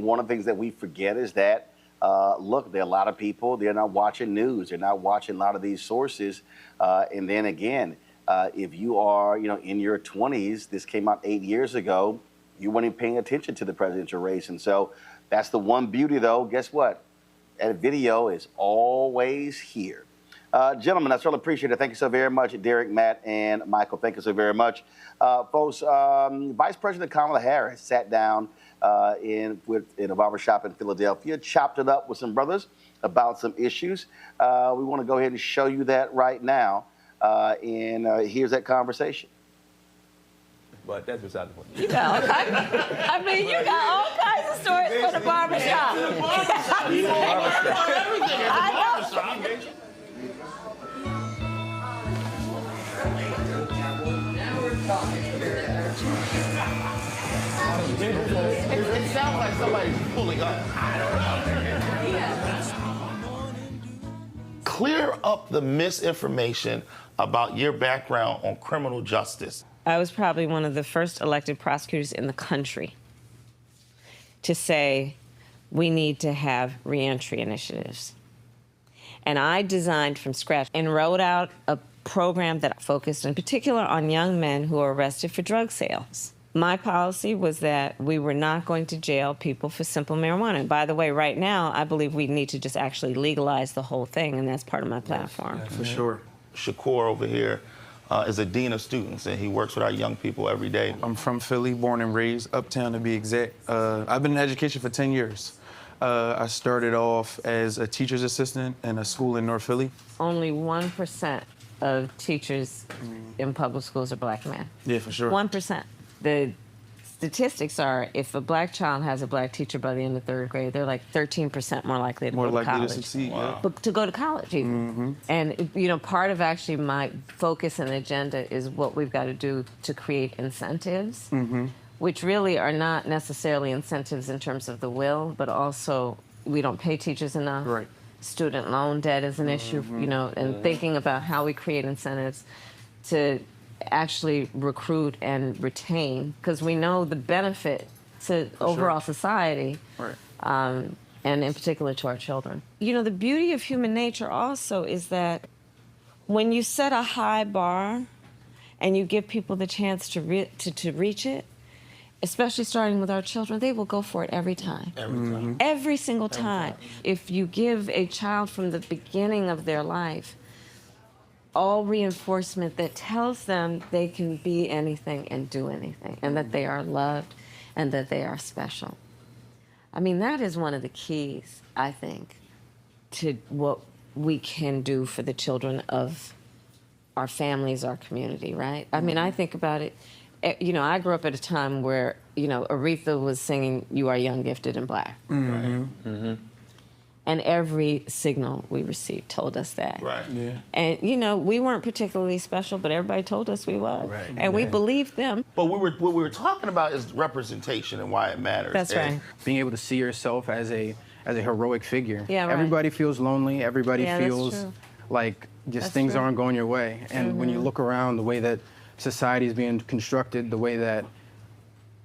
one of the things that we forget is that, look, there are a lot of people, they're not watching news, they're not watching a lot of these sources. And then again, if you are, in your 20s, this came out 8 years ago, you weren't even paying attention to the presidential race. And so that's the one beauty, though. Guess what? That video is always here. Gentlemen, I certainly appreciate it. Thank you so very much, Derek, Matt, and Michael. Thank you so very much. Folks, Vice President Kamala Harris sat down in a barbershop in Philadelphia, chopped it up with some brothers about some issues. We want to go ahead and show you that right now. And here's that conversation.
But that's beside the point.
You got all kinds. I mean, you got all kinds of stories for the barbershop. I know.
It sounds like somebody's pulling up. Clear up the misinformation about your background on criminal justice.
I was probably one of the first elected prosecutors in the country to say we need to have reentry initiatives. And I designed from scratch and wrote out a program that focused in particular on young men who are arrested for drug sales. My policy was that we were not going to jail people for simple marijuana. And by the way, right now, I believe we need to just actually legalize the whole thing, and that's part of my platform.
Yeah, for sure. Shakur over here is a dean of students, and he works with our young people every day.
I'm from Philly, born and raised, Uptown to be exact. I've been in education for 10 years. I started off as a teacher's assistant in a school in North Philly.
Only 1% of teachers in public schools are black men.
Yeah, for sure.
1%. The statistics are if a black child has a black teacher by the end of third grade, they're like 13% more likely to go to college.
To succeed, yeah.
But to go to college even. And part of actually my focus and agenda is what we've got to do to create incentives, which really are not necessarily incentives in terms of the will, but also we don't pay teachers enough.
Right.
Student loan debt is an issue, and thinking about how we create incentives to actually recruit and retain, because we know the benefit to overall society, and in particular to our children. The beauty of human nature also is that when you set a high bar and you give people the chance to reach it, especially starting with our children, they will go for it every time.
Every time.
Every single time. If you give a child from the beginning of their life all reinforcement that tells them they can be anything and do anything, and that they are loved and that they are special. I mean, that is one of the keys, I think, to what we can do for the children of our families, our community, right? I mean, I think about it, I grew up at a time where, Aretha was singing, "You Are Young, Gifted, and Black." And every signal we received told us that.
Right.
Yeah. And, we weren't particularly special, but everybody told us we was.
Right.
And we believed them.
But what we were talking about is representation and why it matters.
That's right.
Being able to see yourself as a heroic figure.
Yeah, right.
Everybody feels lonely. Everybody feels like things aren't going your way. And when you look around the way that society is being constructed, the way that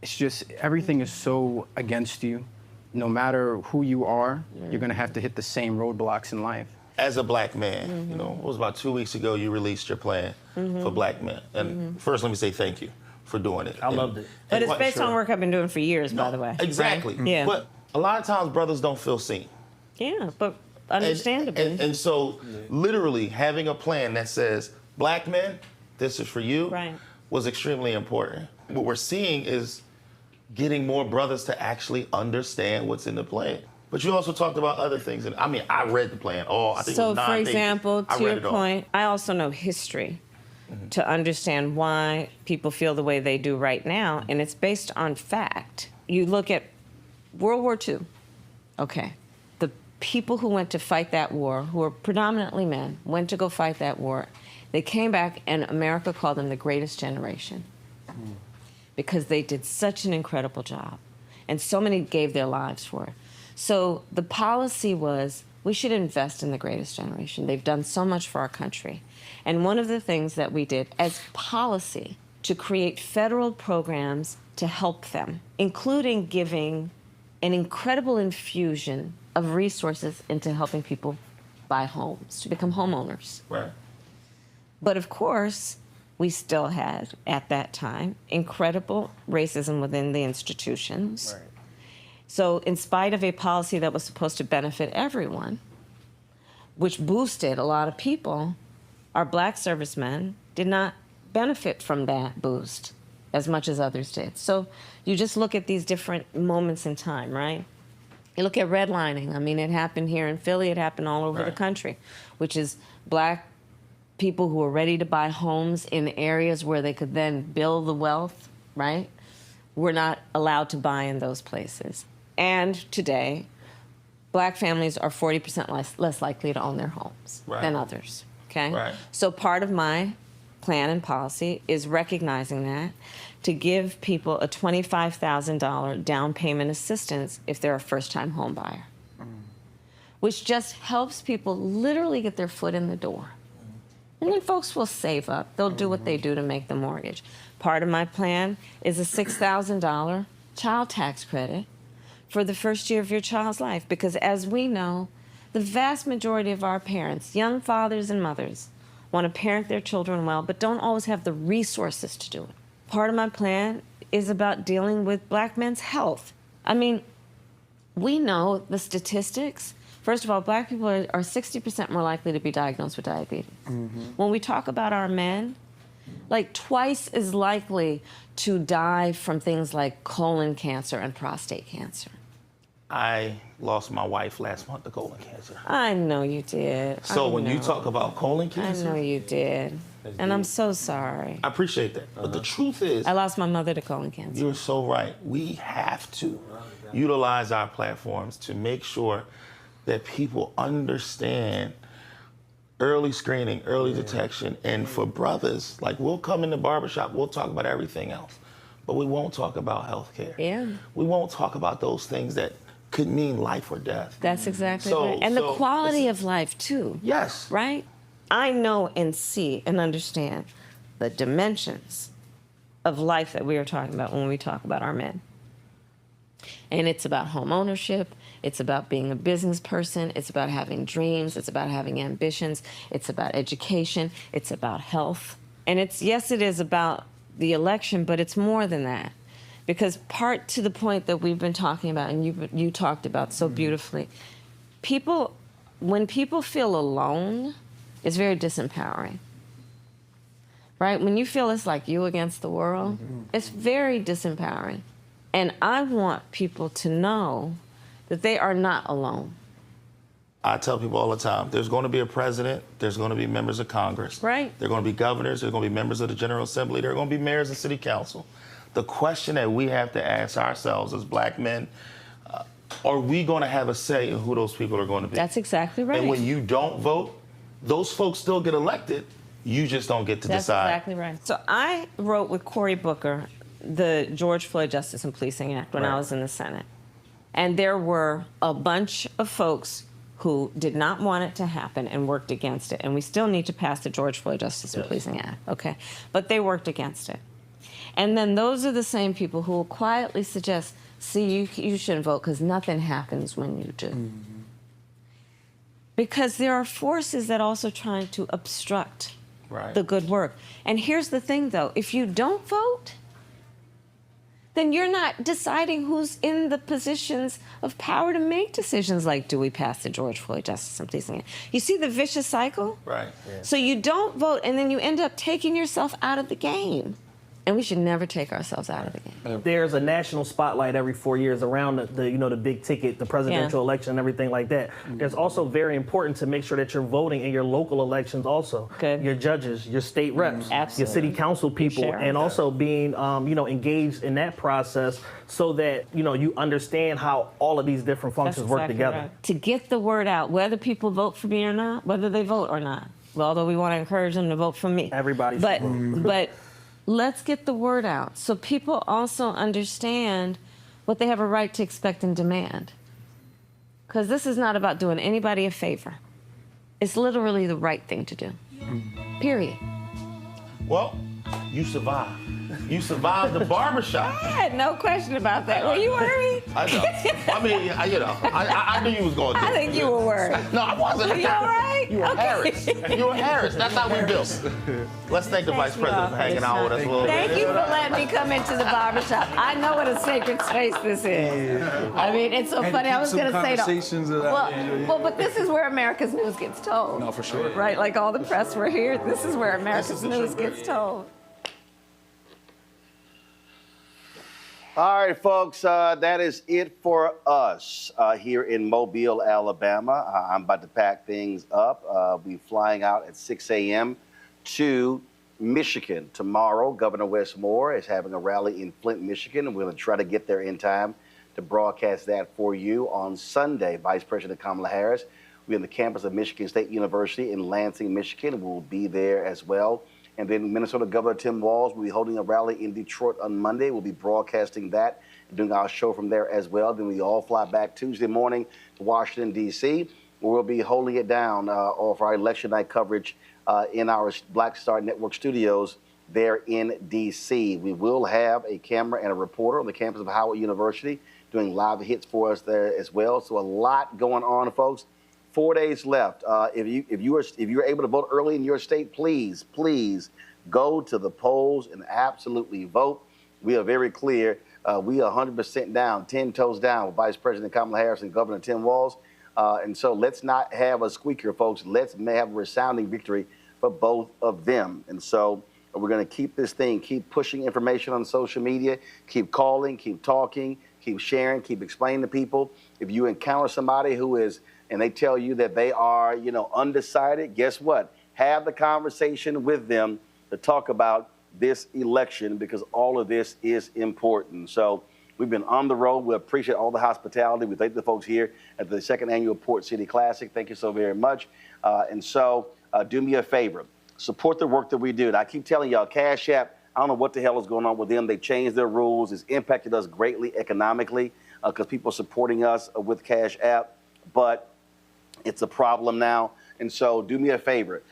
it's just everything is so against you. No matter who you are, you're going to have to hit the same roadblocks in life.
As a black man, it was about 2 weeks ago you released your plan for black men. And first, let me say thank you for doing it.
I loved it. But it's based on work I've been doing for years, by the way.
Exactly.
Right? Yeah.
But a lot of times brothers don't feel seen.
Yeah, but understandably.
And so literally having a plan that says, black men, this is for you, was extremely important. What we're seeing is getting more brothers to actually understand what's in the plan. But you also talked about other things. And I mean, I read the plan. I think it was 9
for
pages.
example, to your point, I also know history. to understand why people feel the way they do right now, and it's based on fact. You look at World War II. Okay. The people who went to fight that war, who were predominantly men, went to go fight that war. They came back, and America called them the greatest generation because they did such an incredible job, and so many gave their lives for it. So the policy was, we should invest in the greatest generation. They've done so much for our country. And one of the things that we did as policy to create federal programs to help them, including giving an incredible infusion of resources into helping people buy homes, to become homeowners.
Right.
But of course, we still had, at that time, incredible racism within the institutions. Right. So in spite of a policy that was supposed to benefit everyone, which boosted a lot of people, our black servicemen did not benefit from that boost as much as others did. So you just look at these different moments in time, right? You look at redlining. I mean, it happened here in Philly. It happened all over the country, which is black people who were ready to buy homes in areas where they could then build the wealth, right? Were not allowed to buy in those places. And today, black families are 40% less likely to own their homes than others, okay?
Right.
So part of my plan and policy is recognizing that, to give people a $25,000 down payment assistance if they're a first-time home buyer, which just helps people literally get their foot in the door. And then folks will save up. They'll do what they do to make the mortgage. Part of my plan is a $6,000 child tax credit for the first year of your child's life, because as we know, the vast majority of our parents, young fathers and mothers, want to parent their children well, but don't always have the resources to do it. Part of my plan is about dealing with black men's health. I mean, we know the statistics. First of all, black people are 60% more likely to be diagnosed with diabetes. When we talk about our men, like twice as likely to die from things like colon cancer and prostate cancer.
I lost my wife last month to colon cancer.
I know you did.
So when you talk about colon cancer...
I know you did. And I'm so sorry.
I appreciate that. But the truth is...
I lost my mother to colon cancer.
You're so right. We have to utilize our platforms to make sure that people understand early screening, early detection. And for brothers, like, we'll come in the barbershop, we'll talk about everything else, but we won't talk about health care.
Yeah.
We won't talk about those things that could mean life or death.
That's exactly right. And the quality of life, too.
Yes.
Right? I know and see and understand the dimensions of life that we are talking about when we talk about our men. And it's about home ownership. It's about being a business person. It's about having dreams. It's about having ambitions. It's about education. It's about health. And it's, yes, it is about the election, but it's more than that. Because part to the point that we've been talking about, and you talked about so beautifully, when people feel alone, it's very disempowering. Right? When you feel it's like you against the world, it's very disempowering. And I want people to know that they are not alone.
I tell people all the time, there's going to be a president, there's going to be members of Congress.
Right.
There are going to be governors, there's going to be members of the General Assembly, there are going to be mayors and city council. The question that we have to ask ourselves as black men, are we going to have a say in who those people are going to be?
That's exactly right.
And when you don't vote, those folks still get elected. You just don't get to decide.
That's exactly right. So I wrote with Cory Booker the George Floyd Justice and Policing Act when I was in the Senate. And there were a bunch of folks who did not want it to happen and worked against it. And we still need to pass the George Floyd Justice and Policing Act, okay? But they worked against it. And then those are the same people who will quietly suggest, see, you shouldn't vote because nothing happens when you do. Because there are forces that also trying to obstruct the good work. And here's the thing, though. If you don't vote, then you're not deciding who's in the positions of power to make decisions like, do we pass the George Floyd Justice and Policing Act? You see the vicious cycle?
Right.
So you don't vote, and then you end up taking yourself out of the game. And we should never take ourselves out of the game.
There's a national spotlight every 4 years around the big ticket, the presidential election, and everything like that. There's also very important to make sure that you're voting in your local elections also. Your judges, your state reps, your city council people, and also being engaged in that process so that you understand how all of these different functions work together.
Right. To get the word out, whether people vote for me or not, whether they vote or not. Well, although we want to encourage them to vote for me.
Everybody.
But let's get the word out so people also understand what they have a right to expect and demand. Because this is not about doing anybody a favor. It's literally the right thing to do. Period.
Well, you survived. You survived the barbershop.
I had no question about that. Were you worried?
I know. I mean, I knew you was going to do it.
I think you were worried.
No, I wasn't.
Were you all right?
You were Harris. You were Harris. That's how we built. Let's thank the Vice President for hanging out with us a little bit.
Thank you for letting me come into the barbershop. I know what a sacred space this is. I mean, it's so funny. I was going to say but this is where America's news gets told.
No, for sure.
Right? Like all the press were here. This is where America's news gets told.
All right, folks, that is it for us here in Mobile, Alabama. I'm about to pack things up. We'll be flying out at 6 a.m. to Michigan tomorrow. Governor Wes Moore is having a rally in Flint, Michigan, and we're going to try to get there in time to broadcast that for you on Sunday. Vice President Kamala Harris will be on the campus of Michigan State University in Lansing, Michigan. We'll be there as well. And then Minnesota Governor Tim Walz will be holding a rally in Detroit on Monday. We'll be broadcasting that and doing our show from there as well. Then we all fly back Tuesday morning to Washington, D.C., where we'll be holding it down for our election night coverage in our Black Star Network studios there in D.C. We will have a camera and a reporter on the campus of Howard University doing live hits for us there as well. So a lot going on, folks. 4 days left. If you're able to vote early in your state, please go to the polls and absolutely vote. We are very clear. We are 100% down, 10 toes down with Vice President Kamala Harris and Governor Tim Walz. And so let's not have a squeaker, folks. Let's have a resounding victory for both of them. And so we're going to keep this thing, keep pushing information on social media, keep calling, keep talking, keep sharing, keep explaining to people. If you encounter somebody who is, and they tell you that they are, undecided, guess what? Have the conversation with them to talk about this election because all of this is important. So we've been on the road. We appreciate all the hospitality. We thank the folks here at the second annual Port City Classic. Thank you so very much. And so do me a favor. Support the work that we do. And I keep telling y'all, Cash App, I don't know what the hell is going on with them. They changed their rules. It's impacted us greatly economically because people are supporting us with Cash App. But it's a problem now. And so do me a favor.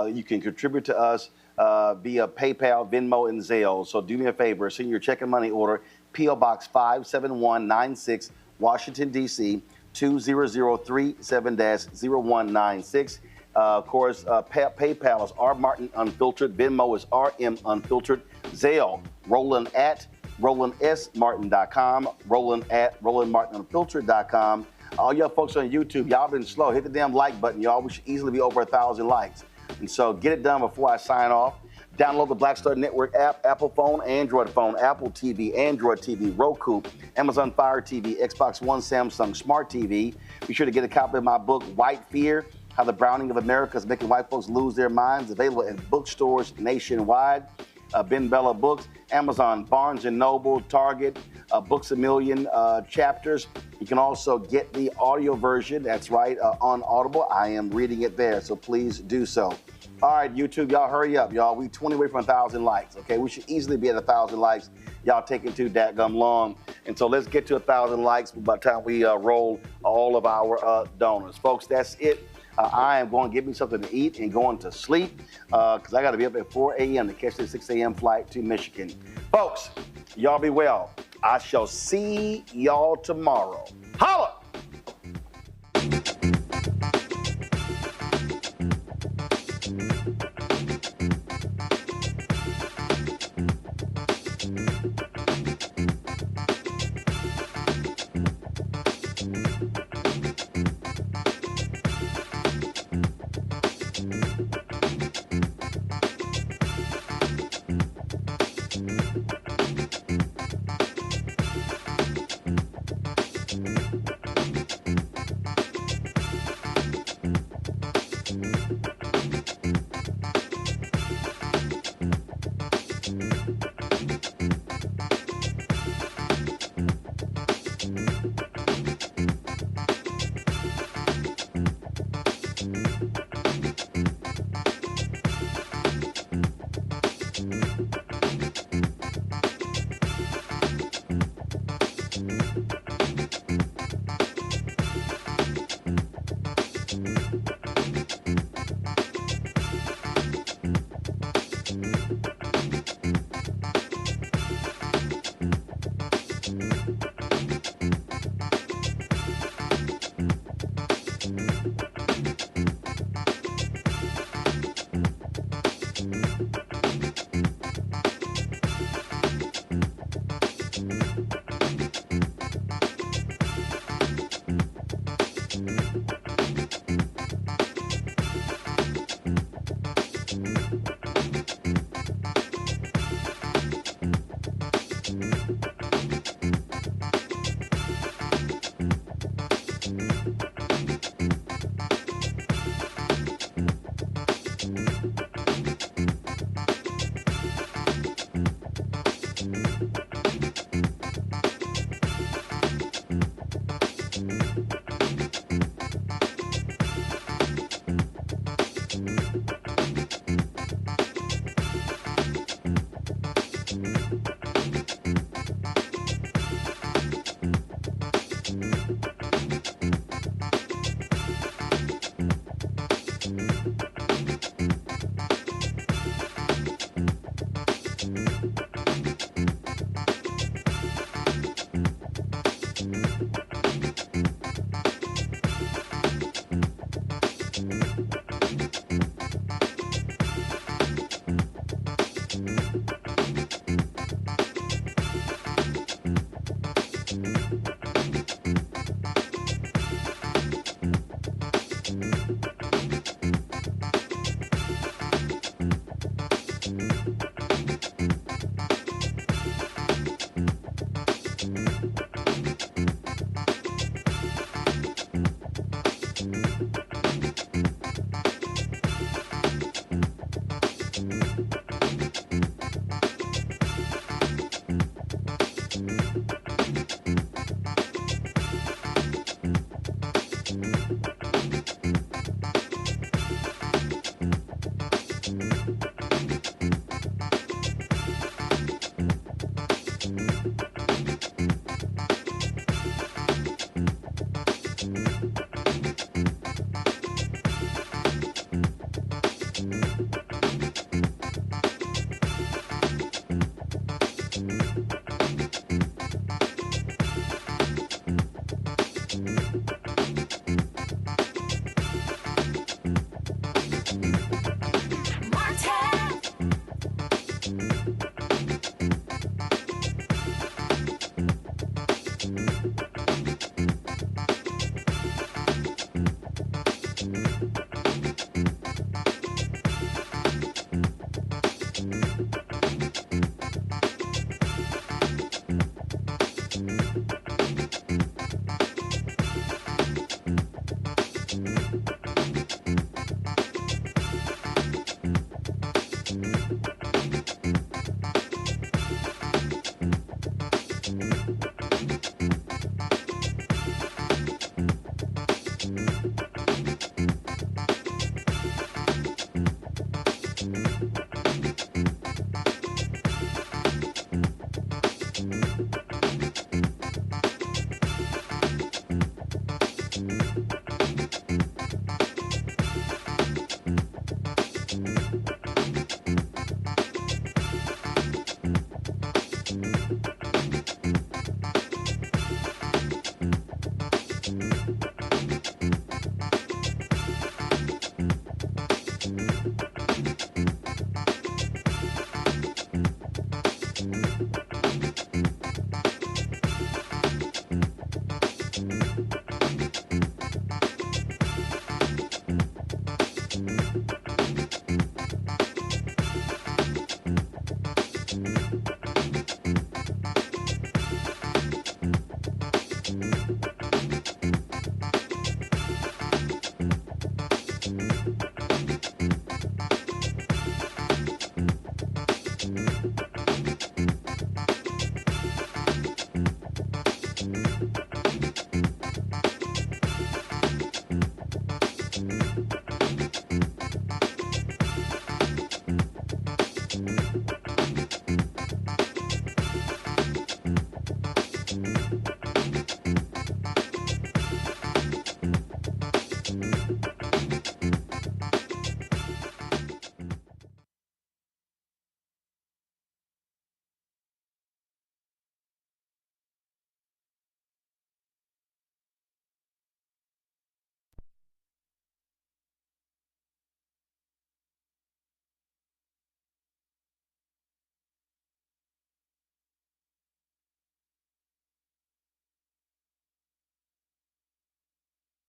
You can contribute to us via PayPal, Venmo, and Zelle. So do me a favor. Send your check and money order, P.O. Box 57196, Washington, D.C., 20037-0196. Of course, PayPal is R. Martin Unfiltered. Venmo is RM Unfiltered. Zelle, Roland at RolandSMartin.com. Roland at RolandMartinUnfiltered.com. All y'all folks on YouTube, y'all been slow. Hit the damn like button, y'all. We should easily be over 1,000 likes. And so get it done before I sign off. Download the Black Star Network app, Apple phone, Android phone, Apple TV, Android TV, Roku, Amazon Fire TV, Xbox One, Samsung Smart TV. Be sure to get a copy of my book, White Fear, How the Browning of America is Making White Folks Lose Their Minds, available in bookstores nationwide. Ben Bella Books, Amazon, Barnes & Noble, Target, Books A Million chapters. You can also get the audio version, that's right, on Audible. I am reading it there, so please do so. All right, YouTube, y'all hurry up, y'all. We 20 away from 1,000 likes, okay? We should easily be at 1,000 likes. Y'all taking too dadgum long. And so let's get to 1,000 likes by the time we roll all of our donors. Folks, that's it. I am going to get me something to eat and going to sleep because I got to be up at 4 a.m. to catch the 6 a.m. flight to Michigan. Folks, y'all be well. I shall see y'all tomorrow. Holla!